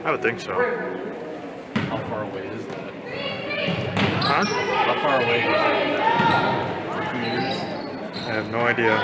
I would think so. How far away is that? Huh? How far away is that? For 2 years? I have no idea.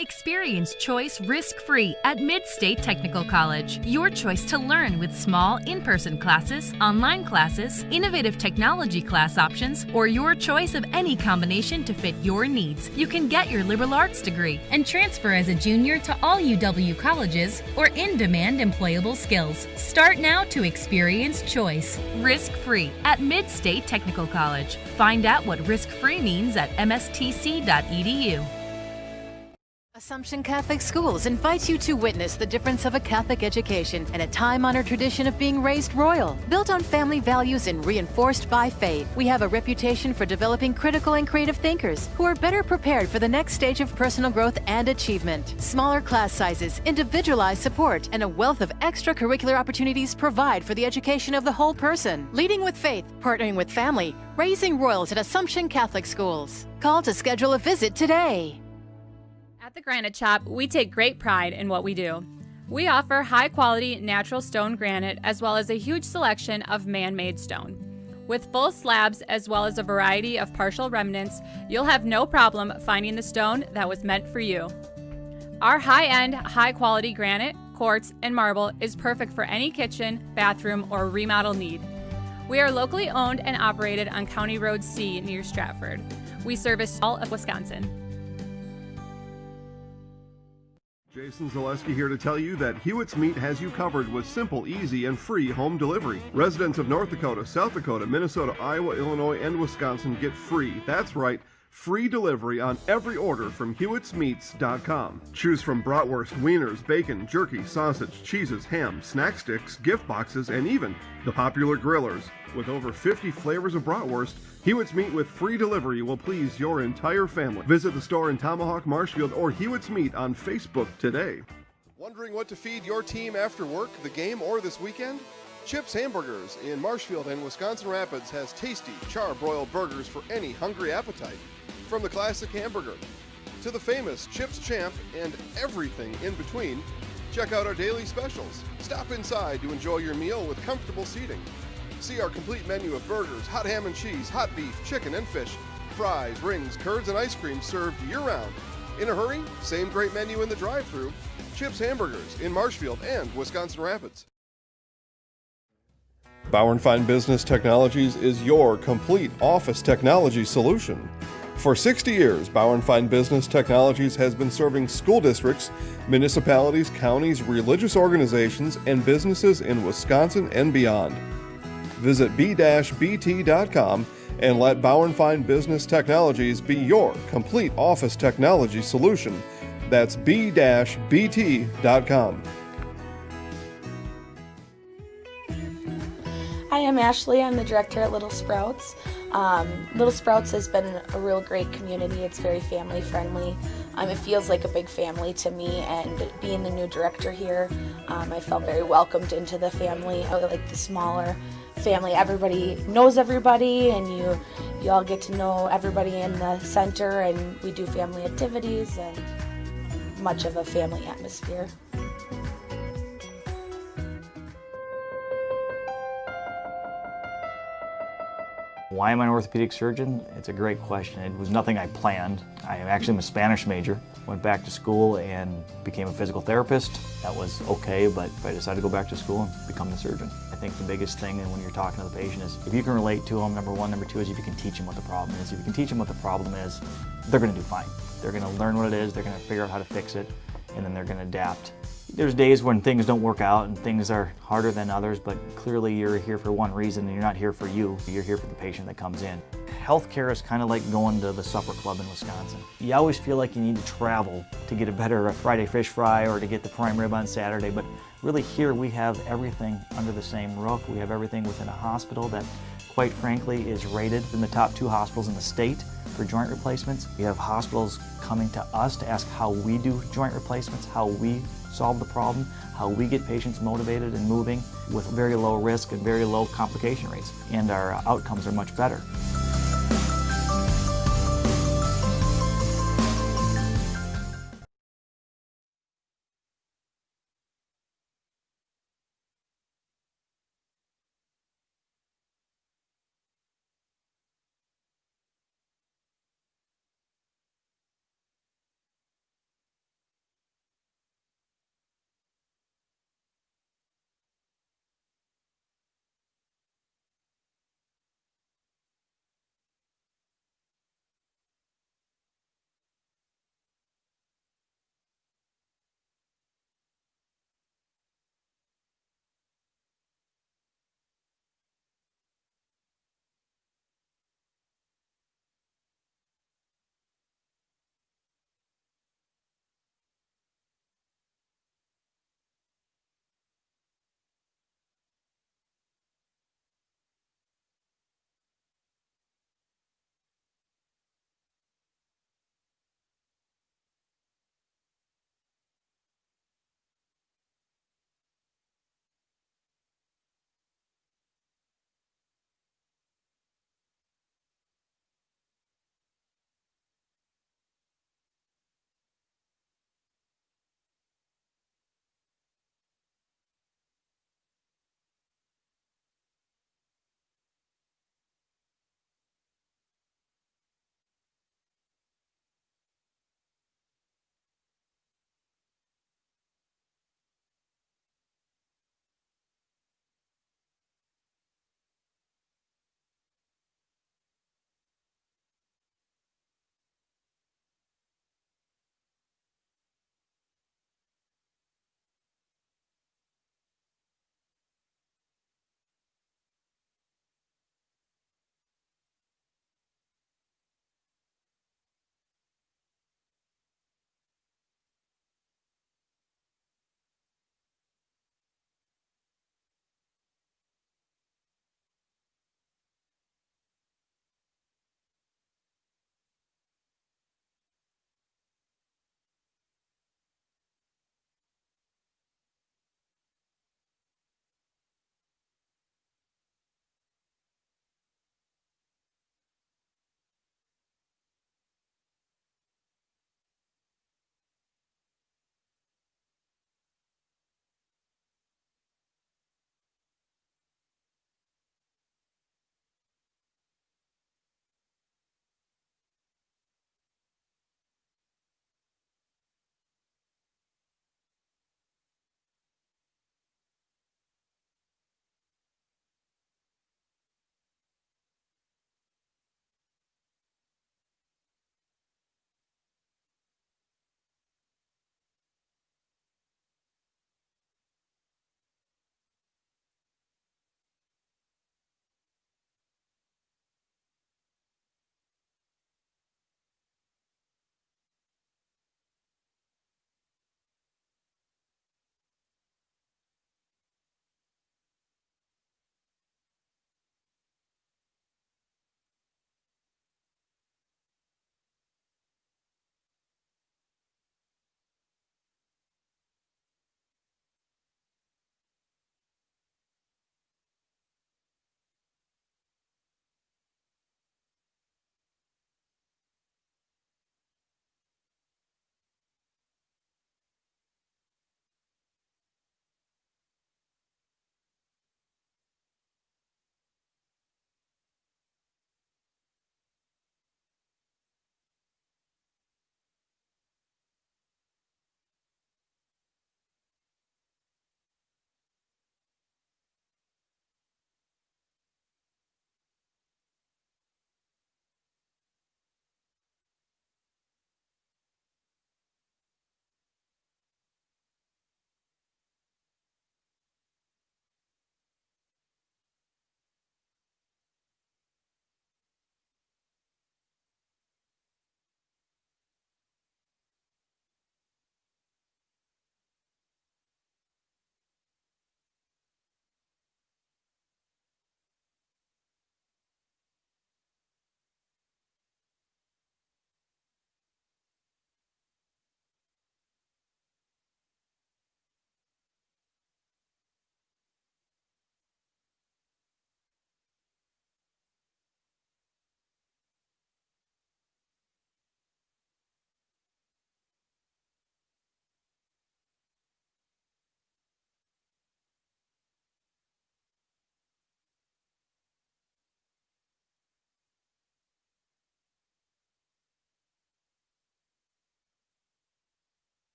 Experience choice risk-free at Mid-State Technical College. Your choice to learn with small in-person classes, online classes, innovative technology class options, or your choice of any combination to fit your needs. You can get your liberal arts degree and transfer as a junior to all UW colleges or in-demand employable skills. Start now to experience choice risk-free at Mid-State Technical College. Find out what risk-free means at mstc.edu. Assumption Catholic Schools invites you to witness the difference of a Catholic education and a time-honored tradition of being raised royal. Built on family values and reinforced by faith, we have a reputation for developing critical and creative thinkers who are better prepared for the next stage of personal growth and achievement. Smaller class sizes, individualized support, and a wealth of extracurricular opportunities provide for the education of the whole person. Leading with faith, partnering with family, raising royals at Assumption Catholic Schools. Call to schedule a visit today. At the Granite Shop, we take great pride in what we do. We offer high-quality natural stone granite as well as a huge selection of man-made stone. With full slabs as well as a variety of partial remnants, you'll have no problem finding the stone that was meant for you. Our high-end, high-quality granite, quartz, and marble is perfect for any kitchen, bathroom, or remodel need. We are locally owned and operated on County Road C near Stratford. We service all of Wisconsin. Jason Zaleski here to tell you that Hewitt's Meat has you covered with simple, easy, and free home delivery. Residents of North Dakota, South Dakota, Minnesota, Iowa, Illinois, and Wisconsin get free. That's right, free delivery on every order from Hewitt'sMeats.com. Choose from bratwurst, wieners, bacon, jerky, sausage, cheeses, ham, snack sticks, gift boxes, and even the popular grillers. With over 50 flavors of bratwurst, Hewitt's Meat with free delivery will please your entire family. Visit the store in Tomahawk, Marshfield, or Hewitt's Meat on Facebook today. Wondering what to feed your team after work, the game, or this weekend? Chips Hamburgers in Marshfield and Wisconsin Rapids has tasty char-broiled burgers for any hungry appetite. From the classic hamburger to the famous Chips Champ and everything in between, check out our daily specials. Stop inside to enjoy your meal with comfortable seating. See our complete menu of burgers, hot ham and cheese, hot beef, chicken and fish, fries, rings, curds, and ice cream served year-round. In a hurry? Same great menu in the drive-thru. Chips Hamburgers in Marshfield and Wisconsin Rapids. Bauer & Fine Business Technologies is your complete office technology solution. For 60 years, Bauer & Fine Business Technologies has been serving school districts, municipalities, counties, religious organizations, and businesses in Wisconsin and beyond. Visit b-bt.com and let Bauer & Fine Business Technologies be your complete office technology solution. That's b-bt.com. Hi, I'm Ashley. I'm the director at Little Sprouts. Little Sprouts has been a real great community. It's very family friendly. It feels like a big family to me, and being the new director here, I felt very welcomed into the family. I like the smaller family. Everybody knows everybody, and you all get to know everybody in the center, and we do family activities and much of a family atmosphere. Why am I an orthopedic surgeon? It's a great question. It was nothing I planned. I actually am a Spanish major. Went back to school and became a physical therapist. That was okay, but I decided to go back to school and become the surgeon. I think the biggest thing when you're talking to the patient is if you can relate to them, number one. Number two is if you can teach them what the problem is. If you can teach them what the problem is, they're going to do fine. They're going to learn what it is, they're going to figure out how to fix it, and then they're going to adapt. There's days when things don't work out and things are harder than others, but clearly you're here for one reason and you're not here for you. You're here for the patient that comes in. Healthcare is kind of like going to the supper club in Wisconsin. You always feel like you need to travel to get a better Friday fish fry or to get the prime rib on Saturday, but really here we have everything under the same roof. We have everything within a hospital that, quite frankly, is rated in the top 2 hospitals in the state for joint replacements. We have hospitals coming to us to ask how we do joint replacements, how we solve the problem, how we get patients motivated and moving with very low risk and very low complication rates. And our outcomes are much better.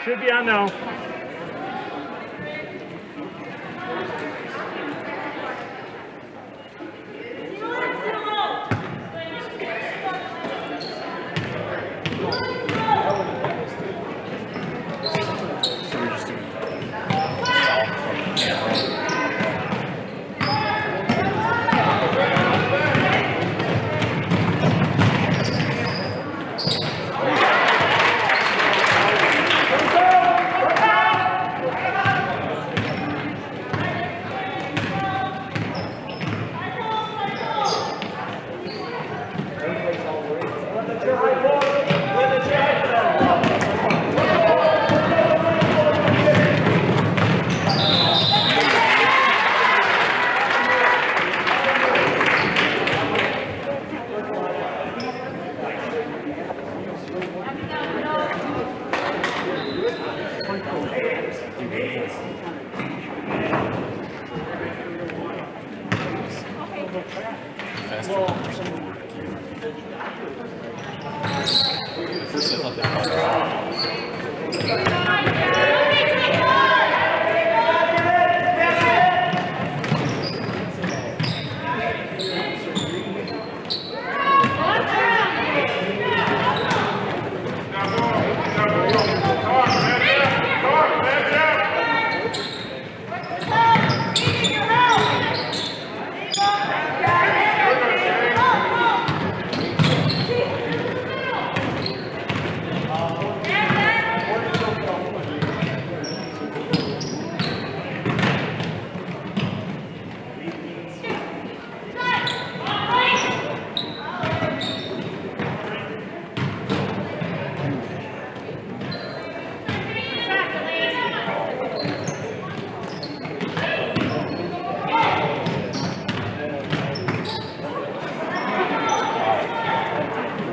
Should be on now.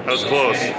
That was close. Yeah.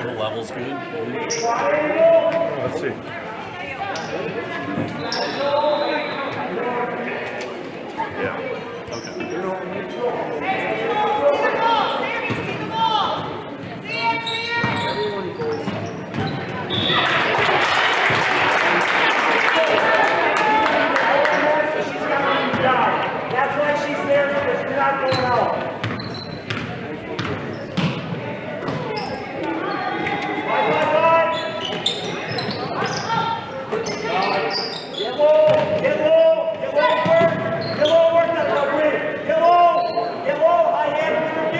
The level's good. Let's see. Yeah. Okay. That's why she's there, because you're not going out. Get low, work that recovery. Get low, high hand.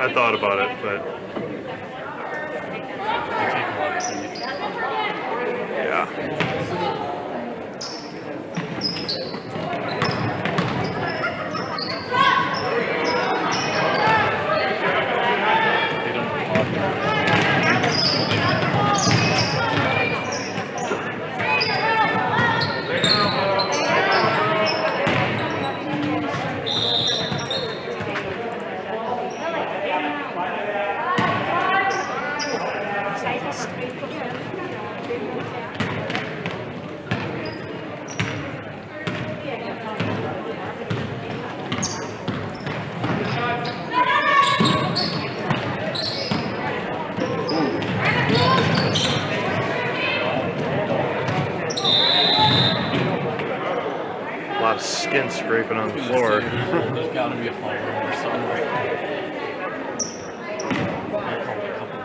I thought about it, but They take a lot of teeth. yeah. They don't talk. A lot of skin scraping on the floor. There's got to be a foul or something right there. I called a couple.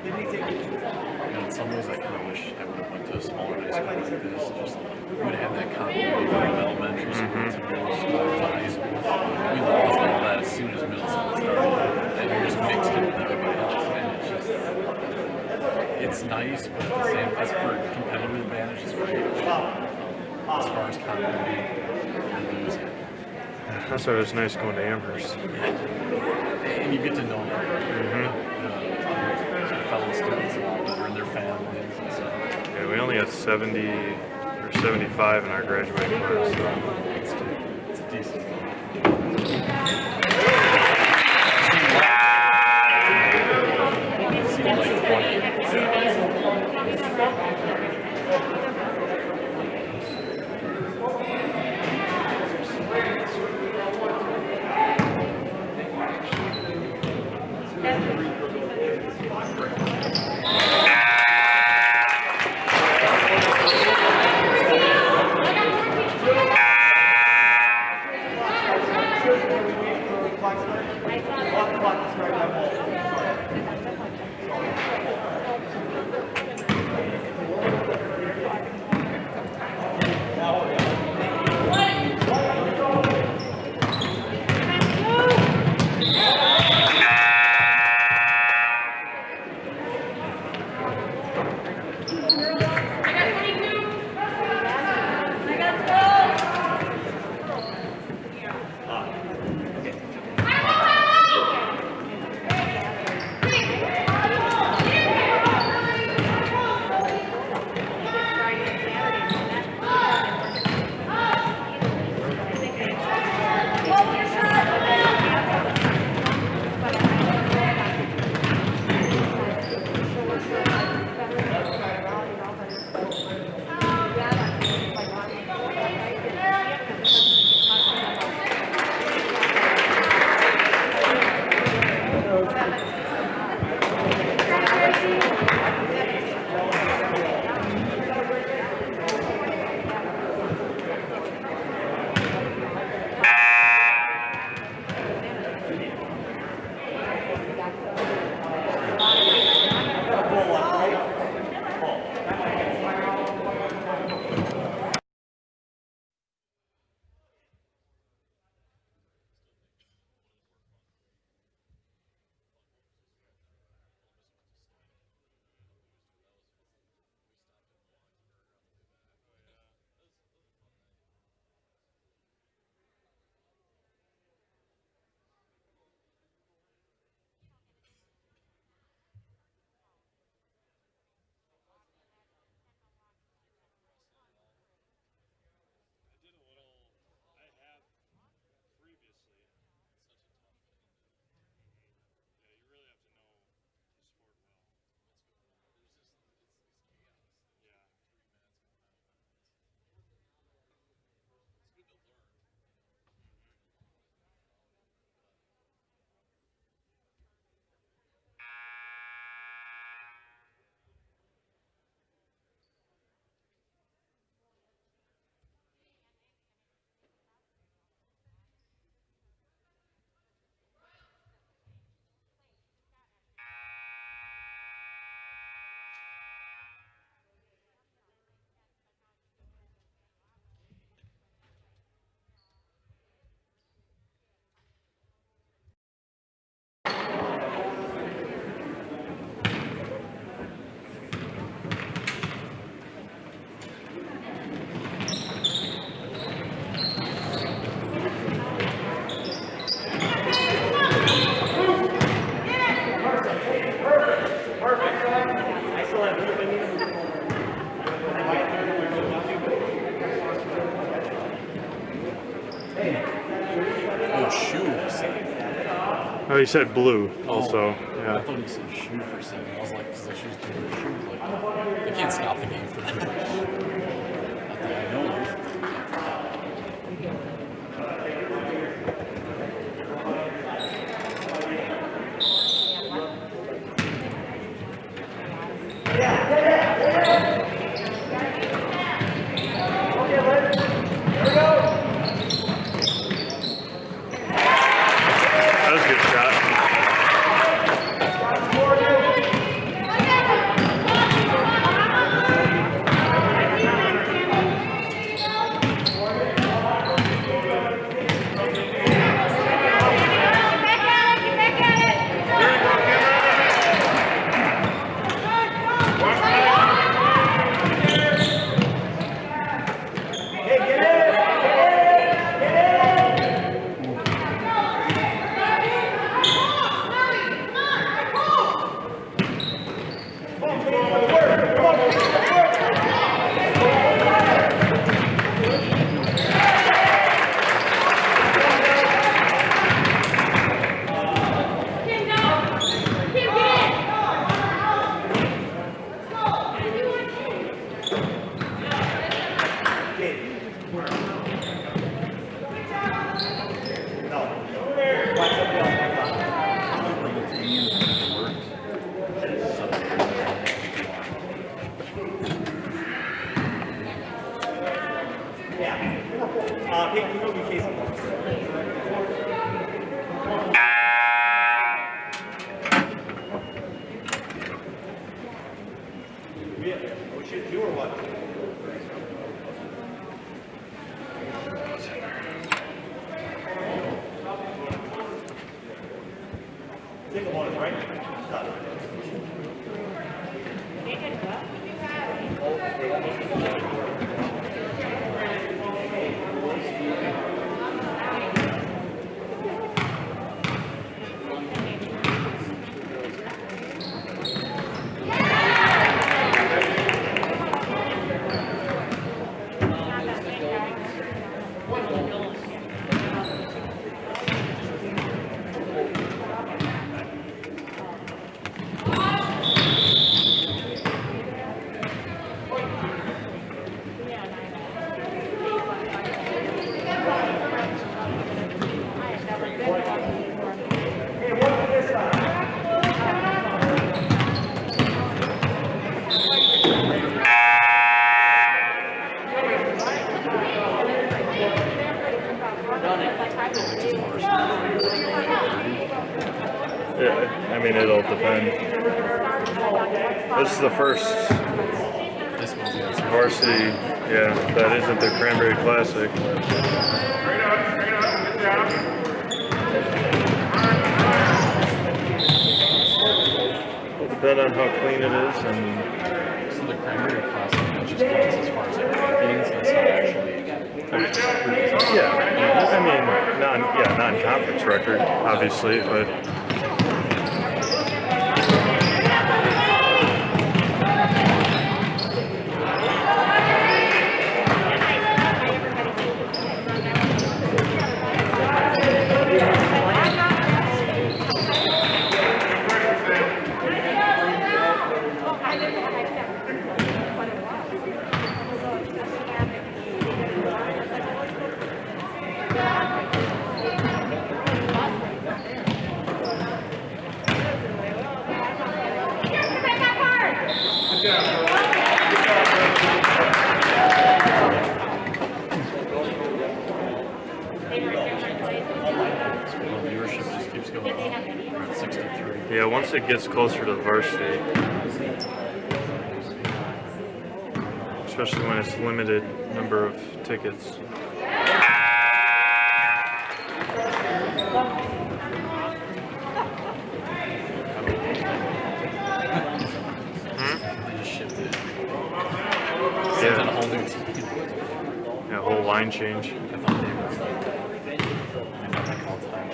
And in some ways, I kind of wish I would have went to a smaller high school like this. Just we would have that continuity from elementary school to middle school to high school. We lost all that as soon as middle school started, and you're just mixed in with everybody else. And it's just, it's nice, but at the same, as for competitive advantage, it's great. As far as continuity, you lose it. That's why it was nice going to Amherst. And you get to know the fellow students a lot better and their families and stuff. Yeah, we only had 70 or 75 in our graduating class. So. It's a decent one. It seemed like 20. Oh, he said blue also. I Yeah. thought he said shoe for a second. I was like, because the shoes doing their shoes. Like, they can't stop the game for them. Not that I know of. That was a good shot. Yeah, I mean, it'll depend. This is the first This one's yes. varsity, yeah, that isn't the Cranberry Classic. It'll depend on how clean it is, and So the Cranberry Classic just counts as far as the rankings. That's not actually. yeah, I mean, non-conference record, obviously, but Viewership just keeps going up. We're at 63. yeah, once it gets closer to the varsity, especially when it's limited number of tickets. They just shifted. Yeah. Sent in a whole new team. Yeah, whole line change. I thought they were. I thought they called time.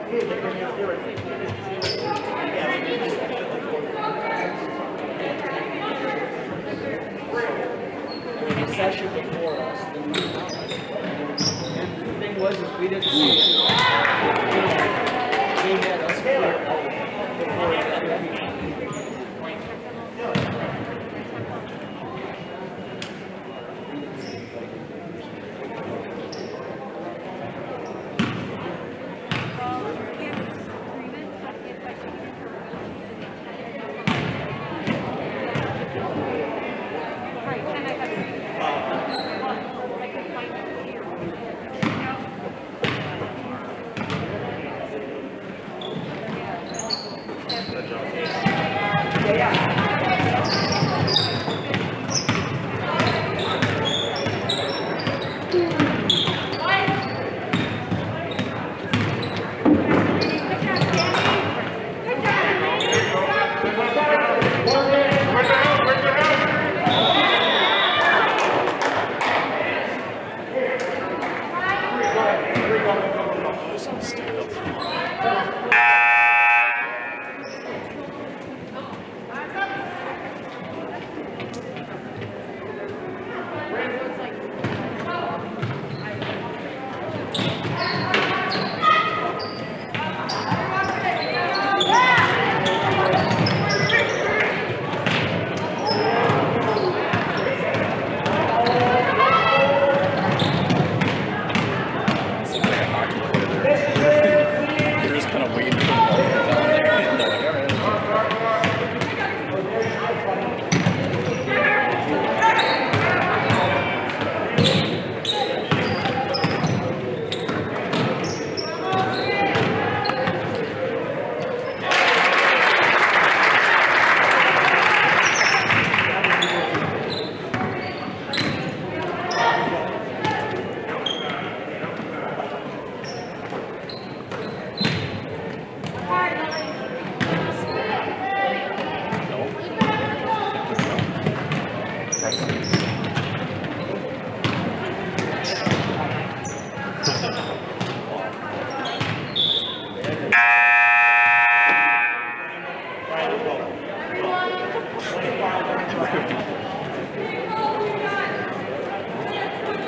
The session before us, and the thing was, is we didn't see it. They had us before the other people.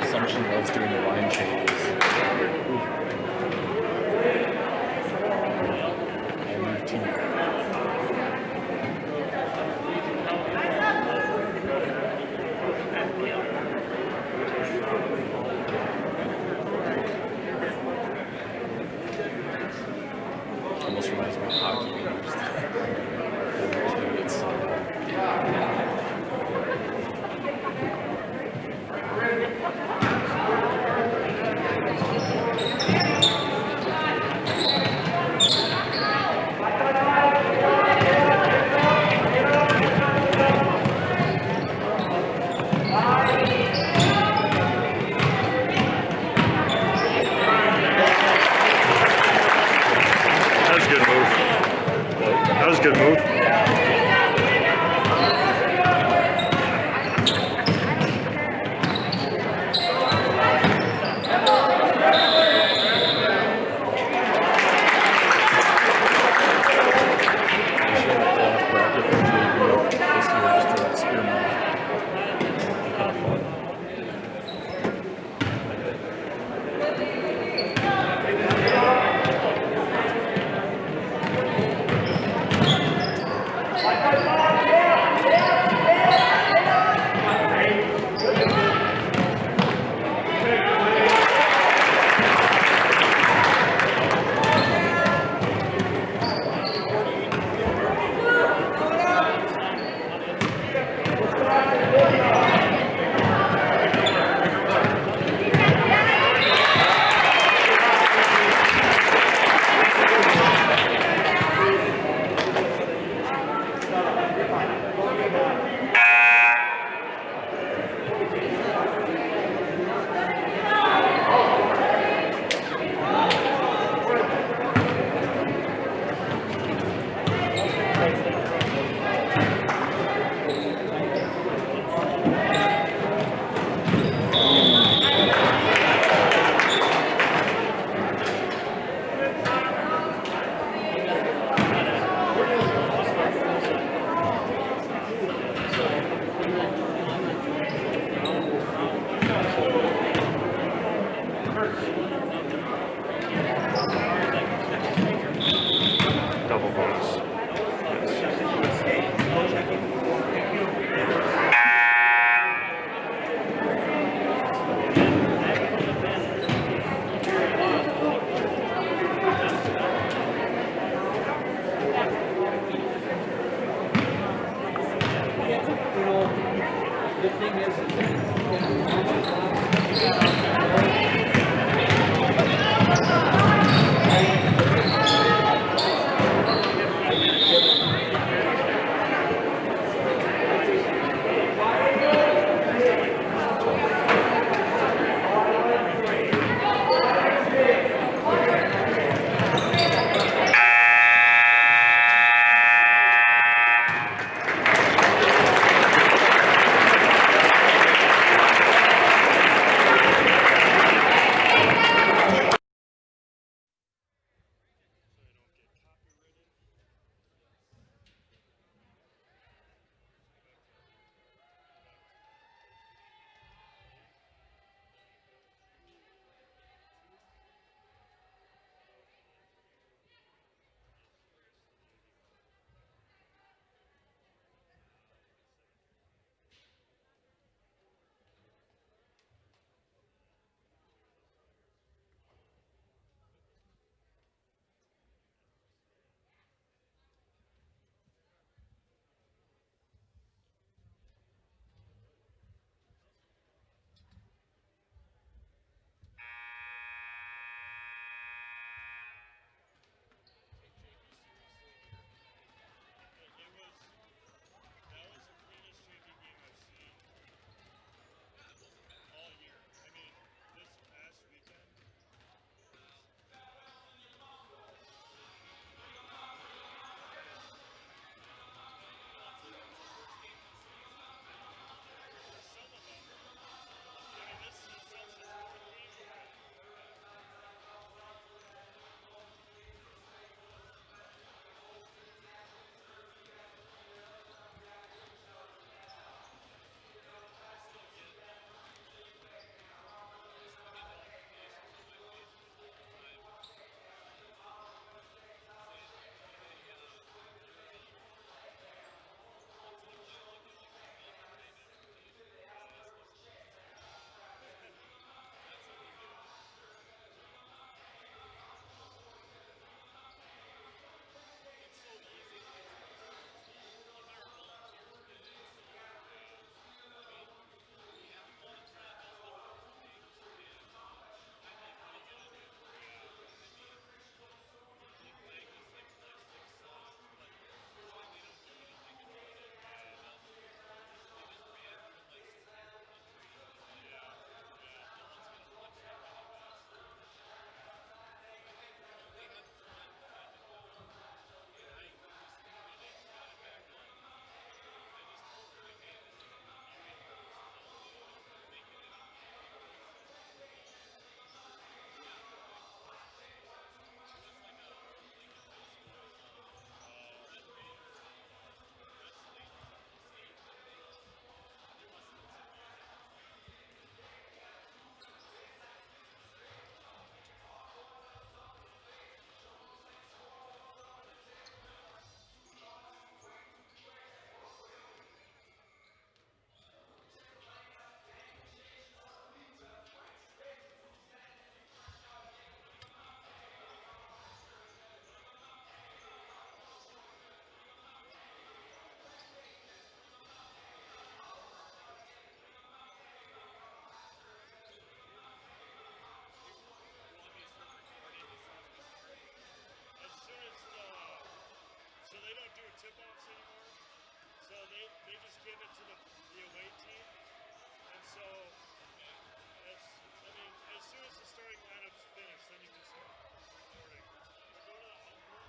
Assumption loves doing the line changes. Almost reminds me of hockey. It's That was a good move. tip-offs anymore, so they just give it to the away team, and so as soon as the starting lineup's finished, then you can start recording. But go to the outboard.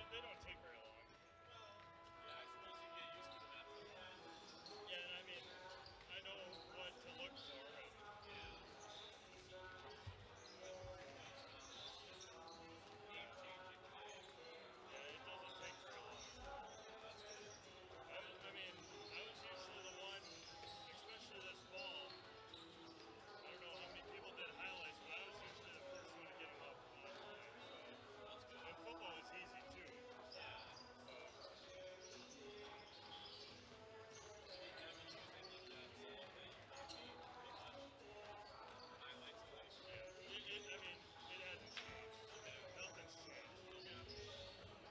They don't take very long. Yeah, I suppose you get used to them after a while. Yeah, and I mean, I know what to look for. And yeah, it doesn't take very long. I mean, I was usually the one, especially this fall. I don't know how many people did highlights, but I was usually the first one to get them up online. So. And football was easy too. Yeah. It hasn't changed. Nothing's changed.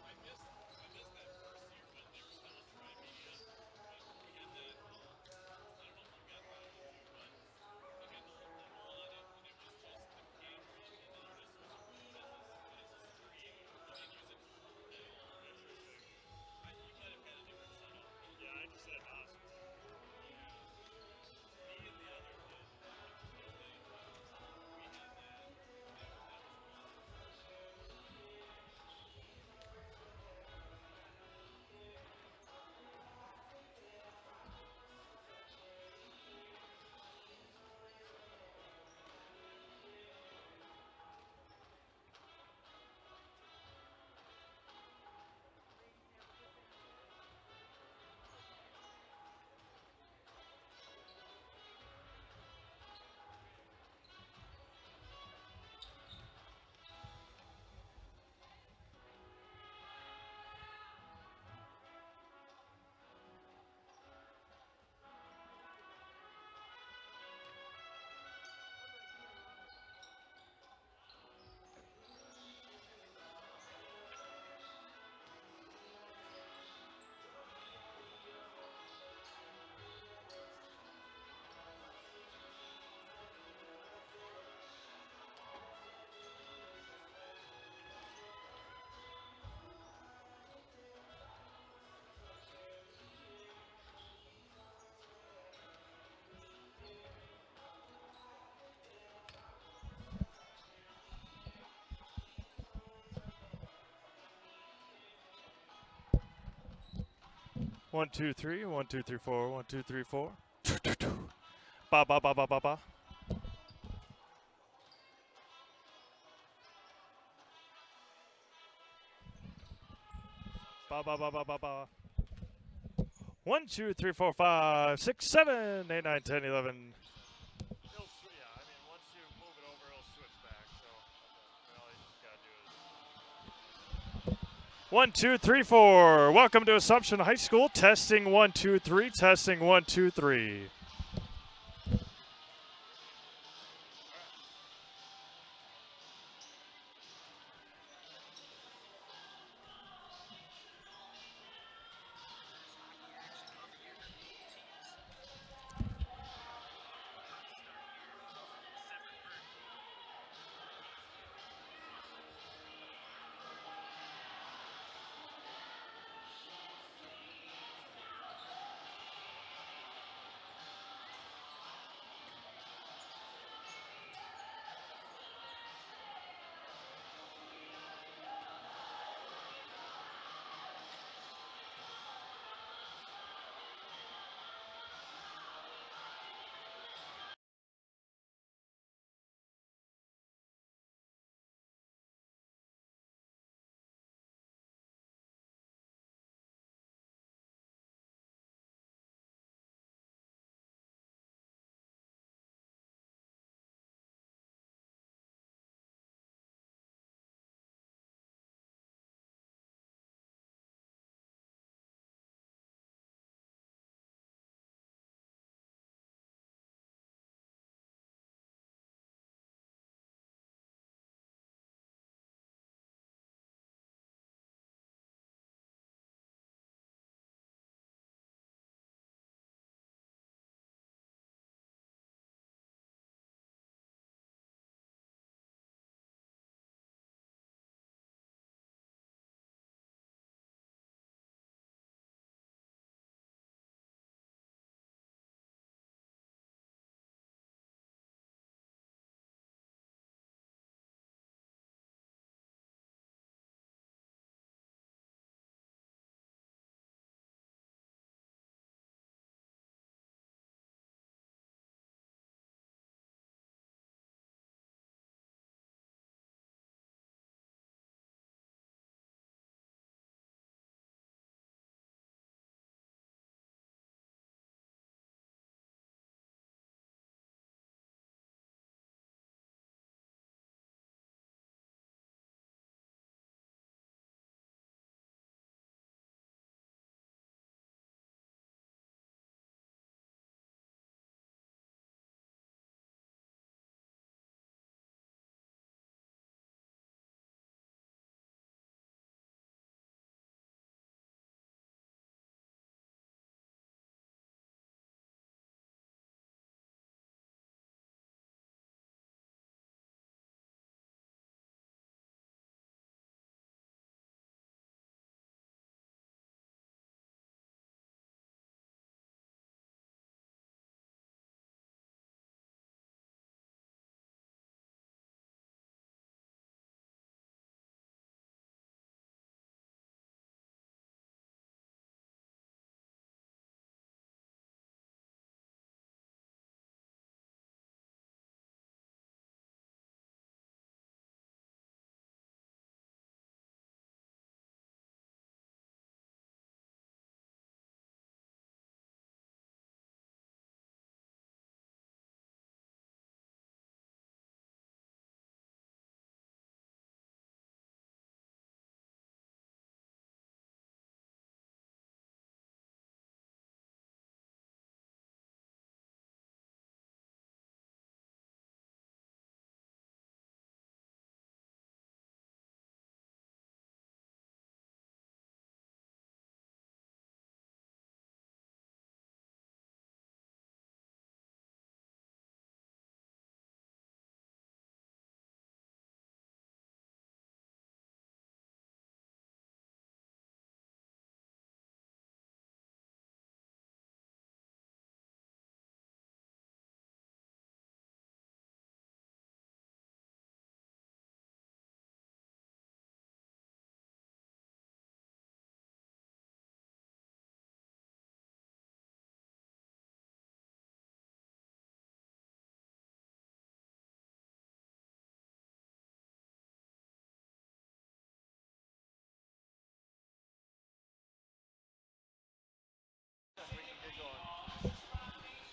I missed that first year when they were still on Tri-Media. We had that whole, I don't know if you got that one too, but we had the whole demo on it, and it was just the camera, and then you just use a phone as a screen, and then use it to hold the ball. Interesting. You might have had a different setup. Yeah, I just had awesome. Yeah. Me and the other kid, we had that. That was cool. One, two, three, 1, 2, 3, 4, 1, 2, 3, 4. Ba ba ba ba ba ba. Ba ba ba ba ba ba. 1, 2, 3, 4, 5, 6, 7, 8, 9, 10, 11. Yeah, I mean, once you move it over, it'll switch back. So all you just gotta do is 1, 2, 3, 4. Welcome to Assumption High School. Testing 1, 2, 3. Testing 1, 2, 3.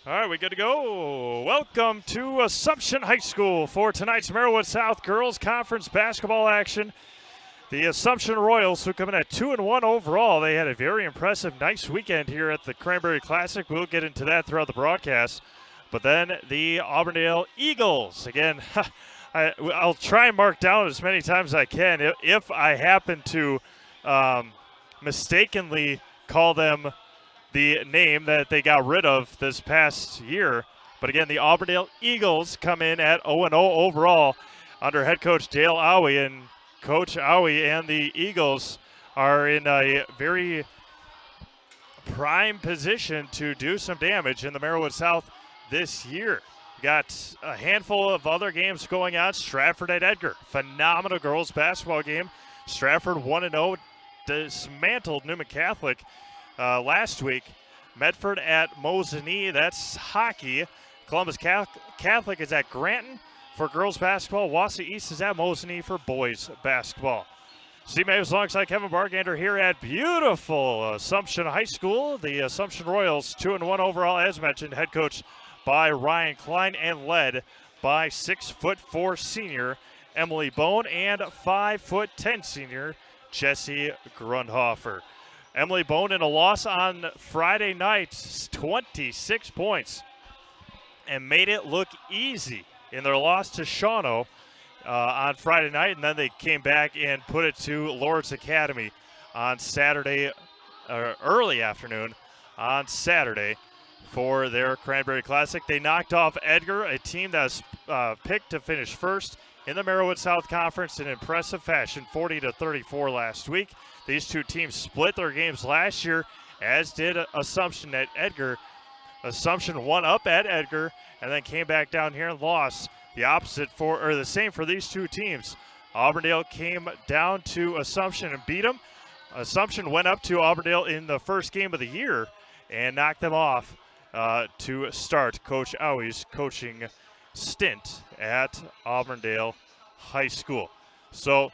All right, we good to go. Welcome to Assumption High School for tonight's Merrillwood South Girls Conference basketball action. The Assumption Royals, who come in at 2-1 overall, they had a very impressive, nice weekend here at the Cranberry Classic. We'll get into that throughout the broadcast. But then the Auburndale Eagles, again, I'll try and mark down as many times as I can. If I happen to mistakenly call them the name that they got rid of this past year. But again, the Auburndale Eagles come in at 0-0 overall under head coach Dale Owie. And Coach Owie and the Eagles are in a very prime position to do some damage in the Merrillwood South this year. Got a handful of other games going on. Stratford at Edgar. Phenomenal girls basketball game. Stratford 1-0. Dismantled Newman Catholic last week. Medford at Mosinee, that's hockey. Columbus Catholic is at Granton for girls basketball. Wausau East is at Mosinee for boys basketball. Steve Maves alongside Kevin Bargander here at beautiful Assumption High School. The Assumption Royals 2-1 overall, as mentioned, head coach by Ryan Klein and led by 6'4" senior Emily Bone and 5'10" senior Jesse Grundhofer. Emily Bone in a loss on Friday night, 26 points, and made it look easy in their loss to Shawano on Friday night, and then they came back and put it to Lord's Academy on Saturday, early afternoon on Saturday for their Cranberry Classic. They knocked off Edgar, a team that was picked to finish first in the Merrillwood South Conference in impressive fashion, 40-34 last week. These two teams split their games last year, as did Assumption at Edgar. Assumption won up at Edgar and then came back down here and lost. The same for these two teams. Auburndale came down to Assumption and beat them. Assumption went up to Auburndale in the first game of the year and knocked them off to start Coach Owie's coaching stint at Auburndale High School. So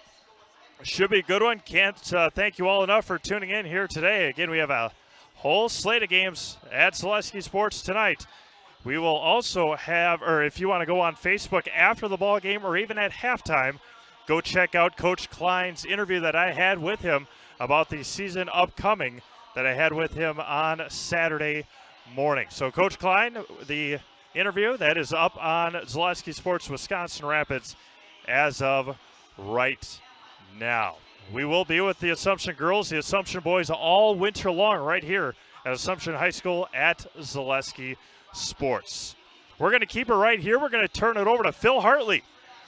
should be a good one. Can't thank you all enough for tuning in here today. Again, we have a whole slate of games at Zaleski Sports tonight. We will also have, or if you want to go on Facebook after the ball game or even at halftime, go check out Coach Klein's interview that I had with him about the season upcoming that I had with him on Saturday morning. So Coach Klein, the interview that is up on Zaleski Sports Wisconsin Rapids as of right now. We will be with the Assumption girls, the Assumption boys all winter long right here at Assumption High School at Zaleski Sports. We're going to keep it right here. We're going to turn it over to Phil Hartley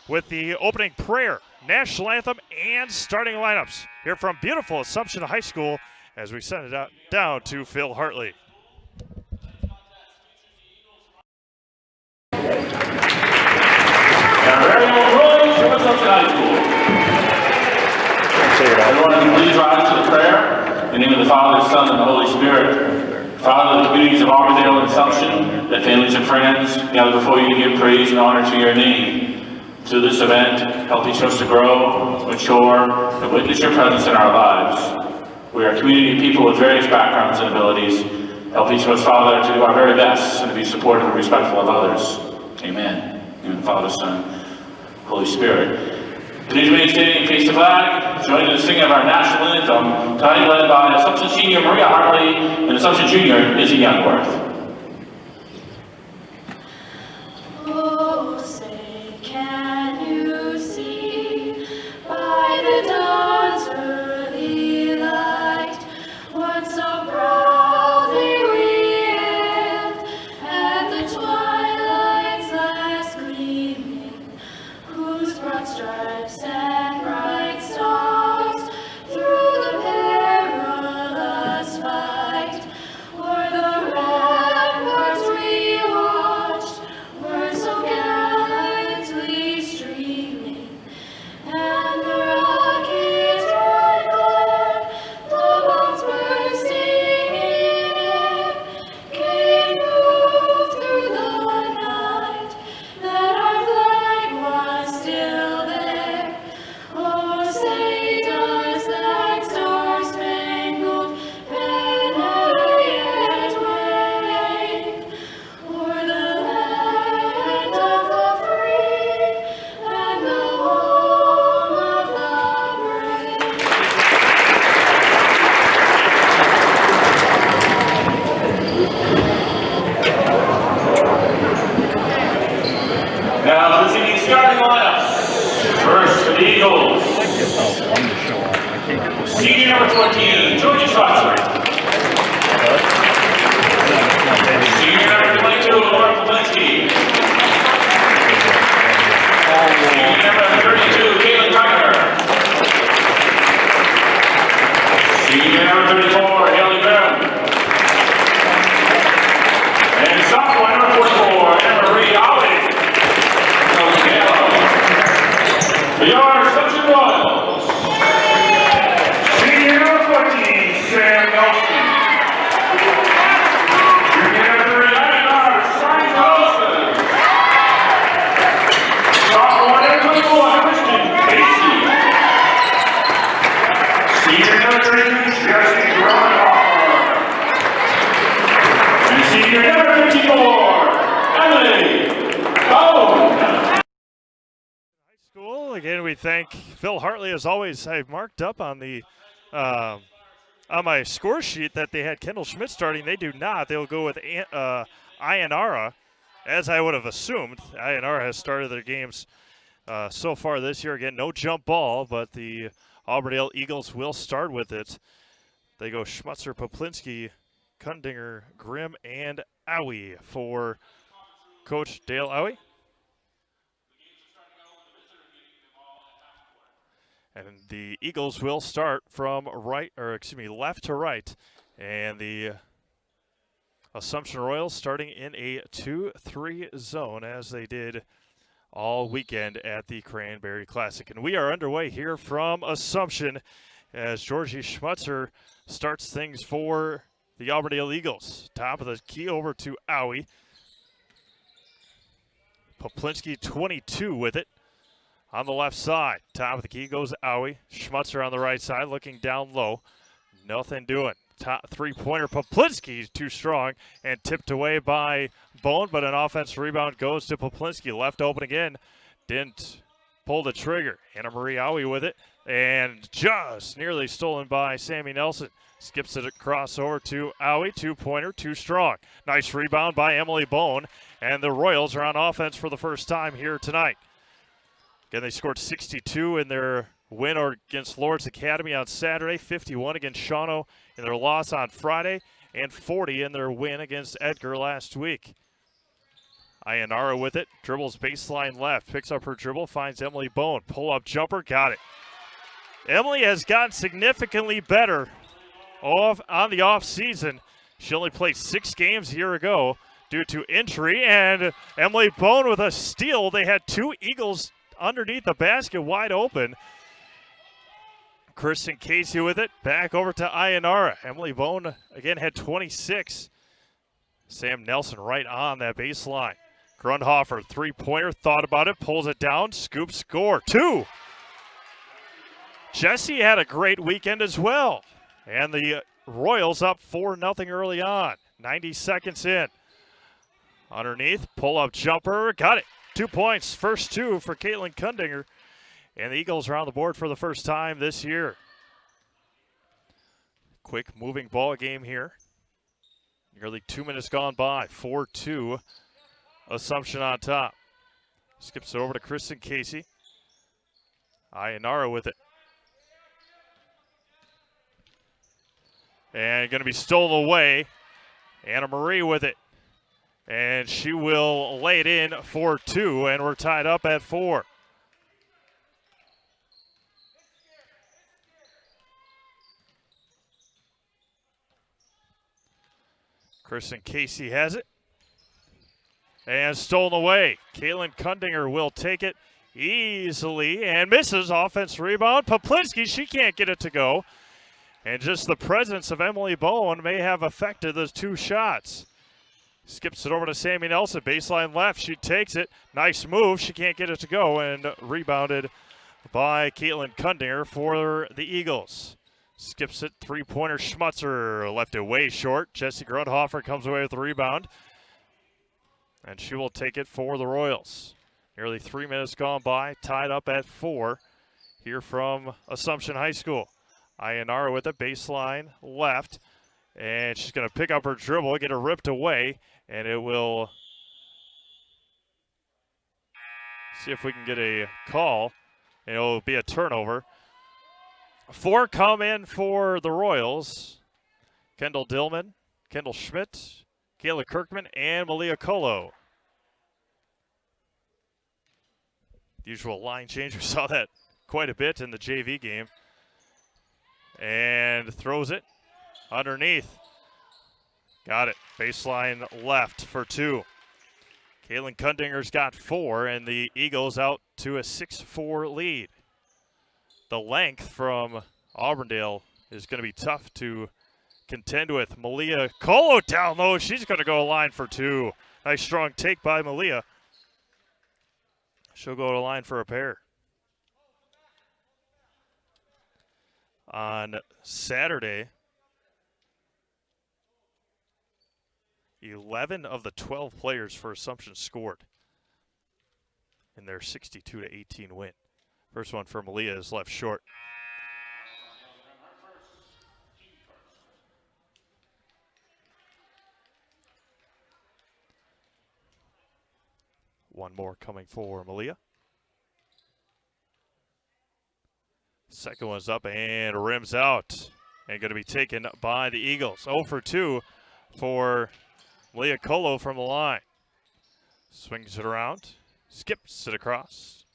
with the opening prayer, national anthem, and starting lineups here from beautiful Assumption High School as we send it down to Phil Hartley. Assumption High School. Everyone, please rise to the prayer. In the name of the Father, Son, and the Holy Spirit. Father, the communities of Auburndale and Assumption, the families and friends gather before you to give praise and honor to your name. To this event, help each of us to grow, mature, and witness your presence in our lives. We are a community of people with various backgrounds and abilities. Help each of us, Father, to do our very best and to be supportive and respectful of others. Amen. In the Father, Son, Holy Spirit. Please remain standing and face the flag. Join in the singing of our national anthem, tonight led by Assumption Senior Maria Hartley and Assumption Junior Izzy Youngworth. Oh, say, can you see by the dawn's early light what so proudly we hailed at the twilight's last gleaming, whose broad stripes and bright stars through the perilous fight were the we thank Phil Hartley as always. I marked up on the on my score sheet that they had Kendall Schmidt starting. They do not. They'll go with Ionara, as I would have assumed. Ionara has started their games so far this year. Again, no jump ball, but the Auburndale Eagles will start with it. They go Schmutzer, Poplinski, Kundinger, Grimm, and Owie for Coach Dale Owie. And the Eagles will start from left to right. And the Assumption Royals starting in a 2-3 zone as they did all weekend at the Cranberry Classic. And we are underway here from Assumption as Georgie Schmutzer starts things for the Auburndale Eagles. Top of the key over to Owie. Poplinski 22 with it. On the left side, top of the key goes Owie. Schmutzer on the right side, looking down low. Nothing doing. Top three-pointer, Poplinski too strong and tipped away by Bone, but an offensive rebound goes to Poplinski. Left open again. Didn't pull the trigger. Anna Marie Owie with it, and just nearly stolen by Sammy Nelson. Skips it across over to Owie. Two-pointer, too strong. Nice rebound by Emily Bone, and the Royals are on offense for the first time here tonight. Again, they scored 62 in their win against Lord's Academy on Saturday, 51 against Shawano in their loss on Friday, and 40 in their win against Edgar last week. Ionara with it, dribbles baseline left, picks up her dribble, finds Emily Bone. Pull-up jumper, got it. Emily has gotten significantly better on the off-season. She only played 6 games a year ago due to injury, and Emily Bone with a steal. They had 2 Eagles underneath the basket, wide open. Kristen Casey with it. Back over to Ionara. Emily Bone again had 26. Sam Nelson right on that baseline. Grundhofer, three-pointer, thought about it, pulls it down, scoop, score. 2. Jesse had a great weekend as well. And the Royals up 4-0 early on. 90 seconds in. Underneath, pull-up jumper, got it. 2 points, first 2 for Caitlin Kundinger. And the Eagles are on the board for the first time this year. Quick moving ball game here. Nearly 2 minutes gone by. 4-2. Assumption on top. Skips it over to Kristen Casey. Ionara with it. And going to be stolen away. Anna Marie with it. And she will lay it in for 2, and we're tied up at 4. Kristen Casey has it. And stolen away. Caitlin Kundinger will take it easily and misses. Offense rebound. Poplinski, she can't get it to go. And just the presence of Emily Bone may have affected those 2 shots. Skips it over to Sammy Nelson. Baseline left. She takes it. Nice move. She can't get it to go. And rebounded by Caitlin Kundinger for the Eagles. Skips it. Three-pointer Schmutzer. Left it way short. Jesse Grundhofer comes away with the rebound. And she will take it for the Royals. Nearly 3 minutes gone by. Tied up at 4 here from Assumption High School. Ionara with a baseline left. And she's going to pick up her dribble, get it ripped away, and it will see if we can get a call. And it will be a turnover. 4 come in for the Royals. Kendall Dillman, Kendall Schmidt, Kayla Kirkman, and Malia Colo. The usual line change. We saw that quite a bit in the JV game. And throws it. Underneath. Got it. Baseline left for 2. Caitlin Kundinger's got 4, and the Eagles out to a 6-4 lead. The length from Auburndale is going to be tough to contend with. Malia Colo down low. She's going to go line for 2. Nice strong take by Malia. She'll go to line for a pair. On Saturday, 11 of the 12 players for Assumption scored in their 62-18 win. First one for Malia is left short. One more coming for Malia. Second one's up and rims out. And going to be taken by the Eagles. 0 for 2 for Malia Colo from the line. Swings it around. Skips it across.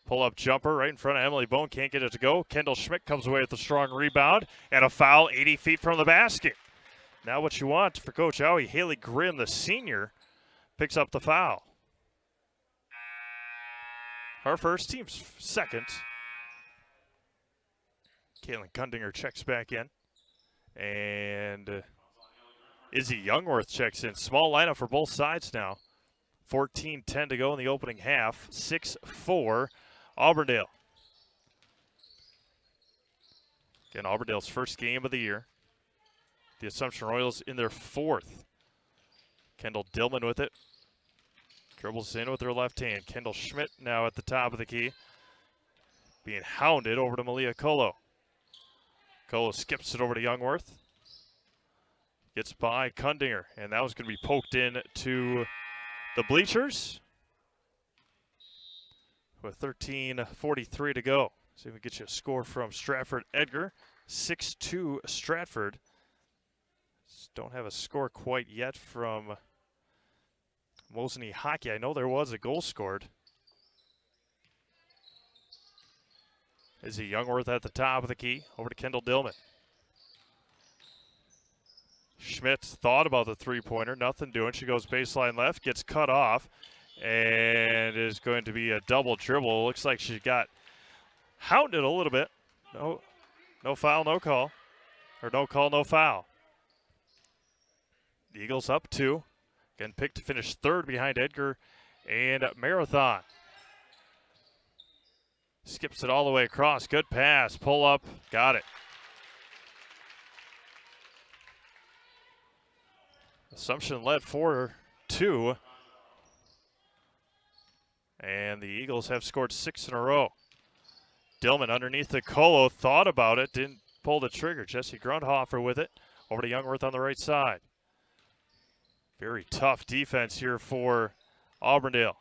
Pull-up jumper right in front of Emily Bone. Can't get it to go. Kendall Schmidt comes away with a strong rebound. And a foul 80 feet from the basket. Now what you want for Coach Owie, Haley Grimm, the senior, picks up the foul. Her first, team's second. Caitlin Kundinger checks back in. And Izzy Youngworth checks in. Small lineup for both sides now. 14-10 to go in the opening half. 6-4 Auburndale. Again, Auburndale's first game of the year. The Assumption Royals in their fourth. Kendall Dillman with it. Dribbles in with her left hand. Kendall Schmidt now at the top of the key. Being hounded over to Malia Colo. Colo skips it over to Youngworth. Gets by Kundinger. And that was going to be poked in to the bleachers. With 13:43 to go. See if we can get you a score from Stratford Edgar. 6-2 Stratford. Don't have a score quite yet from Mosinee Hockey. I know there was a goal scored. Izzy Youngworth at the top of the key. Over to Kendall Dillman. Schmidt thought about the three-pointer. Nothing doing. She goes baseline left. Gets cut off. And is going to be a double dribble. Looks like she got hounded a little bit. No foul, no call. Or no call, no foul. The Eagles up 2. Again, picked to finish third behind Edgar and Marathon. Skips it all the way across. Good pass. Pull up. Got it. Assumption led 4-2. And the Eagles have scored 6 in a row. Dillman underneath the Colo. Thought about it. Didn't pull the trigger. Jesse Grundhofer with it. Over to Youngworth on the right side. Very tough defense here for Auburndale.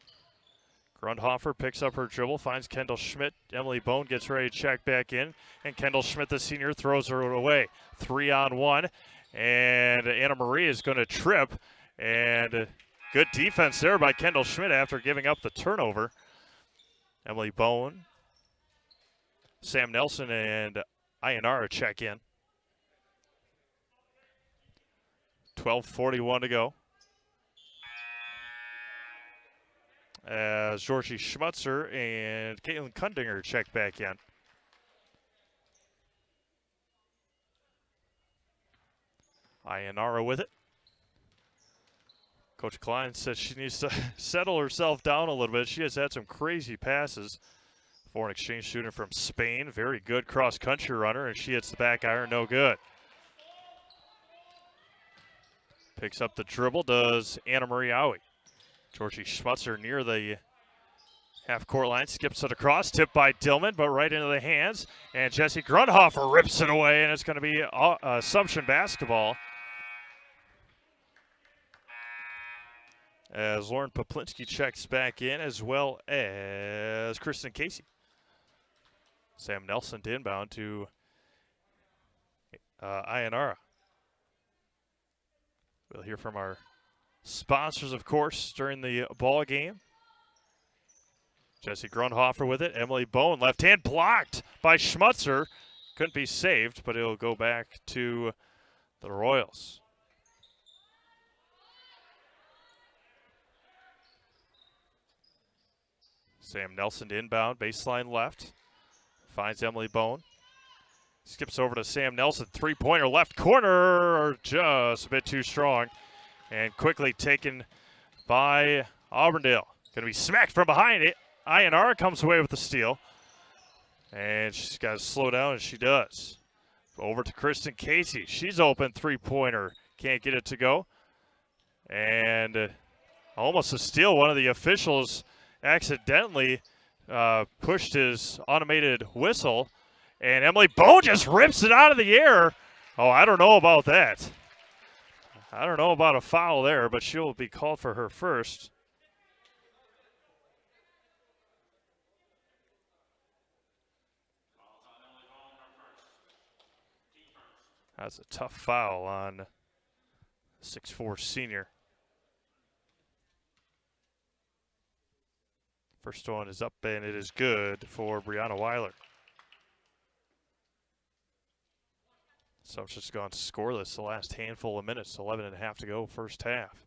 Grundhofer picks up her dribble, finds Kendall Schmidt. Emily Bone gets ready to check back in, and Kendall Schmidt, the senior, throws her away. 3-on-1, and Anna Marie is going to trip, and good defense there by Kendall Schmidt after giving up the turnover. Emily Bone, Sam Nelson, and Ayanara check in. 12:41 to go. As Georgie Schmutzer and Caitlin Kundinger check back in. Ayanara with it. Coach Klein says she needs to settle herself down a little bit. She has had some crazy passes. Foreign exchange student from Spain. Very good cross-country runner, and she hits the back iron, no good. Picks up the dribble, does Anna Marie Owie. Georgie Schmutzer near the half-court line, skips it across, tipped by Dillman, but right into the hands. And Jesse Grundhofer rips it away, and it's going to be Assumption basketball. As Lauren Poplinski checks back in, as well as Kristen Casey. Sam Nelson to inbound to Ayanara. We'll hear from our sponsors, of course, during the ball game. Jesse Grundhofer with it. Emily Bone, left hand blocked by Schmutzer. Couldn't be saved, but it'll go back to the Royals. Sam Nelson to inbound, baseline left. Finds Emily Bone. Skips over to Sam Nelson. Three-pointer left corner, just a bit too strong. And quickly taken by Auburndale. Going to be smacked from behind it. Ayanara comes away with the steal. And she's got to slow down, and she does. Over to Kristen Casey. She's open, three-pointer. Can't get it to go. And almost a steal. One of the officials accidentally pushed his automated whistle, and Emily Bone just rips it out of the air. Oh, I don't know about that. I don't know about a foul there, but she'll be called for her first. That's a tough foul on 6'4" senior. First one is up, and it is good for Brianna Weiler. Assumption's gone scoreless the last handful of minutes, 11.5 to go, first half.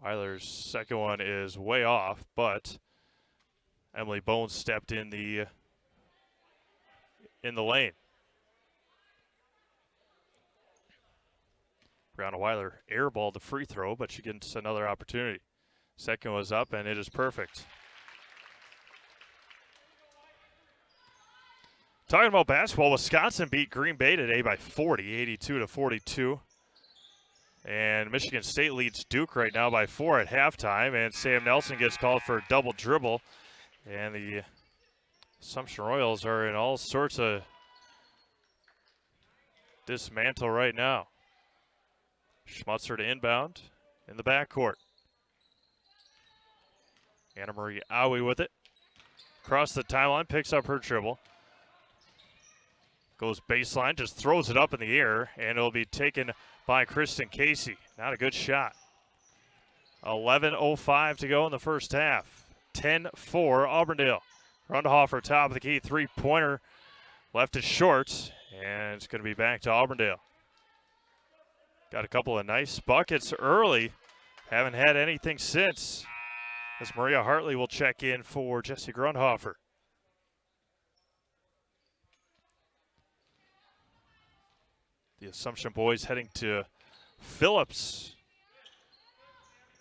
Weiler's second one is way off, but Emily Bones stepped in the lane. Brianna Weiler airballed the free throw, but she gets another opportunity. Second was up, and it is perfect. Talking about basketball, Wisconsin beat Green Bay today by 40, 82-42. And Michigan State leads Duke right now by 4 at halftime, and Sam Nelson gets called for a double dribble. And the Assumption Royals are in all sorts of dismantle right now. Schmutzer to inbound in the backcourt. Anna Marie Aui with it. Across the timeline, picks up her dribble. Goes baseline, just throws it up in the air, and it'll be taken by Kristen Casey. Not a good shot. 11:05 to go in the first half. 10-4 Auburndale. Grundhofer top of the key, three-pointer. Left it short, and it's going to be back to Auburndale. Got a couple of nice buckets early. Haven't had anything since. As Maria Hartley will check in for Jesse Grundhofer. The Assumption boys heading to Phillips,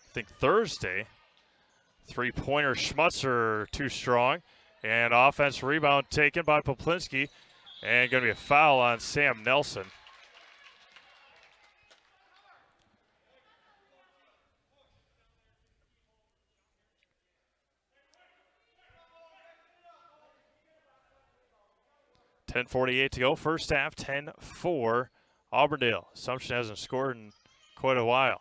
I think Thursday. Three-pointer Schmutzer too strong. And offense rebound taken by Poplinski. And going to be a foul on Sam Nelson. .48 to go, first half, 10-4 Auburndale. Assumption hasn't scored in quite a while.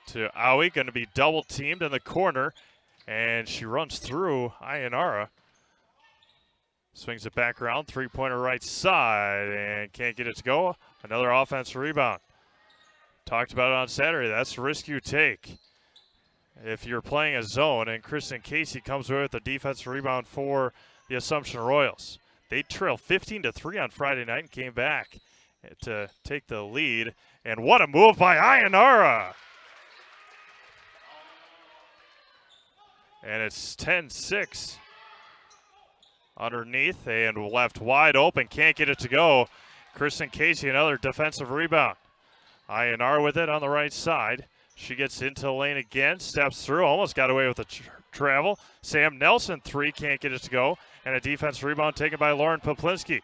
To Aui, going to be double teamed in the corner, and she runs through Ayanara. Swings it back around, three-pointer right side, and can't get it to go. Another offensive rebound. Talked about it on Saturday. That's the risk you take if you're playing a zone, and Kristen Casey comes away with a defensive rebound for the Assumption Royals. They trailed 15-3 on Friday night and came back to take the lead. And what a move by Ayanara! And it's 10-6 underneath and left wide open. Can't get it to go. Kristen Casey, another defensive rebound. Ayanara with it on the right side. She gets into the lane again, steps through, almost got away with a travel. Sam Nelson, three, can't get it to go. And a defensive rebound taken by Lauren Poplinski.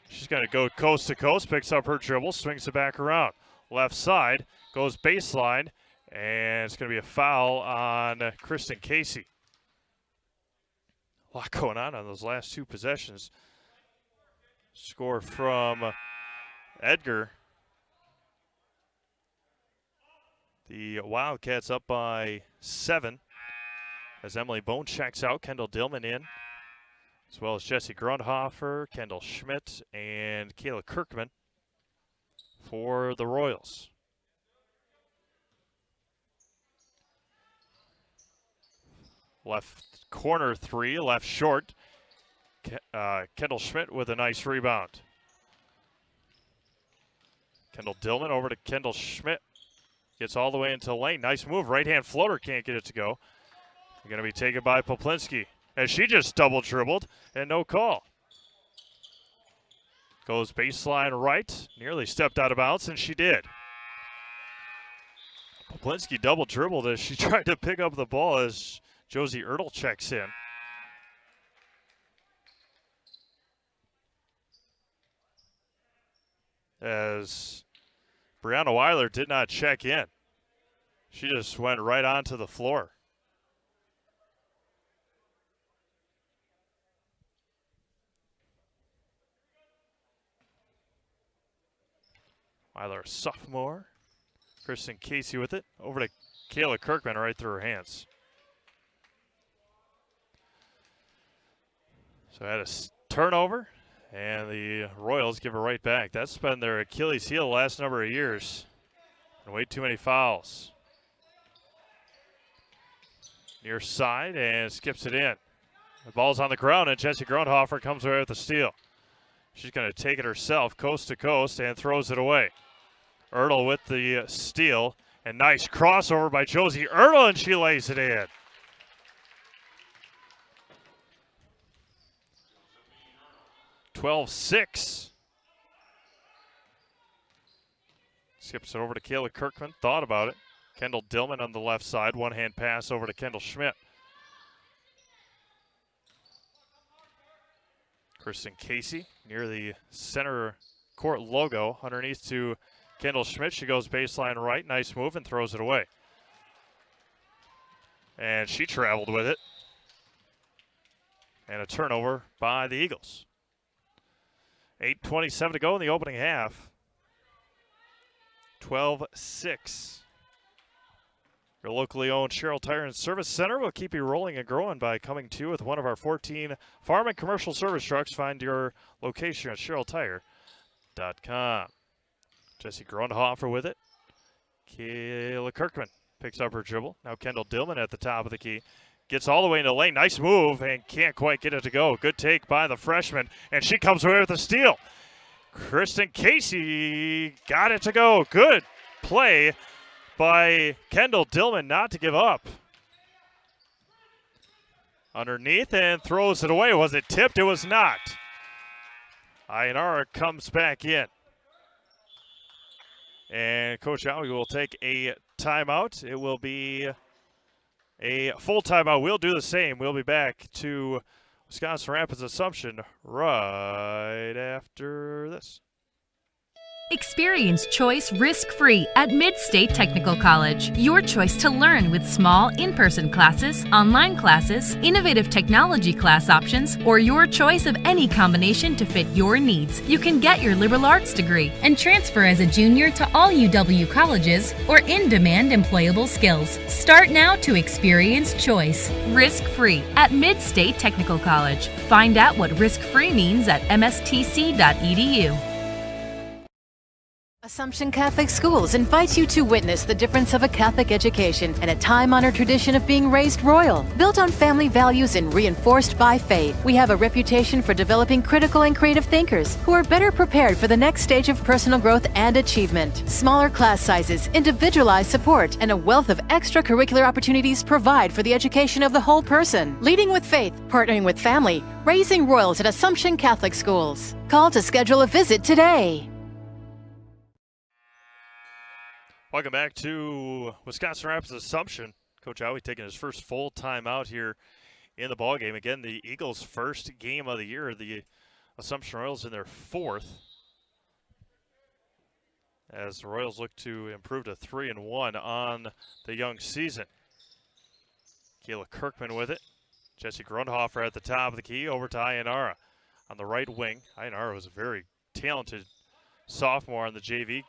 She's going to go coast to coast, picks up her dribble, swings it back around. Left side, goes baseline, and it's going to be a foul on Kristen Casey. A lot going on those last two possessions. Score from Edgar. The Wildcats up by 7. As Emily Bone checks out, Kendall Dillman in, as well as Jesse Grundhofer, Kendall Schmidt, and Kayla Kirkman for the Royals. Left corner three, left short. Kendall Schmidt with a nice rebound. Kendall Dillman over to Kendall Schmidt. Gets all the way into the lane. Nice move. Right-hand floater, can't get it to go. Going to be taken by Poplinski. And she just double dribbled and no call. Goes baseline right. Nearly stepped out of bounds, and she did. Poplinski double dribbled as she tried to pick up the ball as Josie Ertl checks in. As Brianna Weiler did not check in. She just went right onto the floor. Myler, a sophomore. Kristen Casey with it. Over to Kayla Kirkman right through her hands. So had a turnover, and the Royals give it right back. That's been their Achilles heel the last number of years. And way too many fouls. Near side and skips it in. The ball's on the ground, and Jessie Grundhofer comes away with the steal. She's going to take it herself, coast to coast, and throws it away. Ertl with the steal, and nice crossover by Josie Ertl, and she lays it in. (12-6). Skips it over to Kayla Kirkman. Thought about it. Kendall Dillman on the left side. One-hand pass over to Kendall Schmidt. Kristen Casey near the center court logo. Underneath to Kendall Schmidt. She goes baseline right. Nice move and throws it away. And she traveled with it. And a turnover by the Eagles. 8:27 to go in the opening half. 12-6. Your locally owned Sherrill Tire and Service Center will keep you rolling and growing by coming to you with one of our 14 farm and commercial service trucks. Find your location at SherrillTire.com. Jessie Grundhofer with it. Kayla Kirkman picks up her dribble. Now Kendall Dillman at the top of the key. Gets all the way into the lane. Nice move and can't quite get it to go. Good take by the freshman, and she comes away with a steal. Kristen Casey got it to go. Good play by Kendall Dillman not to give up. Underneath and throws it away. Was it tipped? It was not. Ionara comes back in. And Coach Howie will take a timeout. It will be a full timeout. We'll do the same. We'll be back to Wisconsin Rapids Assumption right after this. Experience choice risk-free at Mid-State Technical College. Your choice to learn with small in-person classes, online classes, innovative technology class options, or your choice of any combination to fit your needs. You can get your liberal arts degree and transfer as a junior to all UW colleges or in-demand employable skills. Start now to experience choice risk-free at Mid-State Technical College. Find out what risk-free means at mstc.edu. Assumption Catholic Schools invites you to witness the difference of a Catholic education and a time-honored tradition of being raised royal. Built on family values and reinforced by faith, we have a reputation for developing critical and creative thinkers who are better prepared for the next stage of personal growth and achievement. Smaller class sizes, individualized support, and a wealth of extracurricular opportunities provide for the education of the whole person. Leading with faith, partnering with family, raising royals at Assumption Catholic Schools. Call to schedule a visit today. Welcome back to Wisconsin Rapids Assumption. Coach Howie taking his first full time out here in the ballgame. Again, the Eagles' first game of the year. The Assumption Royals in their fourth, as the Royals look to improve to 3-1 on the young season. Kayla Kirkman with it. Jessie Grundhofer at the top of the key. Over to Ionara on the right wing. Ionara was a very talented sophomore on the JV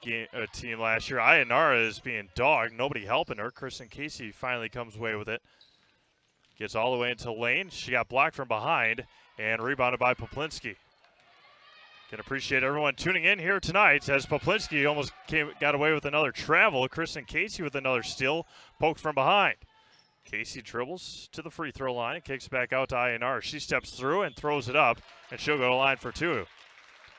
team last year. Ionara is being dogged. Nobody helping her. Kristen Casey finally comes away with it. Gets all the way into lane. She got blocked from behind and rebounded by Poplinski. Can appreciate everyone tuning in here tonight as Poplinski almost got away with another travel. Kristen Casey with another steal, poked from behind. Casey dribbles to the free throw line and kicks back out to Ionara. She steps through and throws it up, and she'll go to line for two.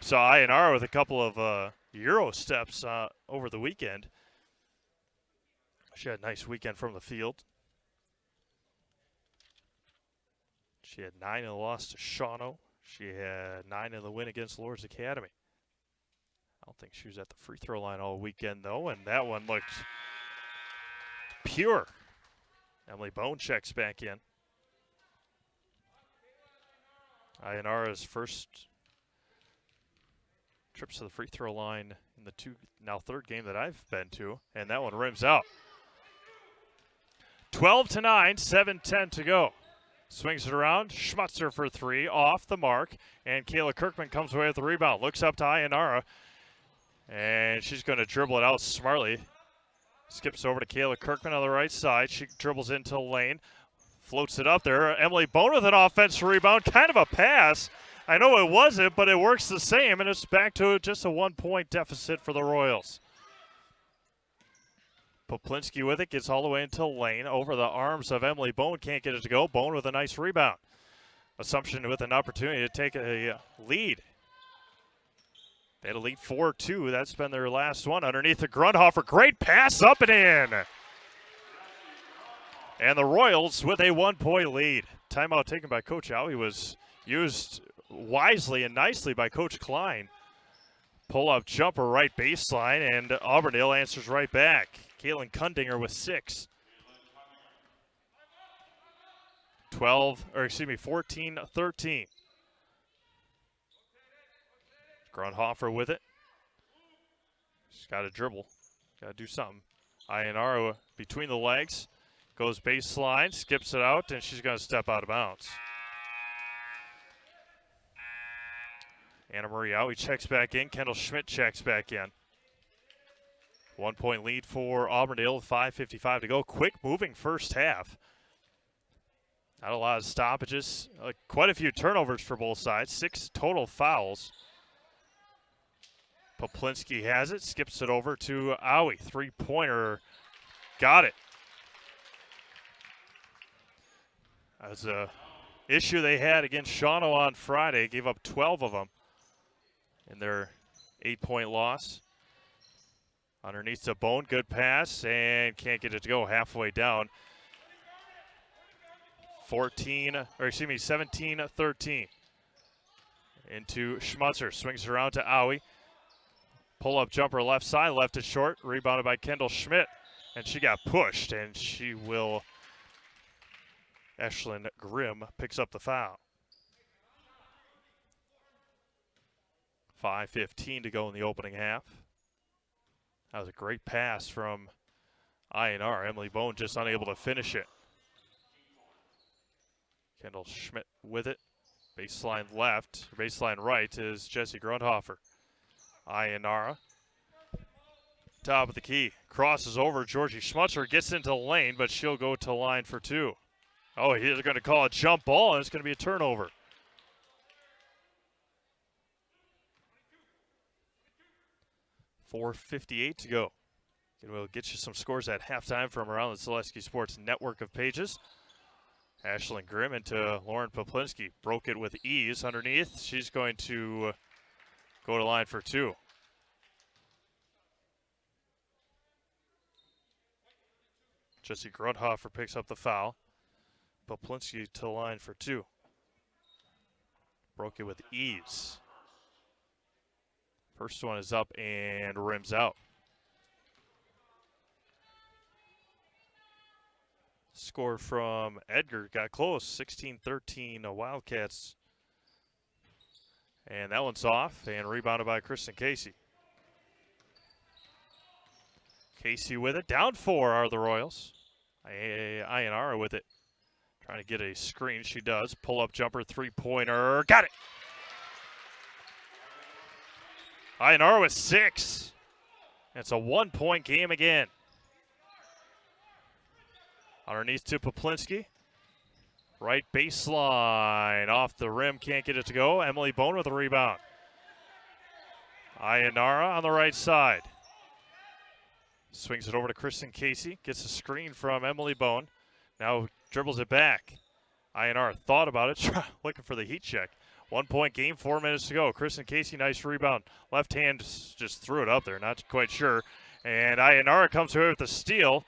Saw Ionara with a couple of Euro steps over the weekend. She had a nice weekend from the field. She had 9 in the loss to Shawano. She had 9 in the win against Lourdes Academy. I don't think she was at the free throw line all weekend, though, and that one looked pure. Emily Bone checks back in. Ionara's first trips to the free throw line in the third game that I've been to, and that one rims out. 12-9, 7:10 to go. Swings it around, Schmutzer for three, off the mark, and Kayla Kirkman comes away with the rebound. Looks up to Ionara. And she's going to dribble it out smartly. Skips over to Kayla Kirkman on the right side. She dribbles into lane. Floats it up there. Emily Bone with an offensive rebound. Kind of a pass. I know it wasn't, but it works the same, and it's back to just a 1-point deficit for the Royals. Poplinski with it, gets all the way into lane, over the arms of Emily Bone, can't get it to go. Bone with a nice rebound. Assumption with an opportunity to take a lead. They had a lead 4-2. That's been their last one. Underneath the Grundhofer, great pass up and in. And the Royals with a 1-point lead. Timeout taken by Coach Howie was used wisely and nicely by Coach Klein. Pull-up jumper right baseline, and Auburndale answers right back. Kaylin Kundinger with 6. 14-13. Grundhofer with it. She's got to dribble. Got to do something. Ionara between the legs. Goes baseline, skips it out, and she's going to step out of bounds. Anna Marie Owie checks back in. Kendall Schmidt checks back in. 1-point lead for Auburndale with 5:55 to go. Quick moving first half. Not a lot of stoppages. Quite a few turnovers for both sides. 6 total fouls. Poplinski has it. Skips it over to Owie. 3-pointer. Got it. That was an issue they had against Shawano on Friday. Gave up 12 of them in their 8-point loss. Underneath the Bone, good pass, and can't get it to go halfway down. 17-13. Into Schmutzer, swings around to Owie. Pull-up jumper left side, left is short, rebounded by Kendall Schmidt, and she got pushed, and she will. Ashlyn Grimm picks up the foul. 5:15 to go in the opening half. That was a great pass from INR. Emily Bone just unable to finish it. Kendall Schmidt with it. Baseline left, baseline right is Jessie Grundhofer. INR. Top of the key. Crosses over. Georgie Schmutzer gets into the lane, but she'll go to line for 2. Oh, he's going to call a jump ball, and it's going to be a turnover. .458 to go. And we'll get you some scores at halftime from around the Zaleski Sports network of pages. Ashlyn Grimm into Lauren Poplinski. Broke it with ease underneath. She's going to go to line for 2. Jessie Grundhofer picks up the foul. Poplinski to line for 2. Broke it with ease. First one is up and rims out. Score from Edgar got close, 16-13 Wildcats. And that one's off and rebounded by Kristen Casey. Casey with it, down 4 are the Royals. Ionara with it. Trying to get a screen, she does. Pull-up jumper, 3-pointer, got it! Ionara with 6. It's a 1-point game again. Underneath to Poplinski. Right baseline, off the rim, can't get it to go. Emily Bone with a rebound. Ionara on the right side. Swings it over to Kristen Casey. Gets a screen from Emily Bone. Now dribbles it back. Ionara thought about it, looking for the heat check. 1-point game, 4 minutes to go. Kristen Casey, nice rebound. Left hand just threw it up there, not quite sure. And Ionara comes away with the steal.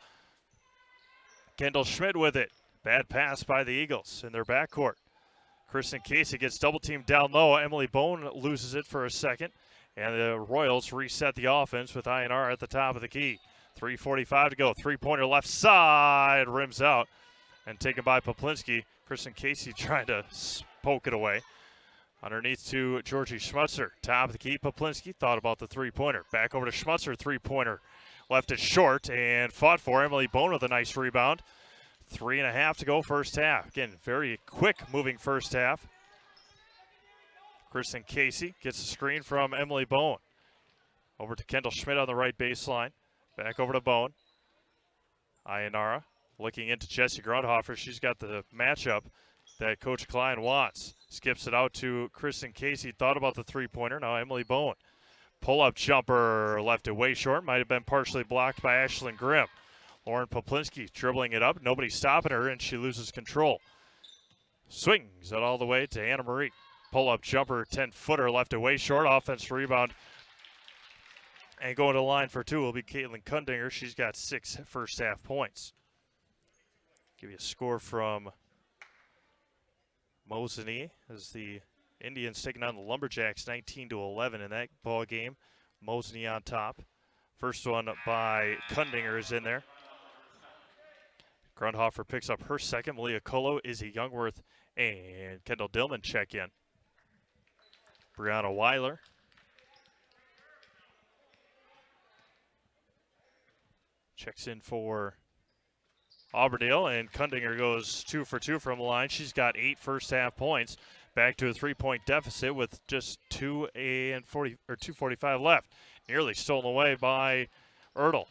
Kendall Schmidt with it. Bad pass by the Eagles in their backcourt. Kristen Casey gets double-teamed down low. Emily Bone loses it for a second. And the Royals reset the offense with Ionara at the top of the key. 3:45 to go. 3-pointer left side. Rims out. And taken by Poplinski. Kristen Casey trying to poke it away. Underneath to Georgie Schmutzer. Top of the key, Poplinski thought about the 3-pointer. Back over to Schmutzer, 3-pointer. Left it short and fought for. Emily Bone with a nice rebound. 3.5 to go first half. Again, very quick moving first half. Kristen Casey gets a screen from Emily Bone. Over to Kendall Schmidt on the right baseline. Back over to Bone. Ayanara looking into Jessie Grundhofer. She's got the matchup that Coach Klein wants. Skips it out to Kristen Casey. Thought about the three-pointer. Now Emily Bone. Pull-up jumper left away short. Might have been partially blocked by Ashlyn Grimm. Lauren Poplinski dribbling it up. Nobody stopping her, and she loses control. Swings it all the way to Anna Marie. Pull-up jumper, 10-footer left away short. Offensive rebound. And going to the line for two will be Caitlin Kundinger. She's got 6 first-half points. Give you a score from Mosinee as the Indians taking on the Lumberjacks 19-11 in that ball game. Mosinee on top. First one by Kundinger is in there. Grundhofer picks up her second. Malia Colo, Izzy Youngworth, and Kendall Dillman check in. Brianna Weiler. Checks in for Auburndale, and Kundinger goes 2 for 2 from the line. She's got 8 first-half points. Back to a 3-point deficit with just 2:45 left. Nearly stolen away by Ertl.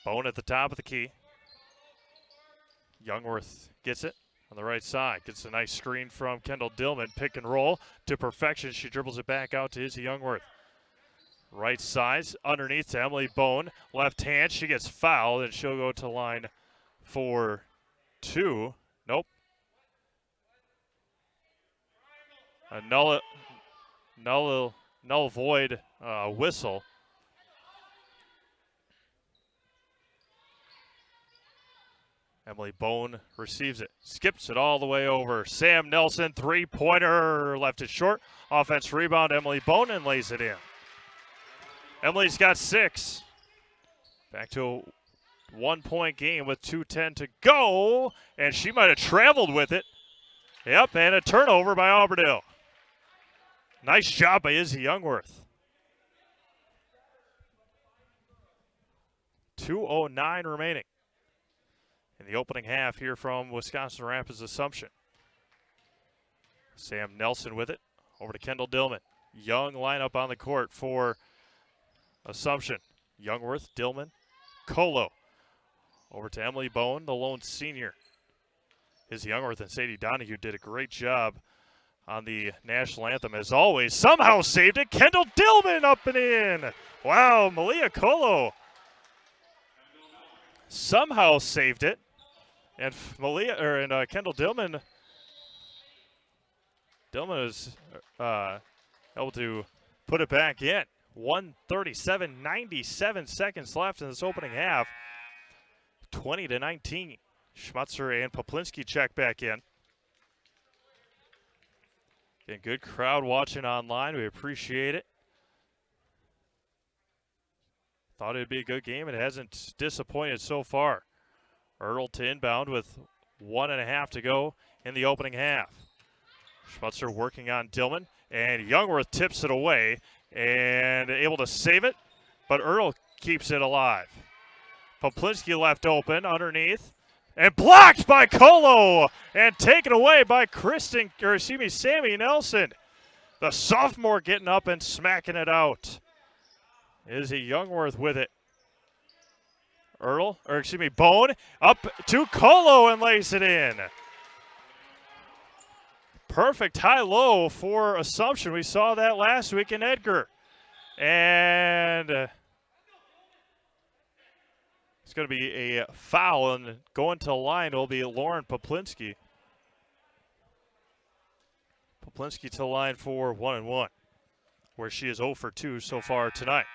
Bone at the top of the key. Youngworth gets it on the right side. Gets a nice screen from Kendall Dillman. Pick and roll to perfection. She dribbles it back out to Izzy Youngworth. Right side, underneath to Emily Bone. Left hand, she gets fouled, and she'll go to line for 2. Nope. A null void whistle. Emily Bone receives it. Skips it all the way over. Sam Nelson, three-pointer, left it short. Offense rebound, Emily Bone, and lays it in. Emily's got 6. Back to a 1-point game with 2:10 to go. And she might have traveled with it. Yep, and a turnover by Auburndale. Nice job by Izzy Youngworth. 2:09 remaining in the opening half here from Wisconsin Rapids Assumption. Sam Nelson with it. Over to Kendall Dillman. Young lineup on the court for Assumption. Youngworth, Dillman, Colo. Over to Emily Bone, the lone senior. Izzy Youngworth and Sadie Donahue did a great job on the national anthem as always. Somehow saved it. Kendall Dillman up and in. Wow, Malia Colo somehow saved it. And Kendall Dillman is able to put it back in. 1:37, 97 seconds left in this opening half. 20-19. Schmutzer and Poplinski check back in. Again, good crowd watching online. We appreciate it. Thought it'd be a good game. It hasn't disappointed so far. Ertl to inbound with 1.5 to go in the opening half. Schmutzer working on Dillman, and Youngworth tips it away and able to save it, but Ertl keeps it alive. Poplinski left open underneath and blocked by Colo and taken away by Sammy Nelson. The sophomore getting up and smacking it out. Izzy Youngworth with it. Bone up to Colo and lays it in. Perfect high-low for Assumption. We saw that last week in Edgar. And it's going to be a foul, and going to the line will be Lauren Poplinski. Poplinski to the line for 1-1, where she is 0 for 2 so far tonight.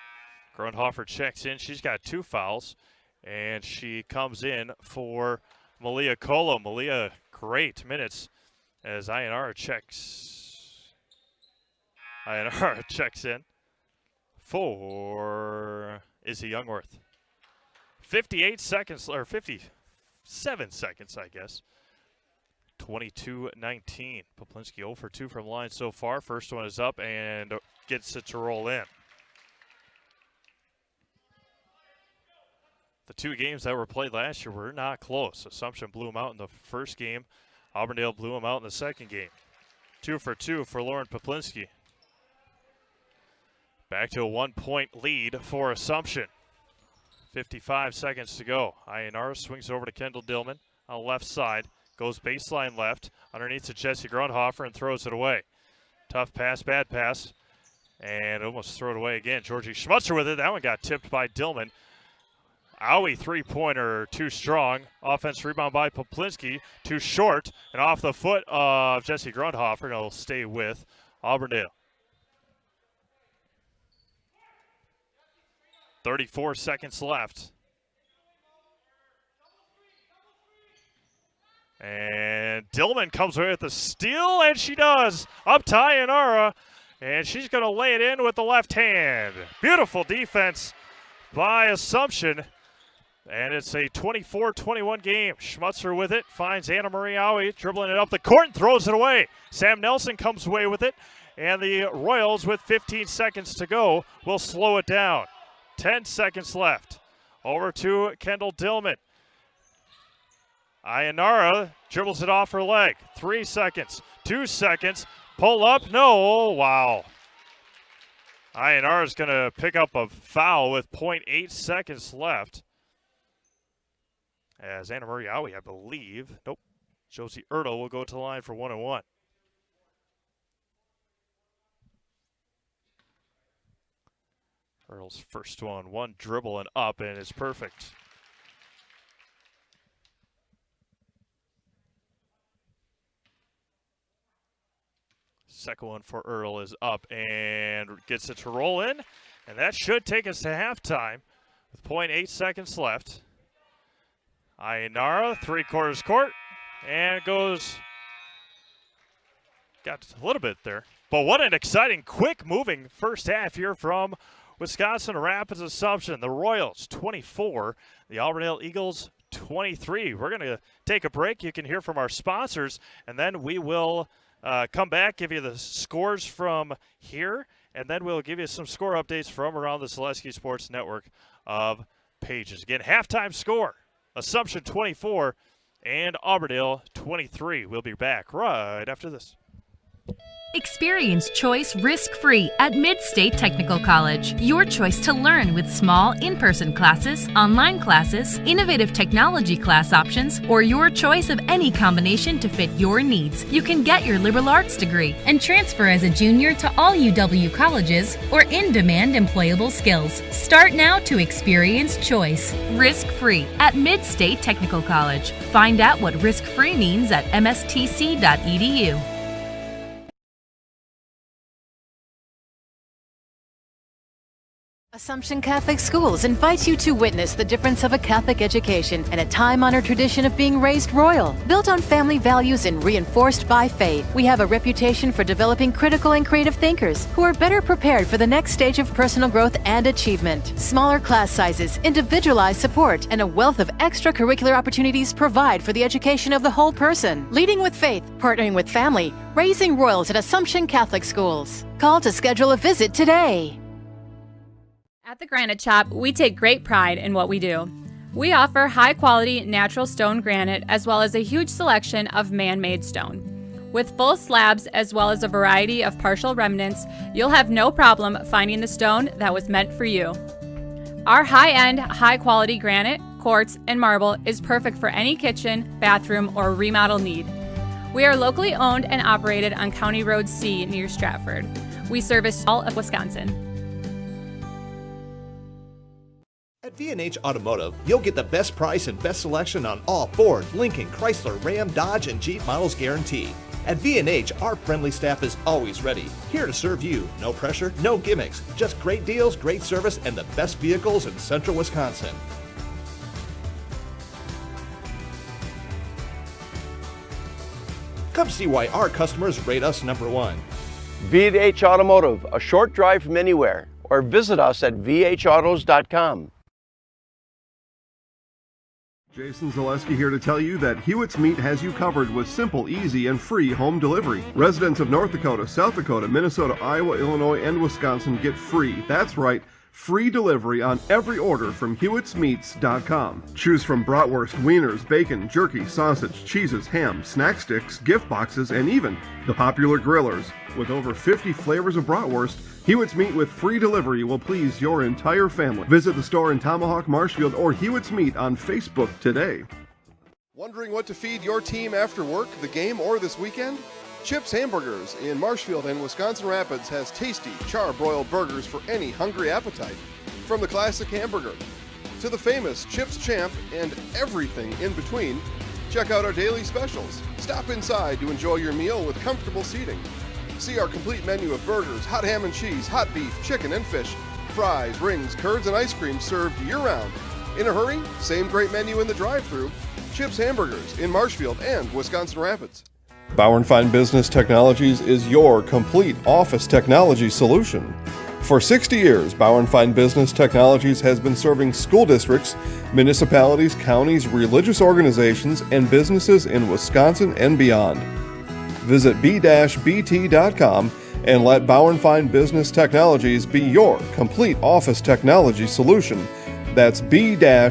Grundhofer checks in. She's got 2 fouls, and she comes in for Malia Colo. Malia, great minutes as Ayanara checks in for Izzy Youngworth. 57 seconds, I guess. 22-19. Poplinski 0 for 2 from line so far. First one is up and gets it to roll in. The 2 games that were played last year were not close. Assumption blew them out in the first game. Auburndale blew them out in the second game. 2 for 2 for Lauren Poplinski. Back to a 1-point lead for Assumption. 55 seconds to go. Ionara swings over to Kendall Dillman on the left side. Goes baseline left, underneath to Jesse Grundhofer and throws it away. Tough pass, bad pass, and almost throw it away again. Georgie Schmutzer with it. That one got tipped by Dillman. Owie three-pointer too strong. Offense rebound by Poplinski, too short, and off the foot of Jesse Grundhofer, and it'll stay with Auburndale. 34 seconds left. And Dillman comes away with the steal, and she does. Up to Ionara, and she's going to lay it in with the left hand. Beautiful defense by Assumption, and it's a 24-21 game. Schmutzer with it, finds Anna Marie Owie, dribbling it up the court and throws it away. Sam Nelson comes away with it, and the Royals, with 15 seconds to go, will slow it down. 10 seconds left. Over to Kendall Dillman. Ionara dribbles it off her leg. 3 seconds, 2 seconds, pull up, no, wow. Ionara's going to pick up a foul with 0.8 seconds left. As Anna Marie Owie, I believe, nope, Josie Ertl will go to the line for 1-on-1. Ertl's first one dribble and up, and it's perfect. Second one for Ertl is up and gets it to roll in. And that should take us to halftime with 0.8 seconds left. Ionara, three-quarters court, and goes, got a little bit there. But what an exciting, quick-moving first half here from Wisconsin Rapids Assumption. The Royals, 24. The Auburndale Eagles, 23. We're going to take a break. You can hear from our sponsors, and then we will come back, give you the scores from here, and then we'll give you some score updates from around the Selesky Sports Network of pages. Again, halftime score, Assumption 24 and Auburndale 23. We'll be back right after this. Experience choice risk-free at Mid-State Technical College. Your choice to learn with small in-person classes, online classes, innovative technology class options, or your choice of any combination to fit your needs. You can get your liberal arts degree and transfer as a junior to all UW colleges or in-demand employable skills. Start now to experience choice risk-free at Mid-State Technical College. Find out what risk-free means at mstc.edu. Assumption Catholic Schools invites you to witness the difference of a Catholic education and a time-honored tradition of being raised royal. Built on family values and reinforced by faith, we have a reputation for developing critical and creative thinkers who are better prepared for the next stage of personal growth and achievement. Smaller class sizes, individualized support, and a wealth of extracurricular opportunities provide for the education of the whole person. Leading with faith, partnering with family, raising royals at Assumption Catholic Schools. Call to schedule a visit today. At the Granite Shop, we take great pride in what we do. We offer high-quality natural stone granite as well as a huge selection of man-made stone. With full slabs as well as a variety of partial remnants, you'll have no problem finding the stone that was meant for you. Our high-end, high-quality granite, quartz, and marble is perfect for any kitchen, bathroom, or remodel need. We are locally owned and operated on County Road C near Stratford. We service all of Wisconsin. At V&H Automotive, you'll get the best price and best selection on all Ford, Lincoln, Chrysler, Ram, Dodge, and Jeep models guaranteed. At V&H, our friendly staff is always ready, here to serve you. No pressure, no gimmicks, just great deals, great service, and the best vehicles in central Wisconsin. Come see why our customers rate us #1. V&H Automotive, a short drive from anywhere, or visit us at vhautos.com. Jason Zaleski here to tell you that Hewitt's Meat has you covered with simple, easy, and free home delivery. Residents of North Dakota, South Dakota, Minnesota, Iowa, Illinois, and Wisconsin get free, that's right, Free delivery on every order from HewittsMeats.com. Choose from bratwurst, wieners, bacon, jerky, sausage, cheeses, ham, snack sticks, gift boxes, and even the popular grillers. With over 50 flavors of bratwurst, Hewitt's Meat with free delivery will please your entire family. Visit the store in Tomahawk, Marshfield, or Hewitt's Meat on Facebook today. Wondering what to feed your team after work, the game, or this weekend? Chips Hamburgers in Marshfield and Wisconsin Rapids has tasty, char-broiled burgers for any hungry appetite. From the classic hamburger to the famous Chips Champ and everything in between, check out our daily specials. Stop inside to enjoy your meal with comfortable seating. See our complete menu of burgers, hot ham and cheese, hot beef, chicken and fish, fries, rings, curds, and ice cream served year-round. In a hurry? Same great menu in the drive-thru. Chips Hamburgers in Marshfield and Wisconsin Rapids. Bauer & Fine Business Technologies is your complete office technology solution. For 60 years, Bauer & Fine Business Technologies has been serving school districts, municipalities, counties, religious organizations, and businesses in Wisconsin and beyond. Visit b-bt.com and let Bauer & Fine Business Technologies be your complete office technology solution. That's b-bt.com.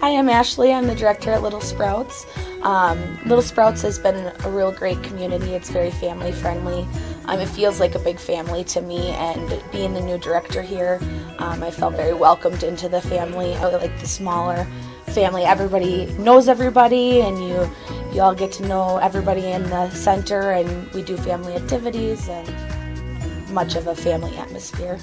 Hi, I'm Ashley. I'm the director at Little Sprouts. Little Sprouts has been a real great community. It's very family friendly. It feels like a big family to me, and being the new director here, I felt very welcomed into the family. I like the smaller family. Everybody knows everybody, and you all get to know everybody in the center, and we do family activities and much of a family atmosphere.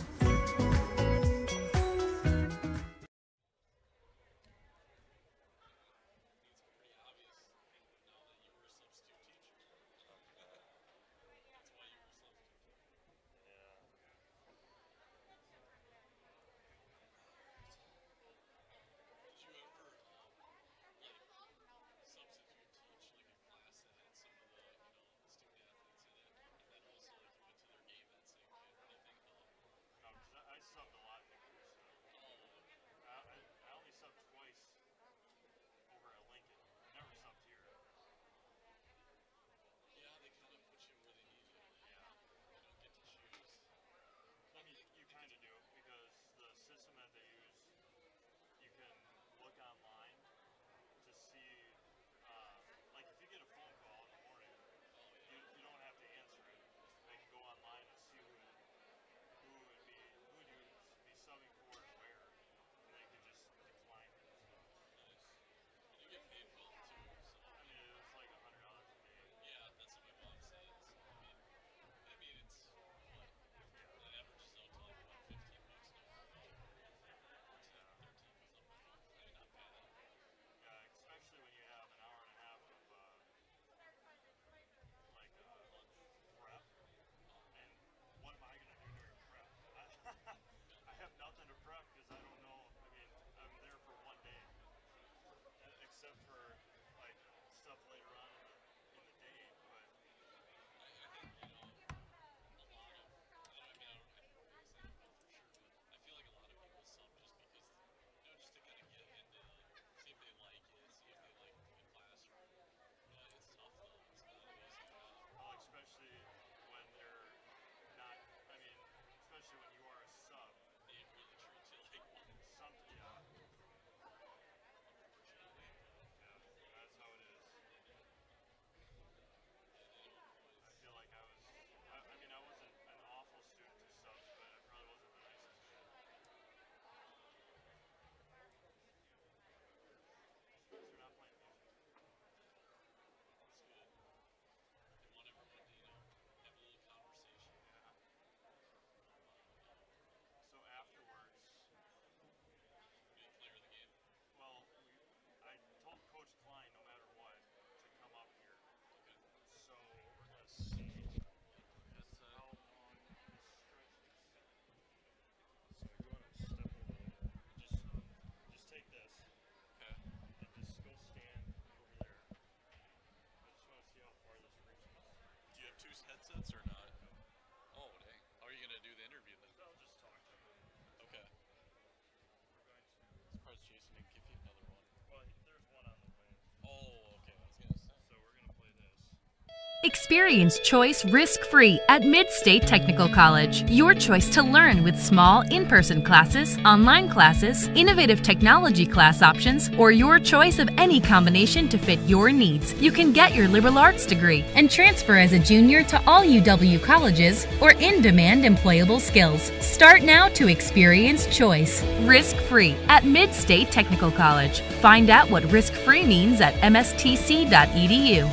Experience choice risk-free at Mid-State Technical College. Your choice to learn with small in-person classes, online classes, innovative technology class options, or your choice of any combination to fit your needs. You can get your liberal arts degree and transfer as a junior to all UW colleges or in-demand employable skills. Start now to experience choice risk-free at Mid-State Technical College. Find out what risk-free means at mstc.edu.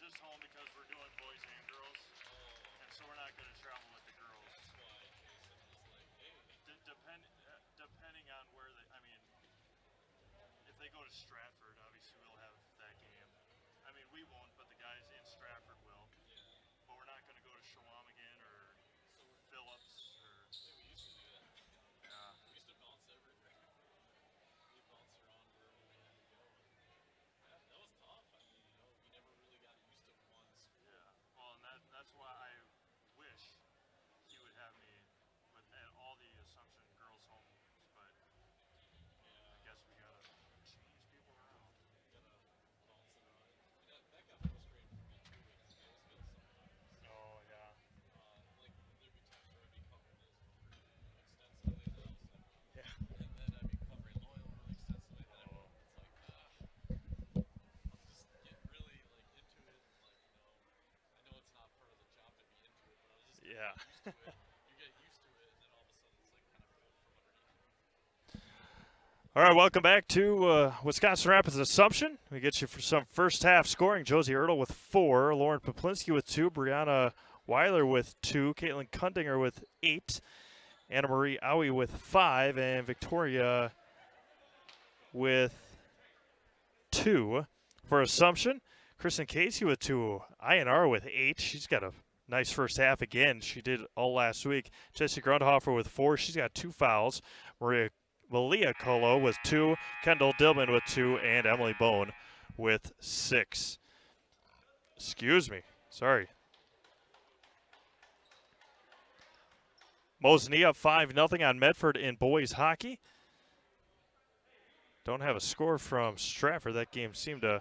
Just home because we're doing boys and girls, and so we're not going to travel with the girls. Depending on where they, I mean, if they go to Stratford, obviously we'll have that game. I mean, we won't, but the guys in Stratford will. But we're not going to go to Shawamigan or Phillips or. We used to do that. Yeah. We used to bounce everywhere. We bounced around wherever we had to go. That was tough. I mean, we never really got used to one school. Yeah. Well, and that's why I wish he would have me at all the Assumption girls' homes, but I guess we gotta change people around. Gotta bounce it around. That got frustrating for me too. With Roseville sometimes. Oh yeah. Like there'd be times where I'd be covering this extensively, and then all of a sudden, and then I'd be covering Loyal really extensively, and then it's like, I'll just get really like into it. I know it's not part of the job to be into it, but I was just getting used to it. You get used to it, and then all of a sudden it's like kind of pulled from underneath. All right, welcome back to Wisconsin Rapids Assumption. We get you for some first half scoring. Josie Ertl with 4, Lauren Poplinski with 2, Brianna Weiler with 2, Caitlin Kundinger with 8, Anna Marie Owie with 5, and Victoria with 2. For Assumption, Kristen Casey with 2, INR with 8. She's got a nice first half again. She did all last week. Jessie Grundhofer with 4. She's got 2 fouls. Malia Colo with 2, Kendall Dillman with 2, and Emily Bone with 6. Excuse me. Sorry. Mosinee up 5-0 on Medford in boys hockey. Don't have a score from Stratford. That game seemed to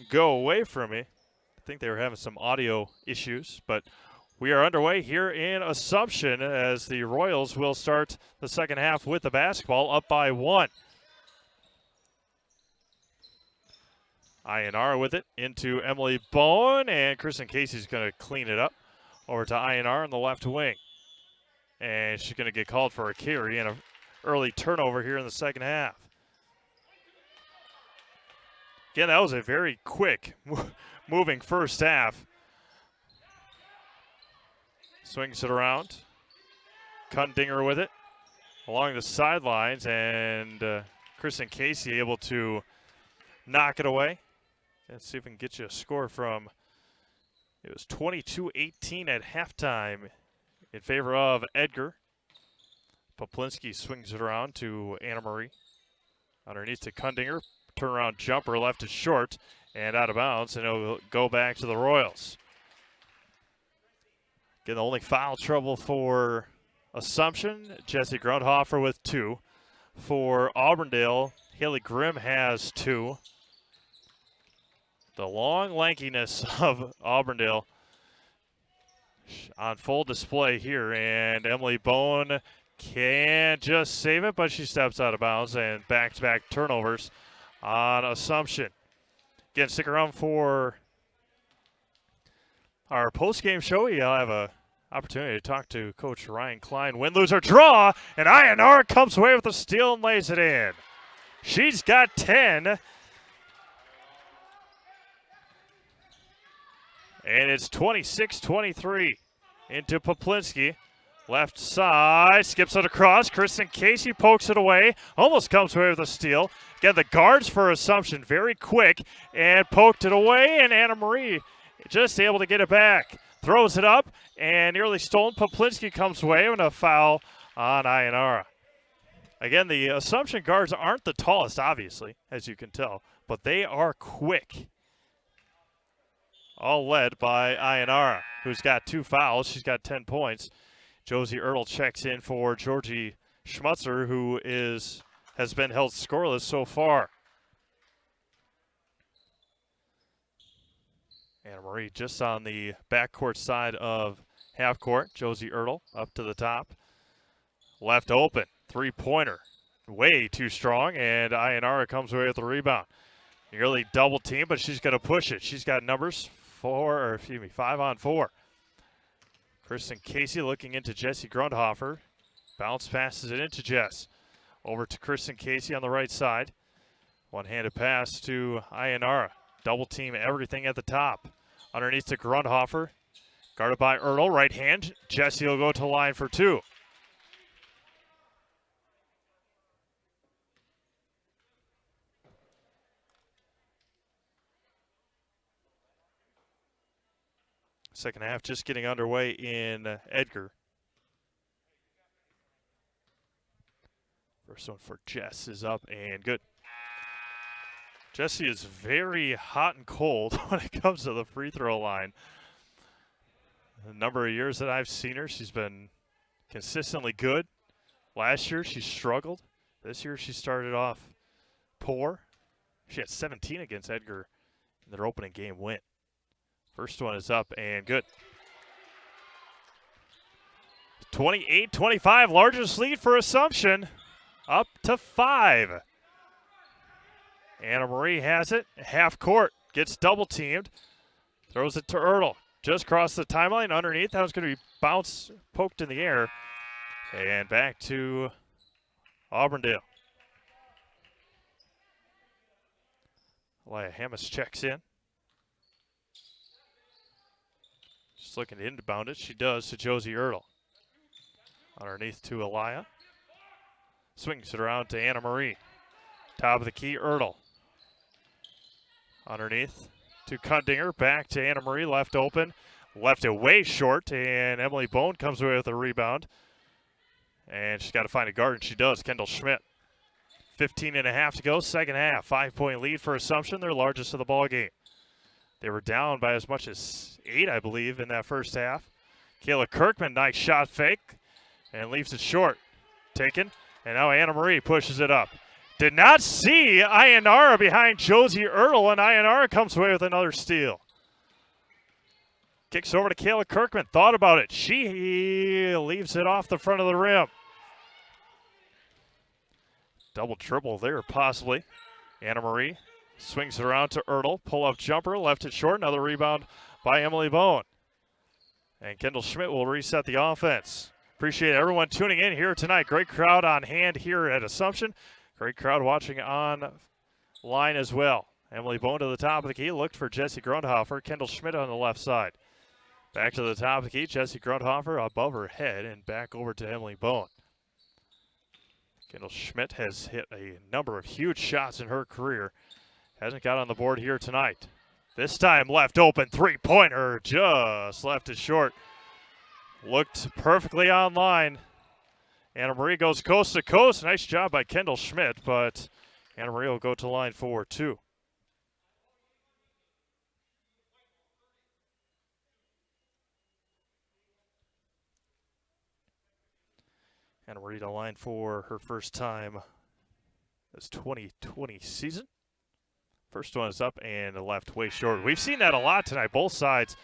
go away from me. I think they were having some audio issues, but we are underway here in Assumption as the Royals will start the second half with the basketball up by 1. INR with it into Emily Bone, and Kristen Casey's going to clean it up over to INR on the left wing. And she's going to get called for a carry and an early turnover here in the second half. Again, that was a very quick moving first half. Swings it around. Kundinger with it along the sidelines, and Kristen Casey able to knock it away. Let's see if we can get you a score from, it was 22-18 at halftime in favor of Edgar. Poplinski swings it around to Anna Marie. Underneath to Kundinger. Turnaround jumper left is short and out of bounds, and it'll go back to the Royals. Again, the only foul trouble for Assumption, Jessie Grundhofer with 2. For Auburndale, Haley Grimm has 2. The long lankiness of Auburndale on full display here, and Emily Bone can't just save it, but she steps out of bounds, and back-to-back turnovers on Assumption. Again, stick around for our post-game show. You'll have an opportunity to talk to Coach Ryan Klein. Win, lose, or draw, and INR comes away with a steal and lays it in. She's got 10. And it's 26-23 into Poplinski. Left side, skips it across. Kristen Casey pokes it away. Almost comes away with a steal. Again, the guards for Assumption very quick and poked it away. And Anna Marie just able to get it back. Throws it up and nearly stolen. Poplinski comes away with a foul on INR. Again, the Assumption guards aren't the tallest, obviously, as you can tell, but they are quick. All led by Ionara, who's got 2 fouls. She's got 10 points. Josie Ertl checks in for Georgie Schmutzer, who has been held scoreless so far. Anna Marie just on the backcourt side of half court. Josie Ertl up to the top. Left open. 3-pointer. Way too strong, and Ionara comes away with the rebound. Nearly double team, but she's going to push it. She's got numbers 5 on 4. Kristen Casey looking into Jessie Grundhofer. Bounce passes it into Jess. Over to Kristen Casey on the right side. One-handed pass to Ionara. Double team everything at the top. Underneath to Grundhofer. Guarded by Ertl, right hand. Jessie will go to the line for 2. Second half just getting underway in Edgar. First one for Jess is up and good. Jessie is very hot and cold when it comes to the free throw line. The number of years that I've seen her, she's been consistently good. Last year she struggled. This year she started off poor. She had 17 against Edgar in their opening game win. First one is up and good. 28-25, largest lead for Assumption, up to 5. Anna Marie has it, half court, gets double teamed, throws it to Ertl. Just crossed the timeline underneath. That was going to be bounced, poked in the air, and back to Auburndale. Elia Hammis checks in. Just looking to inbound it. She does to Josie Ertl. Underneath to Elia. Swings it around to Anna Marie. Top of the key, Ertl. Underneath to Kundinger. Back to Anna Marie. Left open. Left it way short. And Emily Bone comes away with a rebound. And she's got to find a guard, and she does. Kendall Schmidt. 15.5 to go. Second half. 5-point lead for Assumption. Their largest of the ball game. They were down by as much as 8, I believe, in that first half. Kayla Kirkman, nice shot fake. And leaves it short. Taken. And now Anna Marie pushes it up. Did not see Ionara behind Josie Ertl, and Ionara comes away with another steal. Kicks over to Kayla Kirkman. Thought about it. She leaves it off the front of the rim. Double dribble there, possibly. Anna Marie swings it around to Ertl. Pull-up jumper, left it short. Another rebound by Emily Bone. And Kendall Schmidt will reset the offense. Appreciate everyone tuning in here tonight. Great crowd on hand here at Assumption. Great crowd watching online as well. Emily Bone to the top of the key. Looked for Jessie Grundhofer. Kendall Schmidt on the left side. Back to the top of the key. Jessie Grundhofer above her head and back over to Emily Bone. Kendall Schmidt has hit a number of huge shots in her career. Hasn't got on the board here tonight. This time left open. 3-pointer. Just left it short. Looked perfectly online. Anna Marie goes coast to coast. Nice job by Kendall Schmidt, but Anna Marie will go to line for 2. Anna Marie to line for her first time this 2020 season. First one is up and left way short. We've seen that a lot tonight, both sides.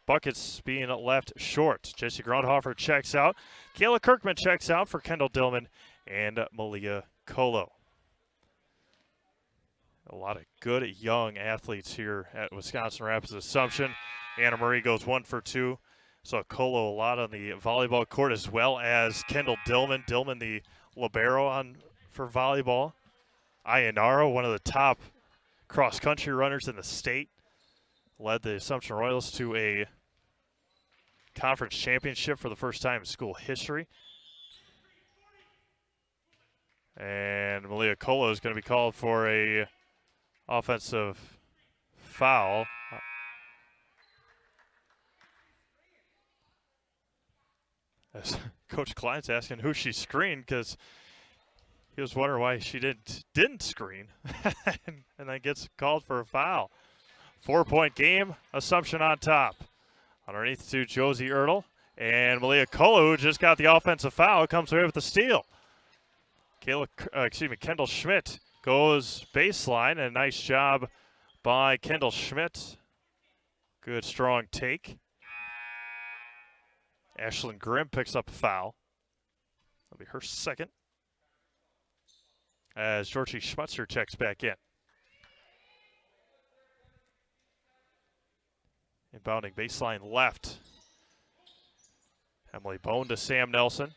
Buckets being left short. Jessie Grundhofer checks out. Kayla Kirkman checks out for Kendall Dillman and Malia Colo. A lot of good young athletes here at Wisconsin Rapids Assumption. Anna Marie goes 1 for 2. So Colo a lot on the volleyball court, as well as Kendall Dillman. Dillman, the libero for volleyball. Ionara, one of the top cross-country runners in the state. Led the Assumption Royals to a conference championship for the first time in school history. And Malia Colo is going to be called for a offensive foul. As Coach Klein's asking who she screened, because he was wondering why she didn't screen, and then gets called for a foul. 4-point game, Assumption on top. Underneath to Josie Ertl, and Malia Kola, who just got the offensive foul, comes away with the steal. Kendall Schmidt goes baseline, and a nice job by Kendall Schmidt. Good strong take. Ashlyn Grimm picks up a foul. That'll be her second. As Georgie Schmutzer checks back in. Inbounding baseline left. Emily Bone to Sam Nelson.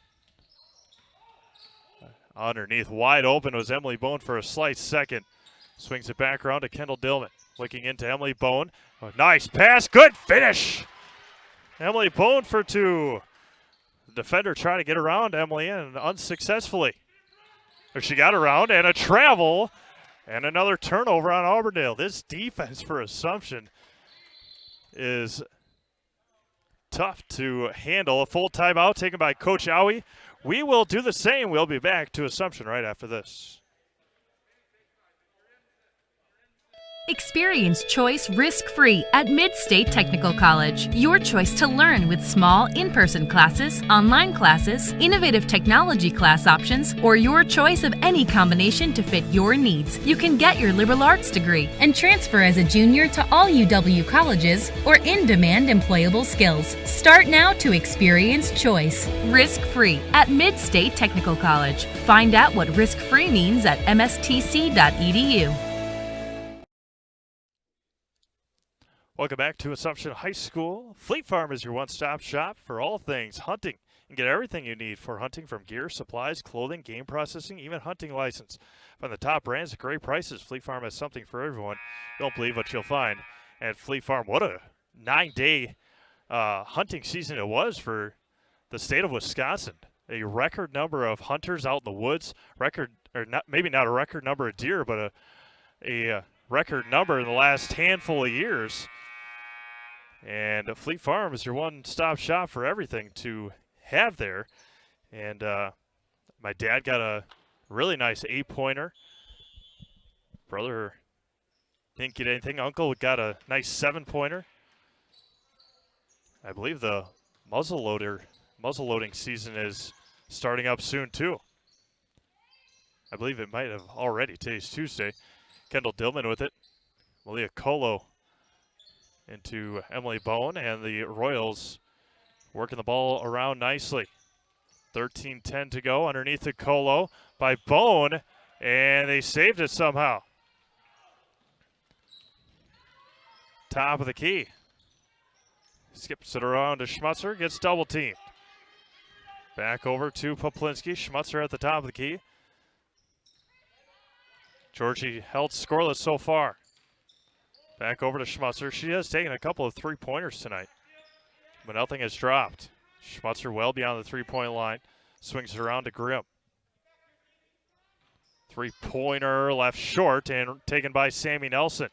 Underneath, wide open was Emily Bone for a slight second. Swings it back around to Kendall Dillman. Looking into Emily Bone. Oh, nice pass, good finish. Emily Bone for two. The defender trying to get around Emily and unsuccessfully. She got around, and a travel and another turnover on Auburndale. This defense for Assumption is tough to handle. A full timeout taken by Coach Owie. We will do the same. We'll be back to Assumption right after this. Experience choice risk-free at Mid-State Technical College. Your choice to learn with small in-person classes, online classes, innovative technology class options, or your choice of any combination to fit your needs. You can get your liberal arts degree and transfer as a junior to all UW colleges or in-demand employable skills. Start now to experience choice risk-free at Mid-State Technical College. Find out what risk-free means at mstc.edu. Welcome back to Assumption High School. Fleet Farm is your one-stop shop for all things hunting. You can get everything you need for hunting, from gear, supplies, clothing, game processing, even hunting license. From the top brands at great prices, Fleet Farm has something for everyone. You don't believe what you'll find at Fleet Farm. What a 9-day hunting season it was for the state of Wisconsin. A record number of hunters out in the woods. Maybe not a record number of deer, but a record number in the last handful of years. And Fleet Farm is your one-stop shop for everything to have there. And my dad got a really nice 8-pointer. Brother didn't get anything. Uncle got a nice 7-pointer. I believe the muzzleloading season is starting up soon too. I believe it might have already. Today's Tuesday. Kendall Dillman with it. Malia Colo into Emily Bone, and the Royals working the ball around nicely. 13-10 to go. Underneath the Colo by Bone, and they saved it somehow. Top of the key. Skips it around to Schmutzer, gets double teamed. Back over to Poplinski. Schmutzer at the top of the key. Georgie held scoreless so far. Back over to Schmutzer. She has taken a couple of three-pointers tonight, but nothing has dropped. Schmutzer well beyond the three-point line. Swings it around to Grimm. Three-pointer left short and taken by Sammy Nelson.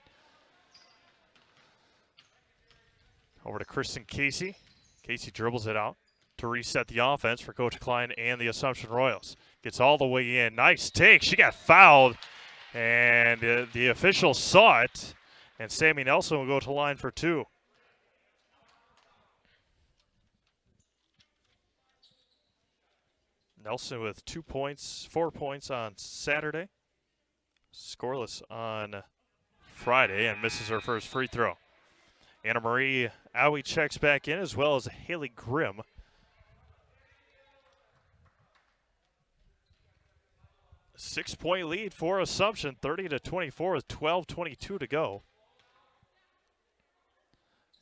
Over to Kristen Casey. Casey dribbles it out to reset the offense for Coach Klein and the Assumption Royals. Gets all the way in. Nice take. She got fouled, and the officials saw it. And Sammy Nelson will go to line for two. Nelson with 2 points, 4 points on Saturday. Scoreless on Friday, and misses her first free throw. Anna Marie Owie checks back in, as well as Haley Grimm. A 6-point lead for Assumption, 30-24 with 12:22 to go.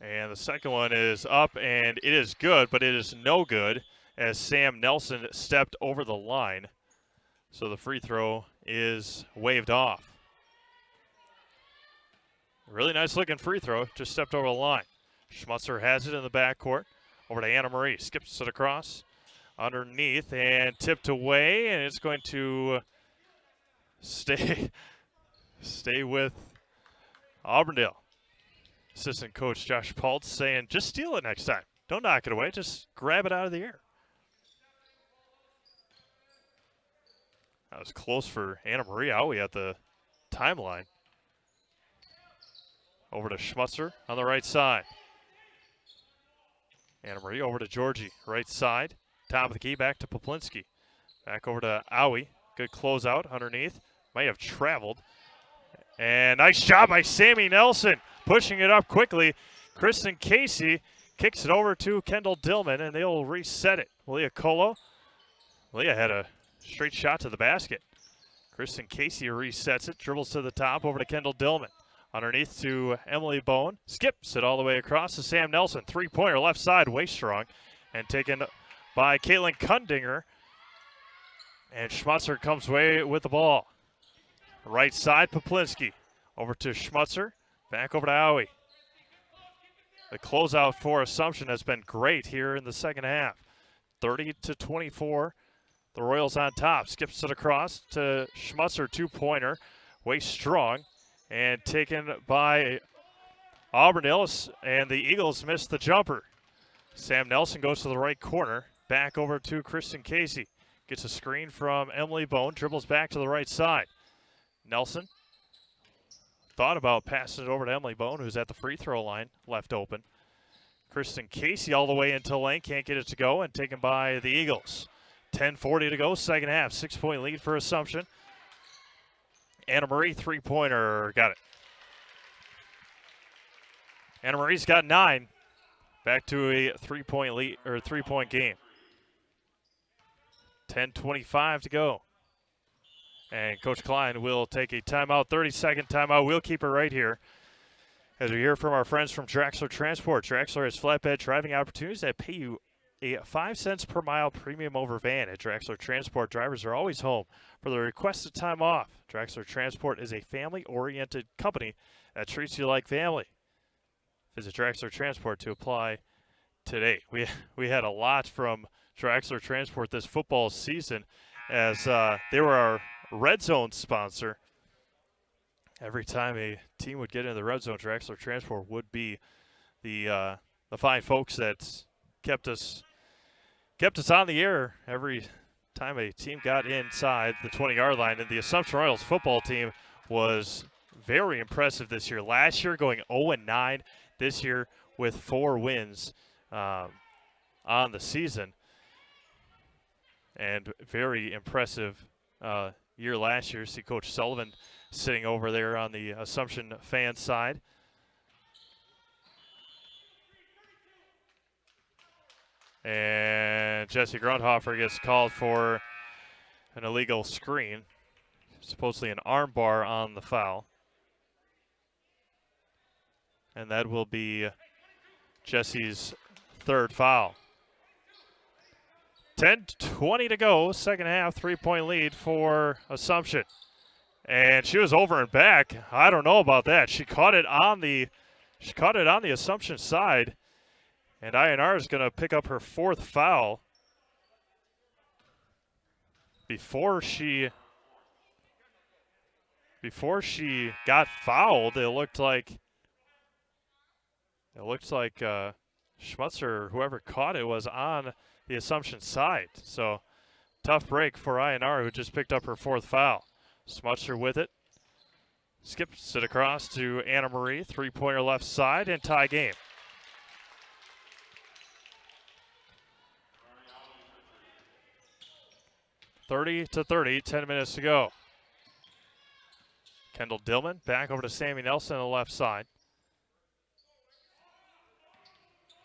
And the second one is up, and it is good, but it is no good as Sam Nelson stepped over the line. So the free throw is waved off. Really nice looking free throw, just stepped over the line. Schmutzer has it in the backcourt. Over to Anna Marie, skips it across. Underneath and tipped away, and it's going to stay with Auburndale. Assistant coach Josh Paltz saying, just steal it next time. Don't knock it away. Just grab it out of the air. That was close for Anna Marie Aui at the timeline. Over to Schmutzer on the right side. Anna Marie over to Georgie, right side. Top of the key, back to Poplinski. Back over to Aui. Good closeout underneath. May have traveled. And nice job by Sammy Nelson, pushing it up quickly. Kristen Casey kicks it over to Kendall Dillman, and they'll reset it. Leah Colo. Leah had a straight shot to the basket. Kristen Casey resets it, dribbles to the top, over to Kendall Dillman. Underneath to Emily Bone. Skips it all the way across to Sam Nelson. Three-pointer left side, way strong. And taken by Caitlin Kundinger. And Schmutzer comes away with the ball. Right side, Poplinski. Over to Schmutzer. Back over to Aui. The closeout for Assumption has been great here in the second half. 30-24. The Royals on top. Skips it across to Schmutzer, two-pointer. Way strong. And taken by Auburndale, and the Eagles missed the jumper. Sam Nelson goes to the right corner. Back over to Kristen Casey. Gets a screen from Emily Bone. Dribbles back to the right side. Nelson thought about passing it over to Emily Bone, who's at the free throw line, left open. Kristen Casey all the way into lane. Can't get it to go, and taken by the Eagles. 10:40 to go, second half. 6-point lead for Assumption. Anna Marie, three-pointer, got it. Anna Marie's got 9. Back to a 3-point lead, or 3-point game. 10:25 to go. And Coach Klein will take a timeout, 30-second timeout. We'll keep it right here as we hear from our friends from Draxler Transport. Draxler has flatbed driving opportunities that pay you a 5 cents per mile premium over van. At Draxler Transport, drivers are always home for the requested time off. Draxler Transport is a family-oriented company that treats you like family. Visit Draxler Transport to apply today. We had a lot from Draxler Transport this football season, as they were our Red Zone sponsor. Every time a team would get into the Red Zone, Draxler Transport would be the fine folks that kept us on the air every time a team got inside the 20-yard line. And the Assumption Royals football team was very impressive this year. Last year going 0-9, this year with 4 wins on the season. And very impressive year last year. See Coach Sullivan sitting over there on the Assumption fan side. And Jesse Grundhofer gets called for an illegal screen. Supposedly an arm bar on the foul. And that will be Jesse's 3rd foul. 10:20 to go, second half, 3-point lead for Assumption. And she was over and back. I don't know about that. She caught it on the Assumption side. And INR is going to pick up her 4th foul. Before she got fouled, it looked like Schmutzer, or whoever caught it, was on the Assumption side. So tough break for INR, who just picked up her 4th foul. Schmutzer with it. Skips it across to Anna Marie. 3-pointer left side, and tie game. (30-30), 10 minutes to go. Kendall Dillman back over to Sammy Nelson on the left side.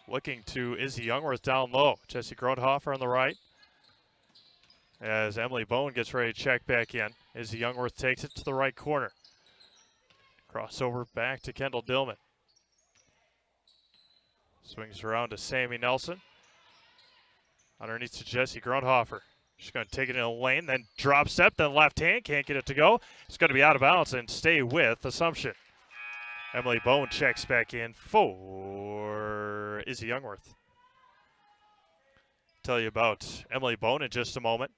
Looking to Izzy Youngworth down low. Jesse Grundhofer on the right. As Emily Bone gets ready to check back in. Izzy Youngworth takes it to the right corner. Crossover back to Kendall Dillman. Swings around to Sammy Nelson. Underneath to Jesse Grundhofer. She's going to take it in a lane, then drop step, then left hand. Can't get it to go. It's going to be out of bounds and stay with Assumption. Emily Bone checks back in for Izzy Youngworth. Tell you about Emily Bone in just a moment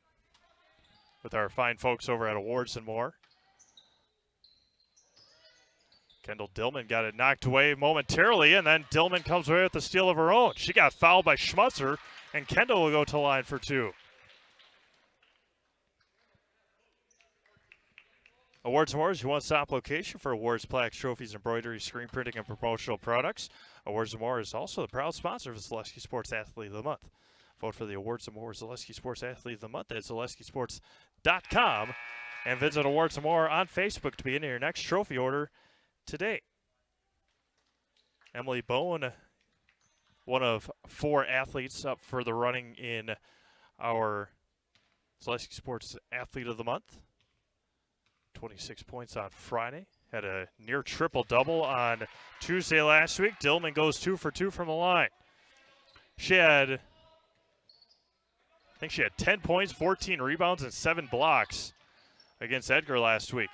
with our fine folks over at Awards and More. Kendall Dillman got it knocked away momentarily, and then Dillman comes away with the steal of her own. She got fouled by Schmutzer, and Kendall will go to line for 2. Awards and More is your one-stop location for awards, plaques, trophies, embroidery, screen printing, and promotional products. Awards and More is also the proud sponsor of the Zaleski Sports Athlete of the Month. Vote for the Awards and More Zaleski Sports Athlete of the Month at ZaleskiSports.com and visit Awards and More on Facebook to be in your next trophy order today. Emily Bowen, one of 4 athletes up for the running in our Zaleski Sports Athlete of the Month. 26 points on Friday. Had a near triple-double on Tuesday last week. Dillman goes 2 for 2 from the line. I think she had 10 points, 14 rebounds, and 7 blocks against Edgar last week.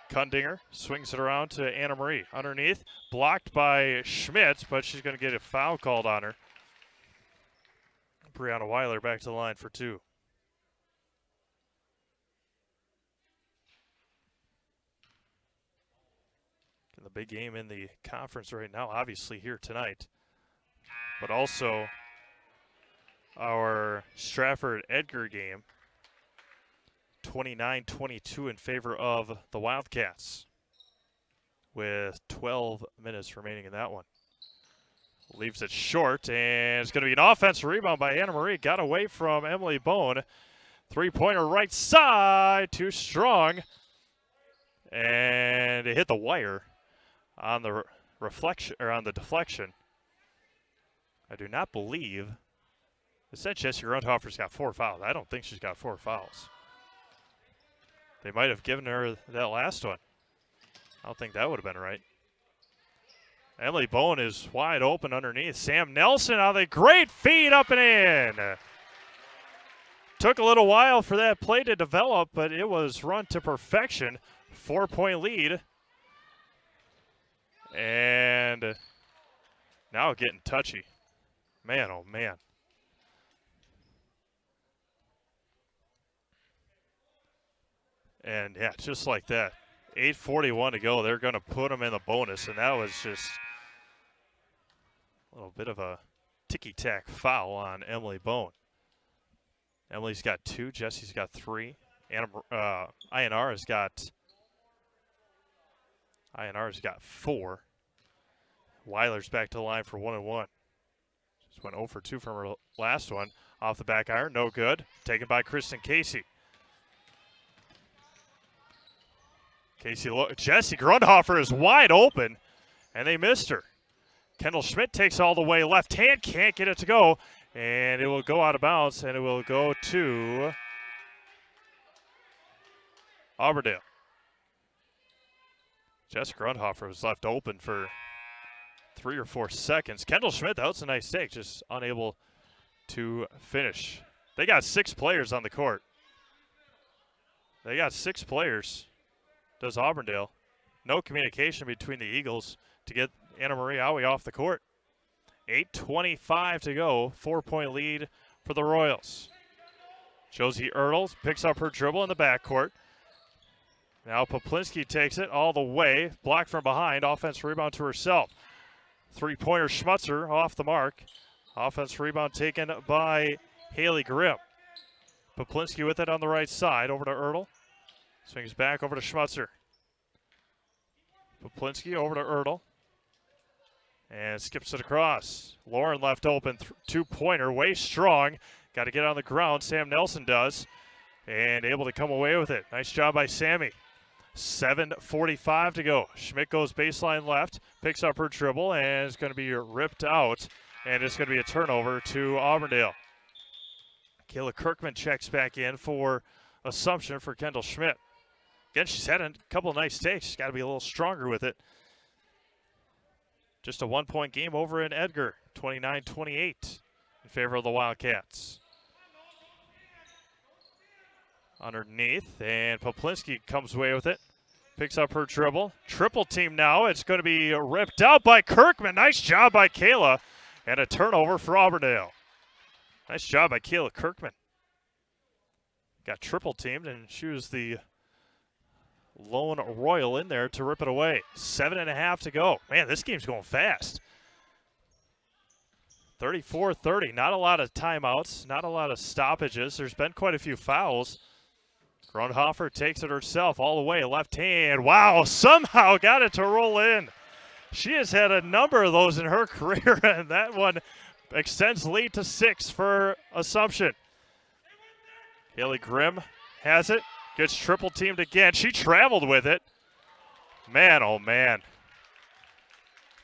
Kundinger swings it around to Anna Marie. Underneath, blocked by Schmidt, but she's going to get a foul called on her. Brianna Weiler back to the line for 2. The big game in the conference right now, obviously here tonight, but also our Stratford-Edgar game, 29-22 in favor of the Wildcats with 12 minutes remaining in that one. Leaves it short, and it's going to be an offensive rebound by Anna Marie. Got away from Emily Bone. Three-pointer right side, too strong, and it hit the wire on the reflection, or on the deflection. I do not believe it said Jesse Grundhofer's got 4 fouls. I don't think she's got 4 fouls. They might have given her that last one. I don't think that would have been right. Emily Bowen is wide open underneath. Sam Nelson on the great feed up and in. Took a little while for that play to develop, but it was run to perfection. 4-point lead. And now getting touchy. Man, oh man. And yeah, just like that. 8:41 to go. They're going to put them in the bonus, and that was just a little bit of a ticky-tack foul on Emily Bone. Emily's got 2. Jesse's got 3. INR's got 4. Weiler's back to the line for 1-1. Just went 0 for 2 from her last one. Off the back iron, no good. Taken by Kristen Casey. Jesse Grundhofer is wide open, and they missed her. Kendall Schmidt takes all the way left hand, can't get it to go, and it will go out of bounds, and it will go to Auburndale. Jesse Grundhofer was left open for 3 or 4 seconds. Kendall Schmidt, that was a nice take, just unable to finish. They got 6 players on the court. They got 6 players, does Auburndale. No communication between the Eagles to get Anna Marie Aui off the court. 8:25 to go, 4-point lead for the Royals. Josie Ertl picks up her dribble in the backcourt. Now Poplinski takes it all the way, blocked from behind, offensive rebound to herself. Three-pointer Schmutzer off the mark. Offensive rebound taken by Haley Grimm. Poplinski with it on the right side, over to Ertl. Swings back over to Schmutzer. Poplinski over to Ertl. And skips it across. Lauren left open, 2-pointer, way strong. Got to get on the ground, Sam Nelson does. And able to come away with it. Nice job by Sammy. 7:45 to go. Schmidt goes baseline left, picks up her dribble, and is going to be ripped out. And it's going to be a turnover to Auburndale. Kayla Kirkman checks back in for Assumption for Kendall Schmidt. Again, she's had a couple of nice takes. She's got to be a little stronger with it. Just a 1-point game over in Edgar, 29-28 in favor of the Wildcats. Underneath, and Poplinski comes away with it. Picks up her dribble. Triple team now. It's going to be ripped out by Kirkman. Nice job by Kayla. And a turnover for Auburndale. Nice job by Kayla Kirkman. Got triple teamed, and she was the lone Royal in there to rip it away. 7.5 to go. Man, this game's going fast. 34-30. Not a lot of timeouts. Not a lot of stoppages. There's been quite a few fouls. Grundhofer takes it herself all the way, left hand. Wow, somehow got it to roll in. She has had a number of those in her career, and that one extends lead to 6 for Assumption. Haley Grimm has it, gets triple teamed again. She traveled with it. Man, oh man.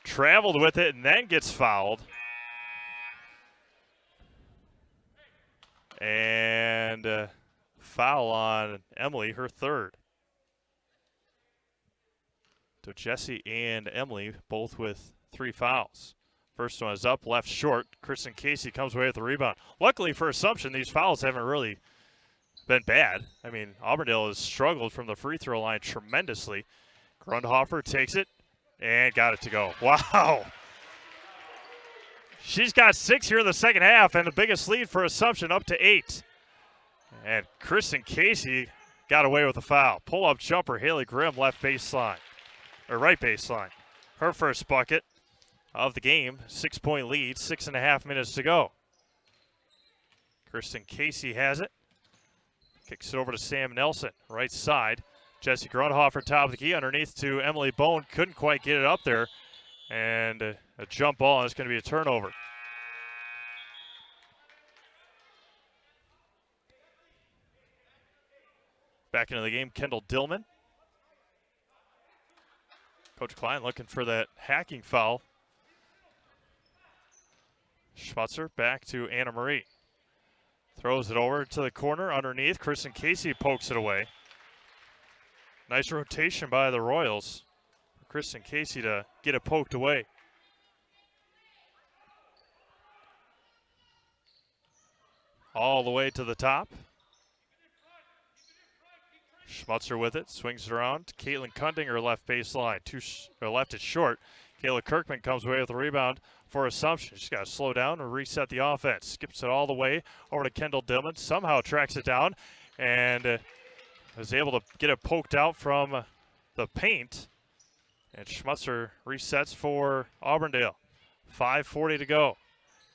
Traveled with it and then gets fouled. And foul on Emily, her third. So Jesse and Emily both with 3 fouls. First one is up, left short. Kristen Casey comes away with the rebound. Luckily for Assumption, these fouls haven't really been bad. I mean, Auburndale has struggled from the free throw line tremendously. Grundhofer takes it and got it to go. Wow. She's got 6 here in the second half, and the biggest lead for Assumption up to 8. And Kristen Casey got away with a foul. Pull-up jumper, Haley Grimm, left baseline, or right baseline. Her first bucket of the game, 6-point lead, 6.5 minutes to go. Kristen Casey has it. Kicks it over to Sam Nelson, right side. Jesse Grundhofer, top of the key, underneath to Emily Bone. Couldn't quite get it up there. And a jump ball, and it's going to be a turnover. Back into the game, Kendall Dillman. Coach Klein looking for that hacking foul. Schmutzer back to Anna Marie. Throws it over to the corner underneath. Kristen Casey pokes it away. Nice rotation by the Royals. Kristen Casey to get it poked away. All the way to the top. Schmutzer with it, swings it around. Caitlin Kundinger, left baseline. Left is short. Kayla Kirkman comes away with the rebound for Assumption. She's got to slow down and reset the offense. Skips it all the way over to Kendall Dillman. Somehow tracks it down and is able to get it poked out from the paint. And Schmutzer resets for Auburndale. 5:40 to go.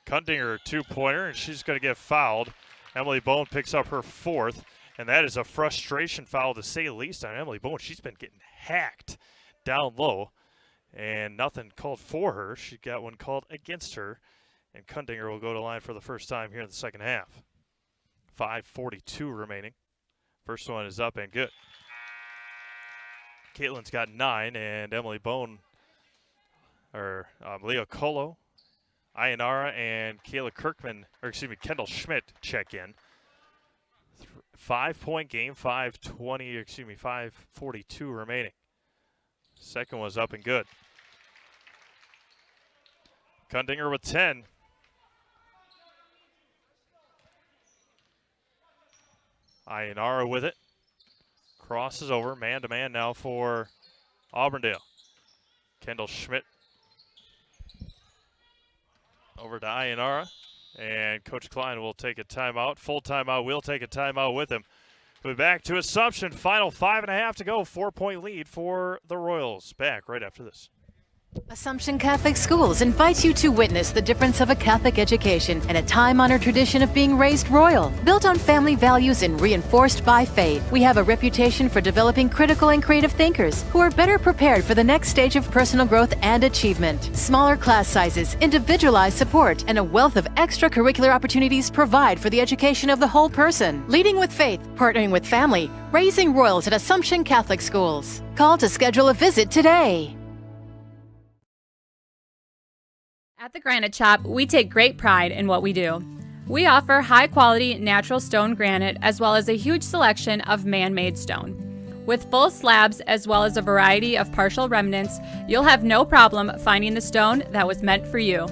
Kundinger, 2-pointer, and she's going to get fouled. Emily Bone picks up her 4th, and that is a frustration foul to say the least on Emily Bone. She's been getting hacked down low, and nothing called for her. She got one called against her, and Kundinger will go to line for the first time here in the second half. 5:42 remaining. First one is up and good. Caitlin's got 9, and Emily Bone, or Leah Colo, Ayanara, and Kayla Kirkman, or excuse me, Kendall Schmidt check in. 5-point game, 5:42 remaining. Second one's up and good. Kundinger with 10. Ayanara with it. Crosses over, man-to-man now for Auburndale. Kendall Schmidt over to Ayanara. And Coach Klein will take a timeout. Full timeout. We'll take a timeout with him. We'll be back to Assumption. Final 5.5 to go. 4-point lead for the Royals. Back right after this. Assumption Catholic Schools invites you to witness the difference of a Catholic education and a time-honored tradition of being raised royal. Built on family values and reinforced by faith, we have a reputation for developing critical and creative thinkers who are better prepared for the next stage of personal growth and achievement. Smaller class sizes, individualized support, and a wealth of extracurricular opportunities provide for the education of the whole person. Leading with faith, partnering with family, raising royals at Assumption Catholic Schools. Call to schedule a visit today. At the Granite Shop, we take great pride in what we do. We offer high-quality natural stone granite as well as a huge selection of man-made stone. With full slabs as well as a variety of partial remnants, you'll have no problem finding the stone that was meant for you.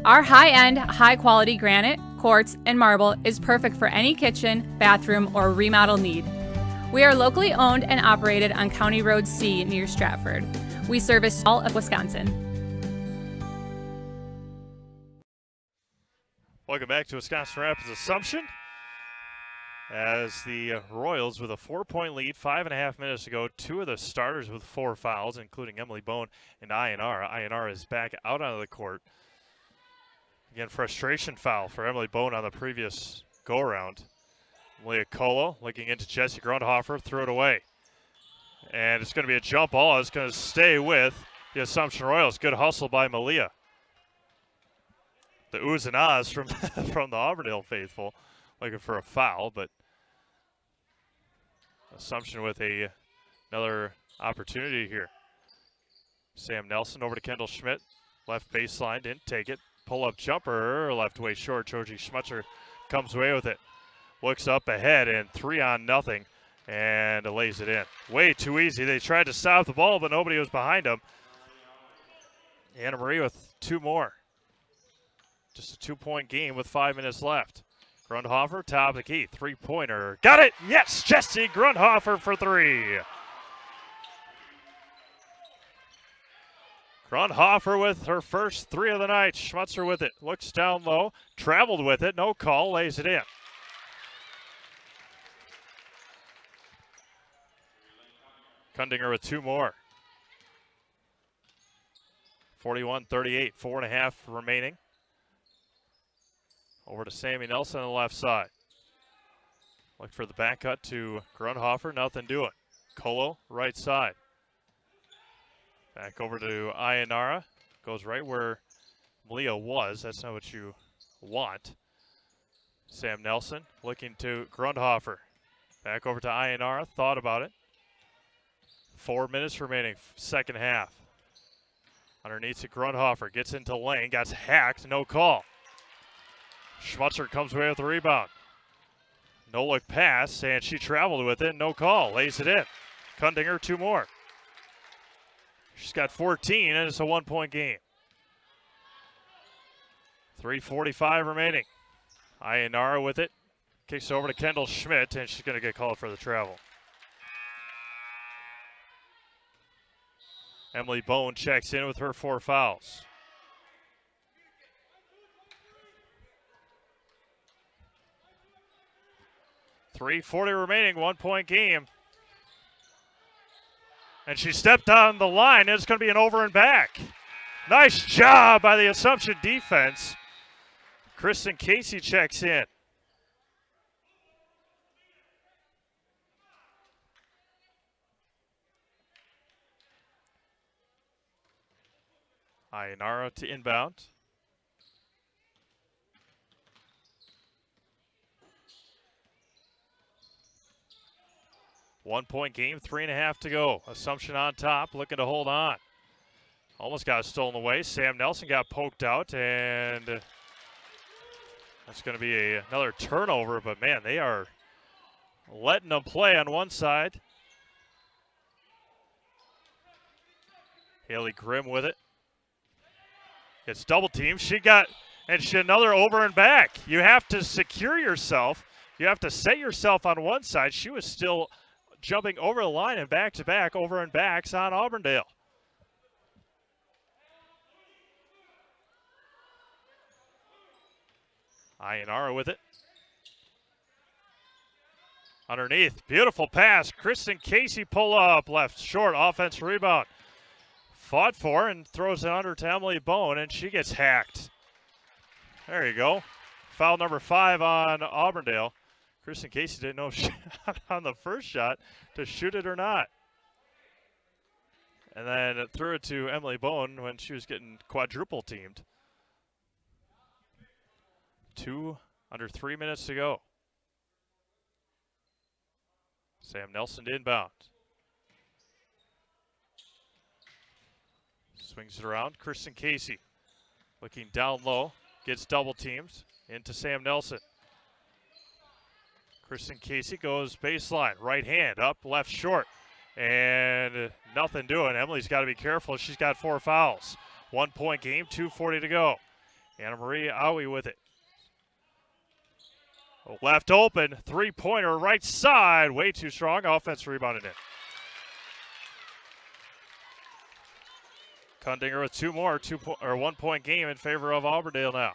Our high-end, high-quality granite, quartz, and marble is perfect for any kitchen, bathroom, or remodel need. We are locally owned and operated on County Road C near Stratford. We service all of Wisconsin. Welcome back to Wisconsin Rapids Assumption. As the Royals with a 4-point lead, 5.5 minutes to go. 2 of the starters with 4 fouls, including Emily Bone and Ayanara. Ayanara is back out onto the court. Again, frustration foul for Emily Bone on the previous go-around. Leah Colo looking into Jesse Grundhofer, threw it away. And it's going to be a jump ball. It's going to stay with the Assumption Royals. Good hustle by Malia. The oohs and ahs from, from the Auburndale faithful looking for a foul, but Assumption with another opportunity here. Sam Nelson over to Kendall Schmidt. Left baseline, didn't take it. Pull-up jumper, left way short. Georgie Schmutzer comes away with it. Looks up ahead and 3-0, and lays it in. Way too easy. They tried to stop the ball, but nobody was behind them. Anna Marie with 2 more. Just a 2-point game with 5 minutes left. Grundhofer, top of the key, 3-pointer. Got it! Yes! Jesse Grundhofer for 3. Grundhofer with her first 3 of the night. Schmutzer with it. Looks down low. Traveled with it. No call. Lays it in. Kundinger with 2 more. 41-38. 4.5 remaining. Over to Sammy Nelson on the left side. Look for the back cut to Grundhofer. Nothing doing. Colo, right side. Back over to Ayanara. Goes right where Malia was. That's not what you want. Sam Nelson looking to Grundhofer. Back over to Ayanara. Thought about it. 4 minutes remaining, second half. Underneath to Grundhofer. Gets into lane. Got hacked. No call. Schmutzer comes away with the rebound. No look pass, and she traveled with it. No call. Lays it in. Kundinger, 2 more. She's got 14, and it's a 1-point game. 3:45 remaining. Ayanara with it. Kicks over to Kendall Schmidt, and she's going to get called for the travel. Emily Bone checks in with her 4 fouls. .340 remaining, 1-point game. And she stepped on the line. It's going to be an over and back. Nice job by the Assumption defense. Kristen Casey checks in. Ayanara to inbound. One-point game, 3.5 to go. Assumption on top, looking to hold on. Almost got stolen away. Sam Nelson got poked out, and that's going to be another turnover. But, man, they are letting them play on one side. Haley Grimm with it. It's double team. She got, and she another over and back. You have to secure yourself. You have to set yourself on one side. She was still jumping over the line and back-to-back over and backs on Auburndale. Ayanara with it. Underneath, beautiful pass. Kristen Casey pull up, left short, offense rebound. Fought for and throws it under to Emily Bone, and she gets hacked. There you go. Foul number 5 on Auburndale. Kristen Casey didn't know if she on the first shot to shoot it or not. And then it threw it to Emily Bone when she was getting quadruple teamed. Under 3 minutes to go. Sam Nelson to inbound. Swings it around. Kristen Casey looking down low. Gets double teamed into Sam Nelson. Kristen Casey goes baseline. Right hand up, left short. And nothing doing. Emily's got to be careful. She's got 4 fouls. 1-point game, 2:40 to go. Anna Marie Aui with it. Left open, 3-pointer, right side. Way too strong. Offense rebounded in. Kundinger with 2 more, 1-point game in favor of Auburndale now.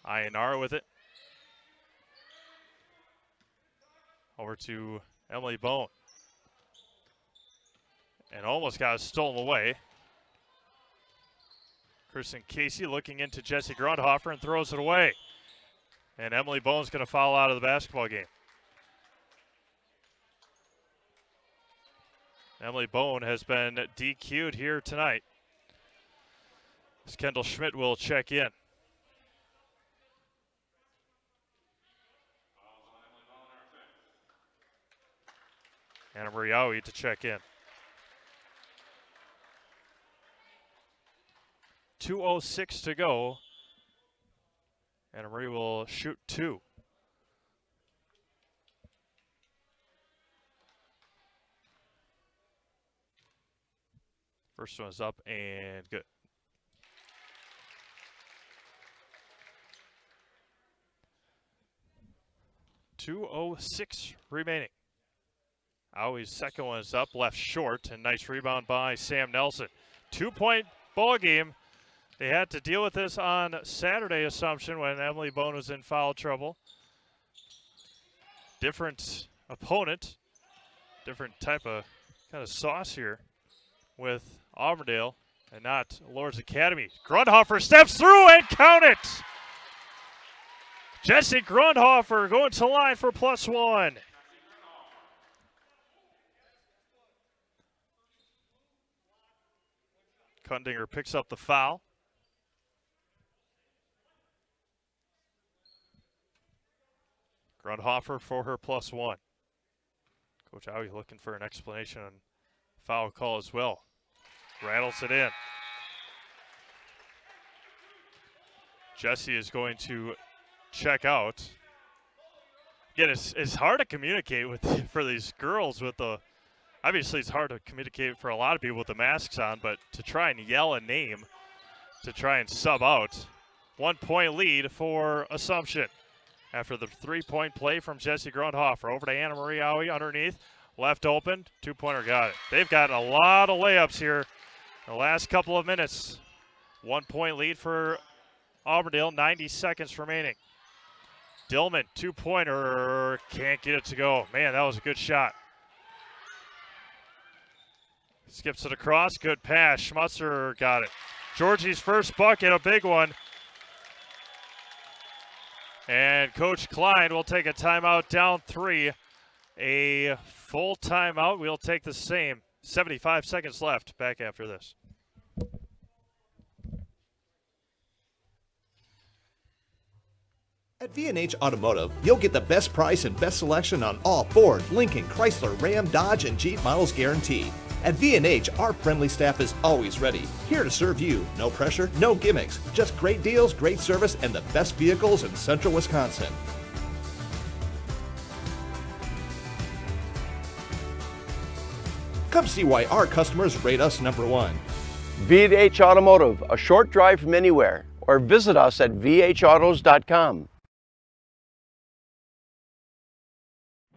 Ayanara with it. Over to Emily Bone. And almost got it stolen away. Kristen Casey looking into Jesse Grundhofer and throws it away. And Emily Bone's going to foul out of the basketball game. Emily Bone has been DQ'd here tonight. As Kendall Schmidt will check in. Anna Mariawi to check in. 2:06 to go. Anna Marie will shoot 2. First one is up and good. .206 remaining. Aoi's second one is up, left short, and nice rebound by Sam Nelson. 2-point ball game. They had to deal with this on Saturday, Assumption, when Emily Bone was in foul trouble. Different opponent, different type of kind of sauce here with Auburndale and not Lord's Academy. Grundhofer steps through and count it! Jesse Grundhofer going to line for +1. Kundinger picks up the foul. Grundhofer for her +1. Coach Aui looking for an explanation on foul call as well. Rattles it in. Jesse is going to check out. Again, it's hard to communicate with for these girls with the. Obviously, it's hard to communicate for a lot of people with the masks on, but to try and yell a name, to try and sub out. 1 point lead for Assumption. After the 3-point play from Jessie Grundhofer. Over to Anna Marie Aui underneath. Left open. 2-pointer got it. They've got a lot of layups here in the last couple of minutes. 1 point lead for Auburndale. 90 seconds remaining. Dillman, 2-pointer. Can't get it to go. Man, that was a good shot. Skips it across. Good pass. Schmutzer got it. Georgie's first bucket, a big one. And Coach Klein will take a timeout down 3. A full timeout. We'll take the same. 75 seconds left. Back after this. At V&H Automotive, you'll get the best price and best selection on all Ford, Lincoln, Chrysler, Ram, Dodge, and Jeep models guaranteed. At V&H, our friendly staff is always ready, here to serve you. No pressure, no gimmicks, just great deals, great service, and the best vehicles in central Wisconsin. Come see why our customers rate us #1. V&H Automotive, a short drive from anywhere, or visit us at vhautos.com.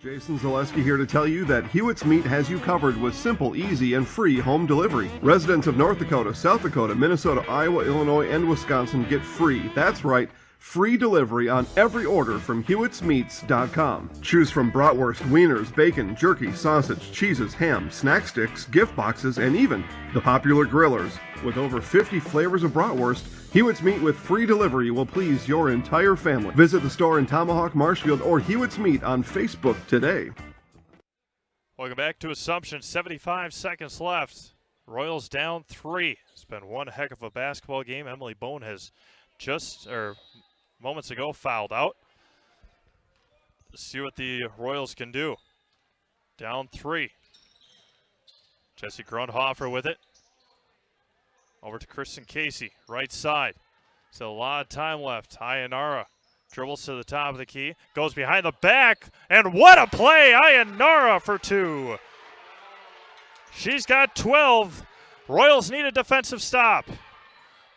Jason Zaleski here to tell you that Hewitt's Meat has you covered with simple, easy, and free home delivery. Residents of North Dakota, South Dakota, Minnesota, Iowa, Illinois, and Wisconsin get free. That's right. Free delivery on every order from Hewitt'sMeats.com. Choose from bratwurst, wieners, bacon, jerky, sausage, cheeses, ham, snack sticks, gift boxes, and even the popular grillers. With over 50 flavors of bratwurst, Hewitt's Meat with free delivery will please your entire family. Visit the store in Tomahawk, Marshfield, or Hewitt's Meat on Facebook today. Welcome back to Assumption. 75 seconds left. Royals down 3. It's been one heck of a basketball game. Emily Bone has moments ago fouled out. Let's see what the Royals can do. Down 3. Jessie Grundhofer with it. Over to Kristen Casey, right side. So a lot of time left. Ayanara dribbles to the top of the key, goes behind the back, and what a play! Ayanara for 2. She's got 12. Royals need a defensive stop.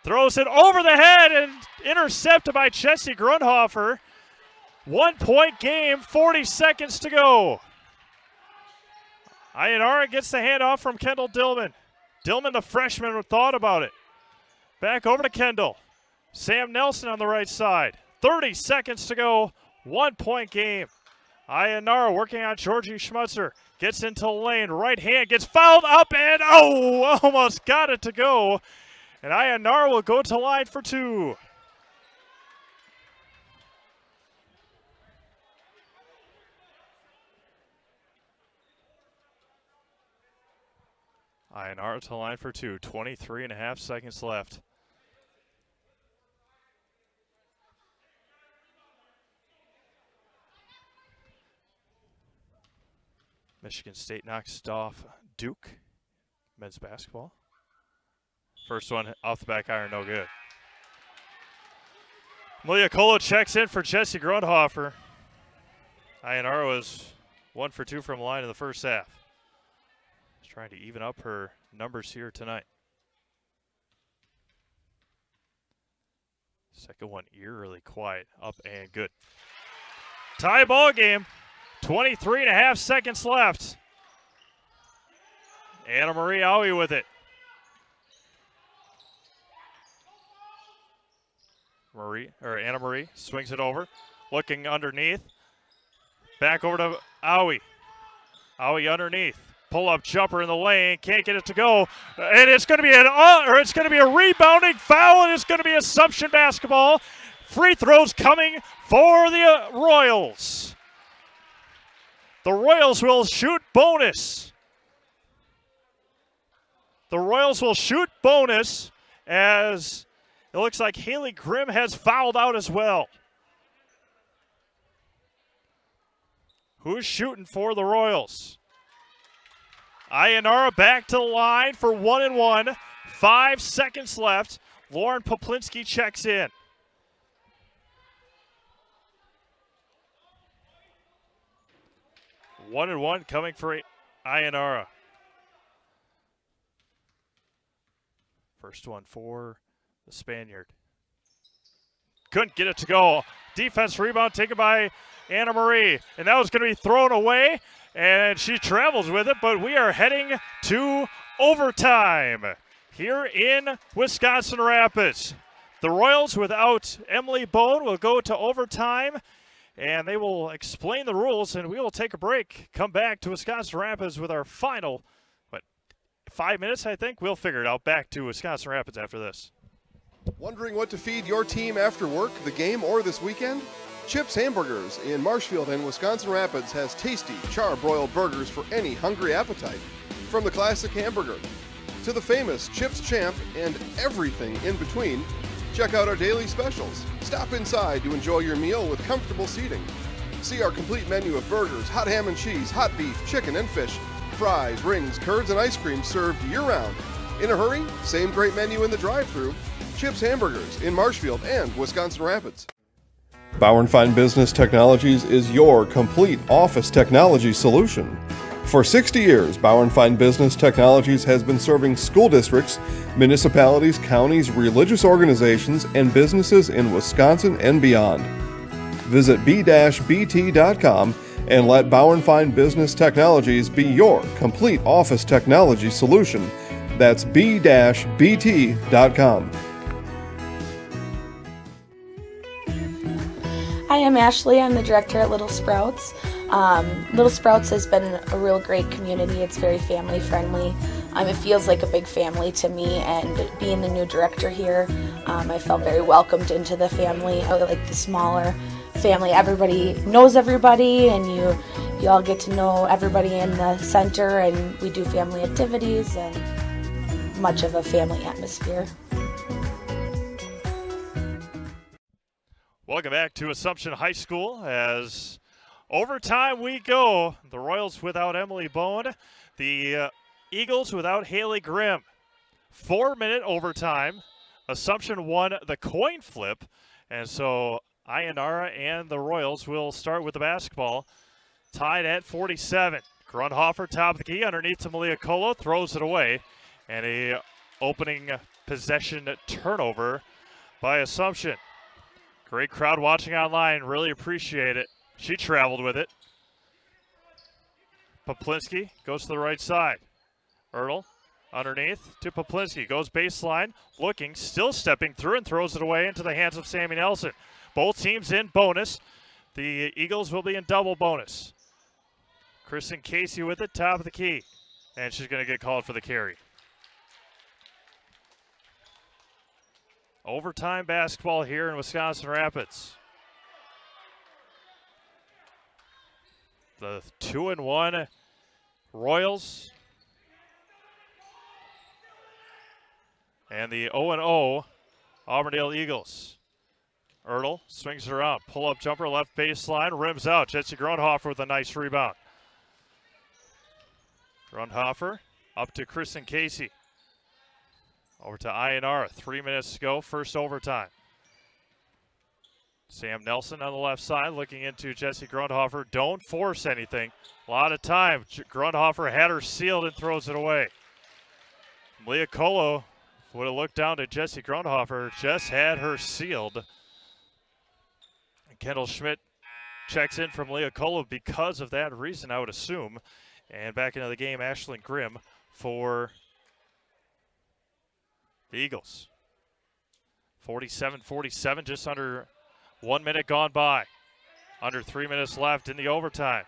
Throws it over the head and intercepted by Jessie Grundhofer. 1 point game, 40 seconds to go. Ayanara gets the handoff from Kendall Dillman. Dillman, the freshman, thought about it. Back over to Kendall. Sam Nelson on the right side. 30 seconds to go. 1 point game. Ayanara working on Georgie Schmutzer. Gets into the lane. Right hand gets fouled up and almost got it to go. And Ayanara will go to line for 2. Ionara to the line for two. 23.5 seconds left. Michigan State knocks off Duke. Men's basketball. First one off the back iron, no good. Maliacolo checks in for Jesse Grundhofer. Ionara was 1 for 2 from the line in the first half. She's trying to even up her numbers here tonight. Second one eerily quiet, up and good. Tie ball game. 23.5 seconds left. Anna Marie Aui with it. Anna Marie swings it over, looking underneath. Back over to Aui. Aui underneath. Pull-up jumper in the lane, can't get it to go, and it's going to be a rebounding foul, and it's going to be Assumption basketball. Free throws coming for the Royals. The Royals will shoot bonus. The Royals will shoot bonus as it looks like Haley Grimm has fouled out as well. Who's shooting for the Royals? Ionara back to the line for 1-1. 5 seconds left. Lauren Poplinski checks in. One and one coming for Ionara. First one for the Spaniard. Couldn't get it to go. Defense rebound taken by Anna Marie. And that was going to be thrown away. And she travels with it. But we are heading to overtime here in Wisconsin Rapids. The Royals without Emily Bone will go to overtime. And they will explain the rules, and we will take a break. Come back to Wisconsin Rapids with our final, 5 minutes, I think? We'll figure it out. Back to Wisconsin Rapids after this. Wondering what to feed your team after work, the game, or this weekend? Chips Hamburgers in Marshfield and Wisconsin Rapids has tasty char-broiled burgers for any hungry appetite. From the classic hamburger to the famous Chips Champ and everything in between, check out our daily specials. Stop inside to enjoy your meal with comfortable seating. See our complete menu of burgers, hot ham and cheese, hot beef, chicken and fish, fries, rings, curds, and ice cream served year-round. In a hurry? Same great menu in the drive-thru. Chips Hamburgers in Marshfield and Wisconsin Rapids. Bauer & Fine Business Technologies is your complete office technology solution. For 60 years, Bauer & Fine Business Technologies has been serving school districts, municipalities, counties, religious organizations, and businesses in Wisconsin and beyond. Visit b-bt.com and let Bauer & Fine Business Technologies be your complete office technology solution. That's b-bt.com. Hi, I'm Ashley. I'm the director at Little Sprouts. Little Sprouts has been a real great community. It's very family friendly. It feels like a big family to me, and being the new director here, I felt very welcomed into the family. I like the smaller family. Everybody knows everybody, and you all get to know everybody in the center, and we do family activities and much of a family atmosphere. Welcome back to Assumption High School as overtime we go. The Royals without Emily Bone. The Eagles without Haley Grimm. 4-minute overtime. Assumption won the coin flip. And so Ionara and the Royals will start with the basketball. Tied at 47. Grundhofer top of the key underneath to Maliacolo. Throws it away. And a opening possession turnover by Assumption. Great crowd watching online. Really appreciate it. She traveled with it. Poplinski goes to the right side. Ertl underneath to Poplinski. Goes baseline. Looking. Still stepping through and throws it away into the hands of Sammy Nelson. Both teams in bonus. The Eagles will be in double bonus. Kristen Casey with it. Top of the key. And she's going to get called for the carry. Overtime basketball here in Wisconsin Rapids. The 2-1 Royals and the 0-0 Auburndale Eagles. Ertl swings it around. Pull-up jumper, left baseline, rims out. Jesse Grundhofer with a nice rebound. Grundhofer up to Kristen Casey. Over to Ionara. 3 minutes to go, first overtime. Sam Nelson on the left side looking into Jesse Grundhofer. Don't force anything. A lot of time. Grundhofer had her sealed and throws it away. Leah Colo would have looked down to Jesse Grundhofer. Just had her sealed. Kendall Schmidt checks in from Leah Colo because of that reason, I would assume. And back into the game, Ashlyn Grimm for the Eagles. 47-47, just under 1 minute gone by. Under 3 minutes left in the overtime.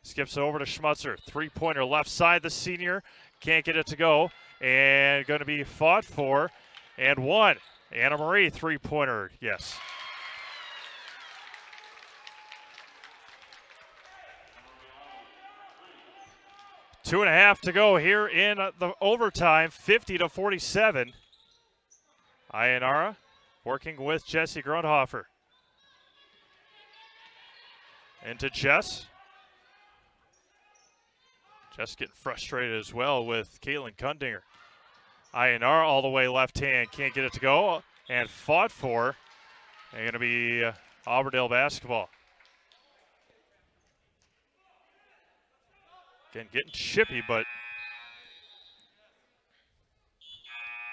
Skips it over to Schmutzer. Three-pointer left side, the senior. Can't get it to go. And going to be fought for. And one. Anna Marie, three-pointer. Yes. Two and a half to go here in the overtime, 50-47. Ionara working with Jesse Grundhofer. Into Jess. Jess getting frustrated as well with Caitlin Kundinger. Ionara all the way left hand, can't get it to go, and fought for. And going to be Auburndale basketball. Again, getting chippy, but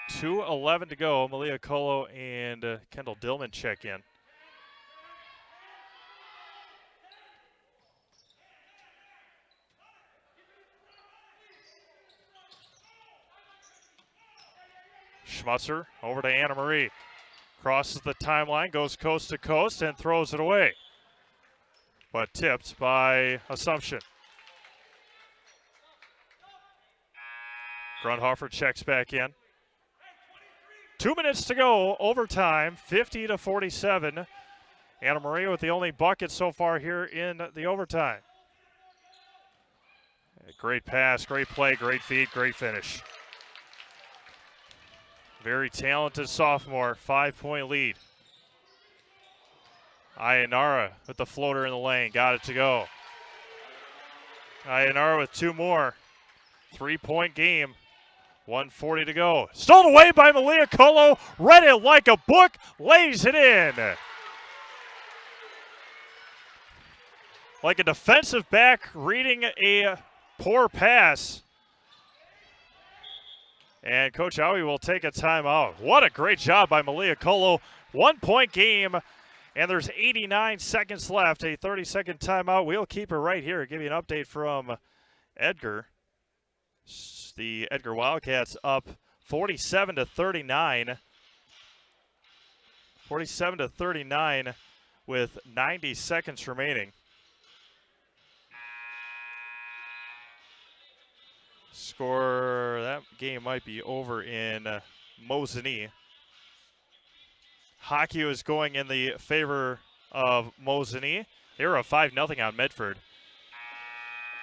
2:11 to go. Malia Colo and Kendall Dillman check in. Schmutzer over to Anna Marie. Crosses the timeline, goes coast to coast, and throws it away. But tipped by Assumption. Grundhofer checks back in. 2 minutes to go, overtime, 50-47. Anna Marie with the only bucket so far here in the overtime. A great pass, great play, great feed, great finish. Very talented sophomore, 5-point lead. Ionara with the floater in the lane, got it to go. Ionara with two more. 3-point game. 1:40 to go. Stolen away by Malia Colo. Read it like a book. Lays it in. Like a defensive back reading a poor pass. And Coach Howie will take a timeout. What a great job by Malia Colo. 1-point game. And there's 89 seconds left. A 30-second timeout. We'll keep it right here. Give you an update from Edgar. The Edgar Wildcats up 47-39. 47-39 with 90 seconds remaining. Score, that game might be over in Mosinee. Hockey is going in the favor of Mosinee. They were a 5-0 on Medford.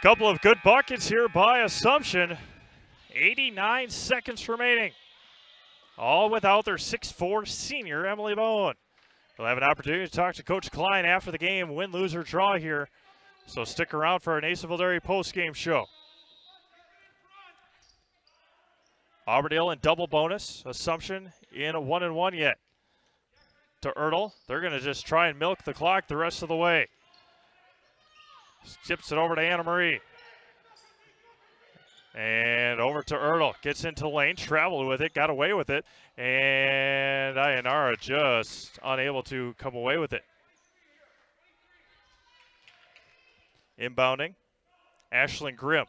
Couple of good buckets here by Assumption. 89 seconds remaining. All without their 6'4" senior, Emily Bowen. We'll have an opportunity to talk to Coach Klein after the game, win, lose, or draw here. So stick around for our Nacerville Dairy post-game show. Auburndale in double bonus. Assumption in a 1-1 yet. To Ertl. They're going to just try and milk the clock the rest of the way. Tips it over to Anna Marie. And over to Ertl. Gets into the lane, traveled with it, got away with it. And Ionara just unable to come away with it. Inbounding. Ashlyn Grimm.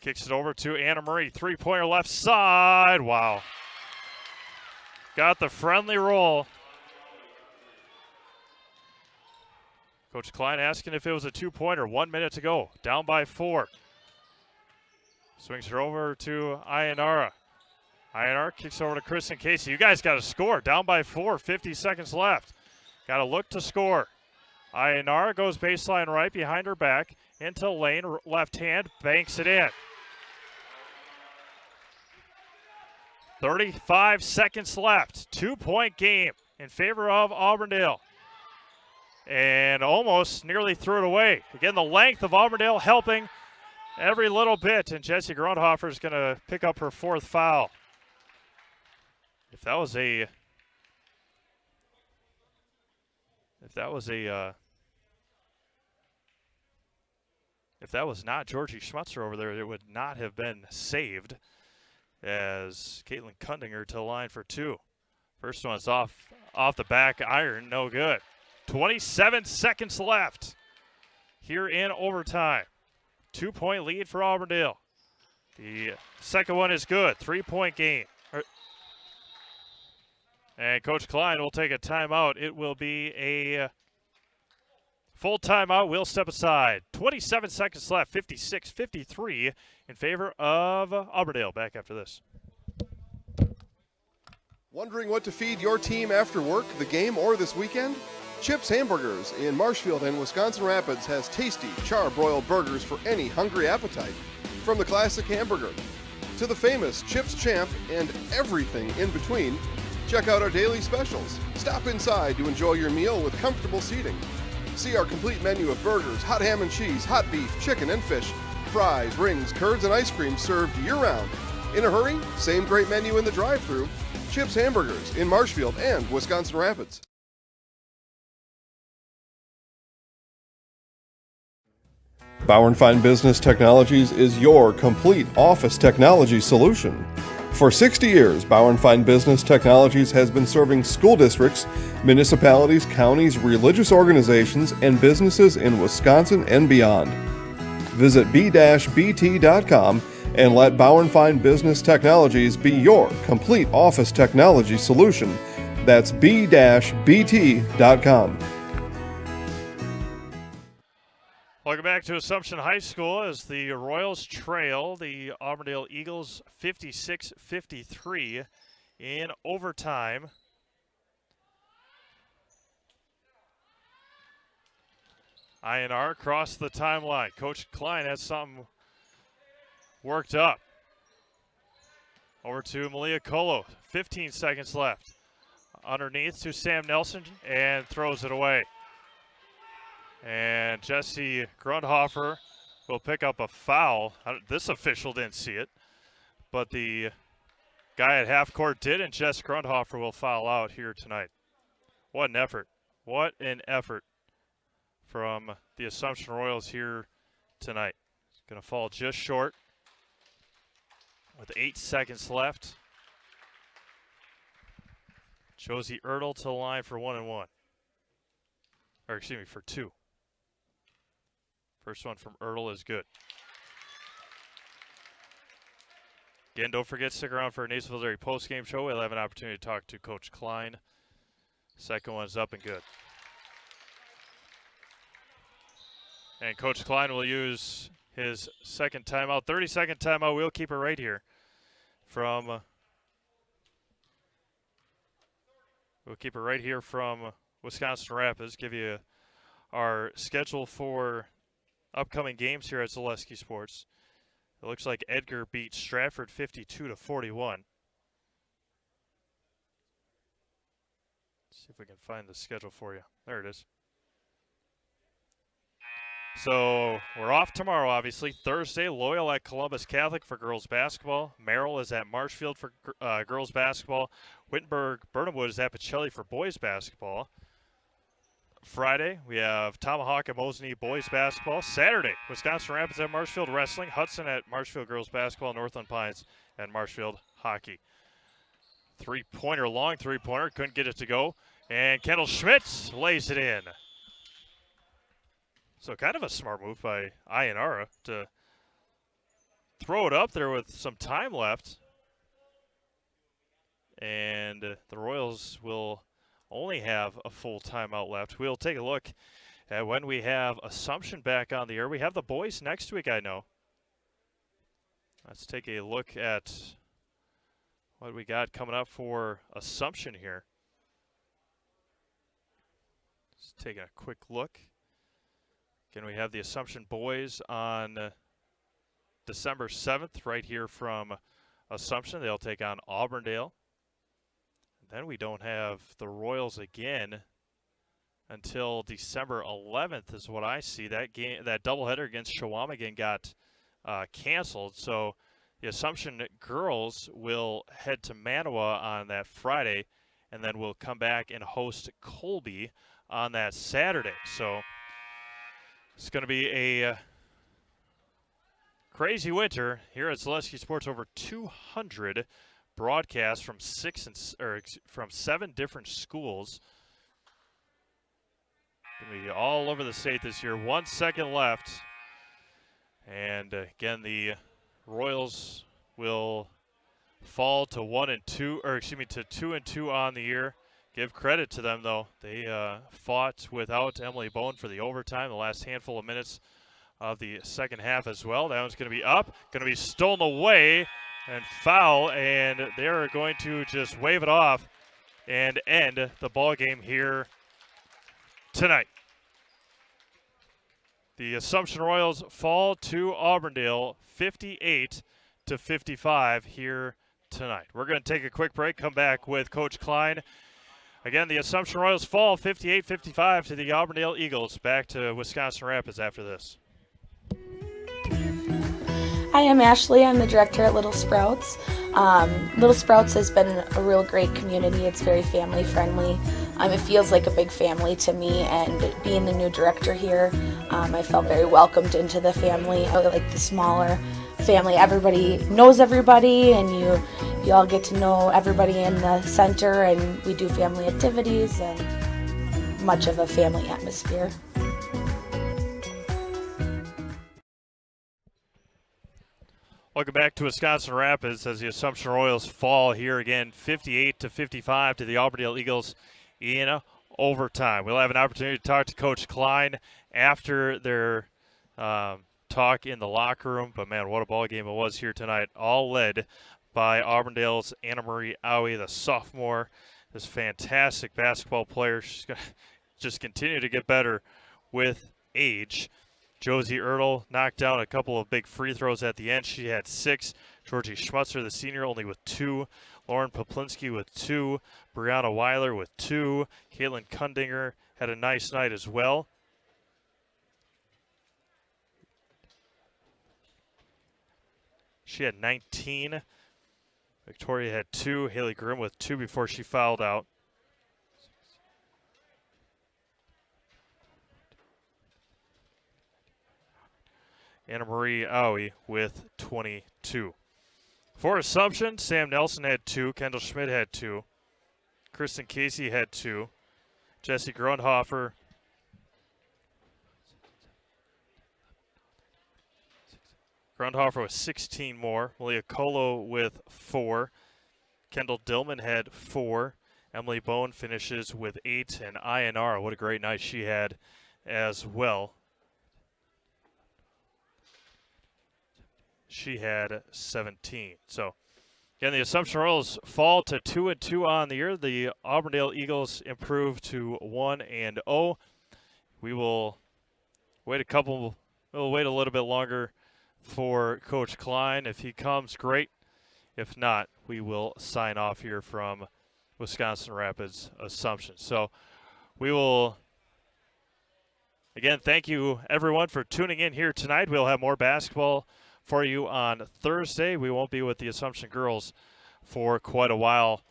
Kicks it over to Anna Marie. Three-pointer left side. Wow. Got the friendly roll. Coach Klein asking if it was a two-pointer. 1 minute to go. Down by 4. Swings her over to Ionara. Ionara kicks over to Kristen Casey. You guys got to score. Down by 4. 50 seconds left. Got to look to score. Ionara goes baseline right behind her back. into lane, left hand, banks it in. 35 seconds left. 2-point game in favor of Auburndale. And almost nearly threw it away. Again, the length of Auburndale helping every little bit. And Jessie Grundhofer is going to pick up her 4th foul. If that was not Georgie Schmutzer over there, it would not have been saved, as Caitlin Kundinger to the line for 2. First one's off the back iron, no good. 27 seconds left here in overtime. 2-point lead for Auburndale. The second one is good. 3-point game. And Coach Klein will take a timeout. It will be a full timeout. We'll step aside. 27 seconds left. 56-53 in favor of Auburndale. Back after this. Wondering what to feed your team after work, the game, or this weekend? Chips Hamburgers in Marshfield and Wisconsin Rapids has tasty char-broiled burgers for any hungry appetite. From the classic hamburger to the famous Chips Champ and everything in between, check out our daily specials. Stop inside to enjoy your meal with comfortable seating. See our complete menu of burgers, hot ham and cheese, hot beef, chicken and fish, fries, rings, curds, and ice cream served year-round. In a hurry? Same great menu in the drive-thru. Chips Hamburgers in Marshfield and Wisconsin Rapids. Bauer & Fine Business Technologies is your complete office technology solution. For 60 years, Bauer & Fine Business Technologies has been serving school districts, municipalities, counties, religious organizations, and businesses in Wisconsin and beyond. Visit b-bt.com and let Bauer & Fine Business Technologies be your complete office technology solution. That's b-bt.com. Welcome back to Assumption High School as the Royals trail the Auburndale Eagles 56-53 in overtime. INR across the timeline. Coach Klein has something worked up. Over to Malia Colo. 15 seconds left. Underneath to Sam Nelson and throws it away. And Jessie Grundhofer will pick up a foul. This official didn't see it, but the guy at half court did, and Jess Grundhofer will foul out here tonight. What an effort. What an effort from the Assumption Royals here tonight. It's going to fall just short with 8 seconds left. Josie Ertl to the line for 1 and 1. Or excuse me, for 2. First one from Ertl is good. Again, don't forget, stick around for our Naysville Dairy post-game show. We'll have an opportunity to talk to Coach Klein. Second one's up and good. And Coach Klein will use his second timeout, 30-second timeout. We'll keep it right here from Wisconsin Rapids. Give you our schedule for upcoming games here at Zaleski Sports. It looks like Edgar beat Stratford 52-41. See if we can find the schedule for you. There it is. So we're off tomorrow, obviously. Thursday, Loyal at Columbus Catholic for girls basketball. Merrill is at Marshfield for girls basketball. Wittenberg Burnhamwood is at Pacelli for boys basketball. Friday, we have Tomahawk and Mosinee boys basketball. Saturday, Wisconsin Rapids at Marshfield wrestling. Hudson at Marshfield girls basketball. Northland Pines at Marshfield hockey. Three-pointer, long three-pointer. Couldn't get it to go. And Kendall Schmidt lays it in. So kind of a smart move by Ionara to throw it up there with some time left. And the Royals will only have a full timeout left. We'll take a look at when we have Assumption back on the air. We have the boys next week, I know. Let's take a look at what we got coming up for Assumption here. Just taking a quick look. Again, we have the Assumption boys on December 7th right here from Assumption. They'll take on Auburndale. Then we don't have the Royals again until December 11th is what I see. That game, that doubleheader against Shawamigan got canceled. So the Assumption girls will head to Manawa on that Friday, and then we'll come back and host Colby on that Saturday. So it's going to be a crazy winter here at Zaleski Sports. Over 200 broadcasts from from 7 different schools. Going to be all over the state this year. 1 second left, and again the Royals will fall to 2-2 on the year. Give credit to them though; they fought without Emily Bone for the overtime, the last handful of minutes of the second half as well. That one's going to be up, going to be stolen away and foul, and they're going to just wave it off and end the ball game here tonight. The Assumption Royals fall to Auburndale 58-55 here tonight. We're going to take a quick break, come back with Coach Klein. Again, the Assumption Royals fall 58-55 to the Auburndale Eagles. Back to Wisconsin Rapids after this. Hi, I'm Ashley. I'm the director at Little Sprouts. Little Sprouts has been a real great community. It's very family friendly. It feels like a big family to me, and being the new director here, I felt very welcomed into the family. I like the smaller family. Everybody knows everybody, and you all get to know everybody in the center, and we do family activities and much of a family atmosphere. Welcome back to Wisconsin Rapids as the Assumption Royals fall here again 58-55 to the Auburndale Eagles in overtime. We'll have an opportunity to talk to Coach Klein after their talk in the locker room. But, man, what a ball game it was here tonight, all led by Auburndale's Anna Marie Owie, the sophomore. This fantastic basketball player. She's going to just continue to get better with age. Josie Ertl knocked down a couple of big free throws at the end. She had 6. Georgie Schmutzer, the senior, only with 2. Lauren Poplinski with 2. Brianna Weiler with 2. Caitlin Kundinger had a nice night as well. She had 19. Victoria had 2. Haley Grimm with 2 before she fouled out. Anna Marie Owie with 22. For Assumption, Sam Nelson had 2. Kendall Schmidt had 2. Kristen Casey had 2. Jesse Grundhofer. Grundhofer with 16 more. Malia Colo with 4. Kendall Dillman had 4. Emily Bone finishes with 8. And Ayanara, what a great night she had as well. She had 17. So, again, the Assumption Royals fall to 2-2 on the year. The Auburndale Eagles improve to 1-0. We will wait a little bit longer for Coach Klein. If he comes, great. If not, we will sign off here from Wisconsin Rapids Assumption. So, we will again thank you everyone for tuning in here tonight. We'll have more basketball for you on Thursday. We won't be with the Assumption girls for quite a while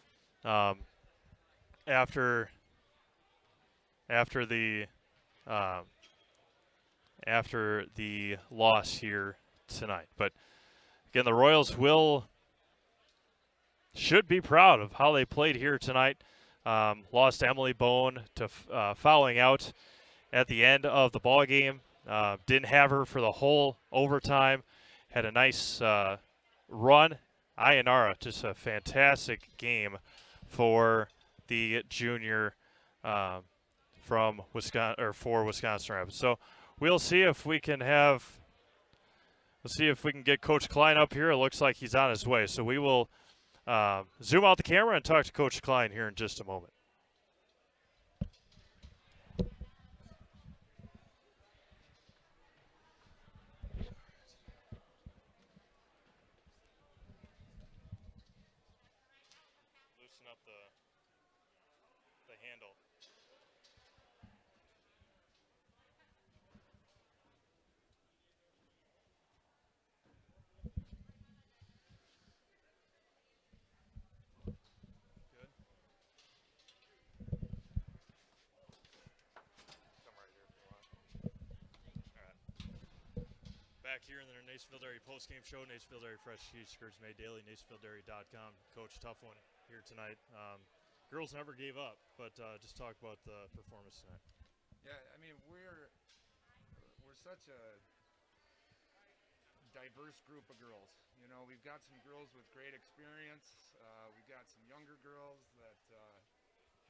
after the loss here tonight. But again, the Royals should be proud of how they played here tonight. Lost Emily Bone to fouling out at the end of the ball game. Didn't have her for the whole overtime. Had a nice run. Ayanara, just a fantastic game for the junior for Wisconsin Rapids. So we'll see if we can get Coach Klein up here. It looks like he's on his way. So we will zoom out the camera and talk to Coach Klein here in just a moment. loosen up the handle. Good. Come right here if you want. All right. Back here in the Nacerville Dairy postgame show, Nacerville Dairy fresh cheese curds made daily, nacervilledairy.com. Coach, tough one here tonight. Girls never gave up, but just talk about the performance tonight. Yeah, I mean, we're such a diverse group of girls. You know, we've got some girls with great experience. We've got some younger girls that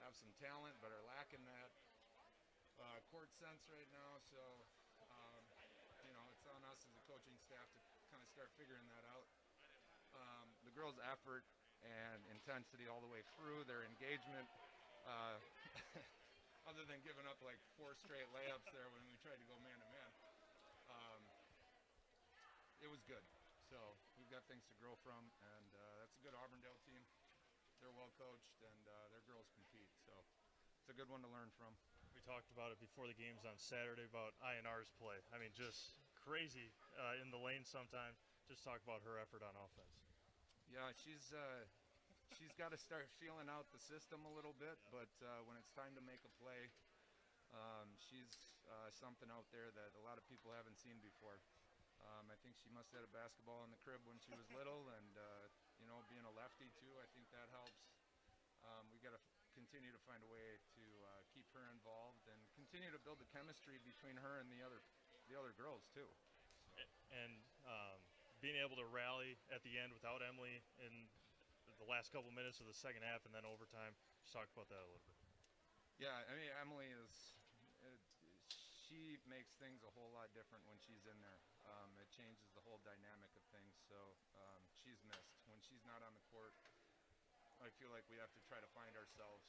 have some talent but are lacking that court sense right now. So, you know, it's on us as a coaching staff to kind of start figuring that out. The girls' effort and intensity all the way through, their engagement, other than giving up like 4 straight layups there when we tried to go man-to-man, it was good. So we've got things to grow from, and that's a good Auburndale team. They're well coached, and their girls compete, so it's a good one to learn from. We talked about it before the games on Saturday about INR's play. I mean, just crazy in the lane sometimes. Just talk about her effort on offense. Yeah, she's got to start feeling out the system a little bit, but when it's time to make a play, she's something out there that a lot of people haven't seen before. I think she must have had a basketball in the crib when she was little, and you know, being a lefty too, I think that helps. We got to continue to find a way to keep her involved and continue to build the chemistry between her and the other girls too. So. And being able to rally at the end without Emily in the last couple minutes of the second half and then overtime. Just talk about that a little bit. Yeah, I mean, Emily she makes things a whole lot different when she's in there. It changes the whole dynamic of things, so she's missed. When she's not on the court, I feel like we have to try to find ourselves.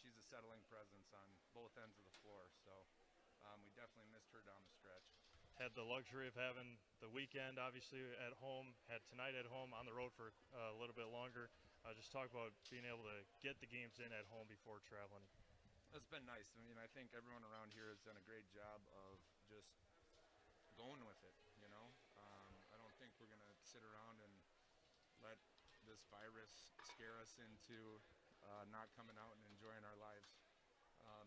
She's a settling presence on both ends of the floor, so we definitely missed her down the stretch. Had the luxury of having the weekend, obviously, at home, had tonight at home, on the road for a little bit longer. Just talk about being able to get the games in at home before traveling. It's been nice. I mean, I think everyone around here has done a great job of just going with it, you know. I don't think we're going to sit around and let this virus scare us into not coming out and enjoying our lives.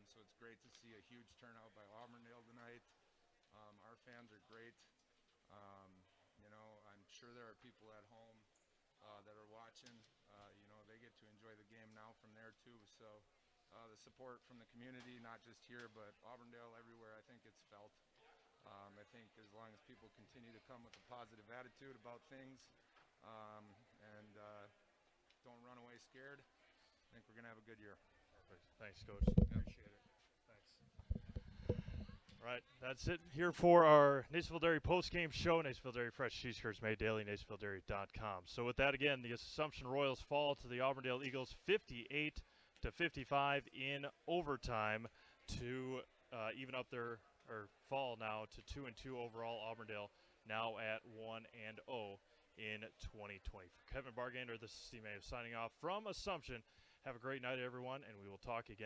So it's great to see a huge turnout by Auburndale tonight. Our fans are great. You know, I'm sure there are people at home that are watching. You know, they get to enjoy the game now from there too. So the support from the community, not just here, but Auburndale, everywhere, I think it's felt. I think as long as people continue to come with a positive attitude about things and don't run away scared, I think we're going to have a good year. Perfect. Thanks, Coach. Appreciate it. Thanks. All right, that's it here for our Nacerville Dairy post-game show. Nacerville Dairy fresh cheese curds made daily, nacervilledairy.com. So with that, again, the Assumption Royals fall to the Auburndale Eagles 58-55 in overtime to even up their, or fall now to 2-2 overall. Auburndale now at 1-0 in 2020. For Kevin Bargander, this is Steve Mayo signing off from Assumption. Have a great night, everyone, and we will talk again.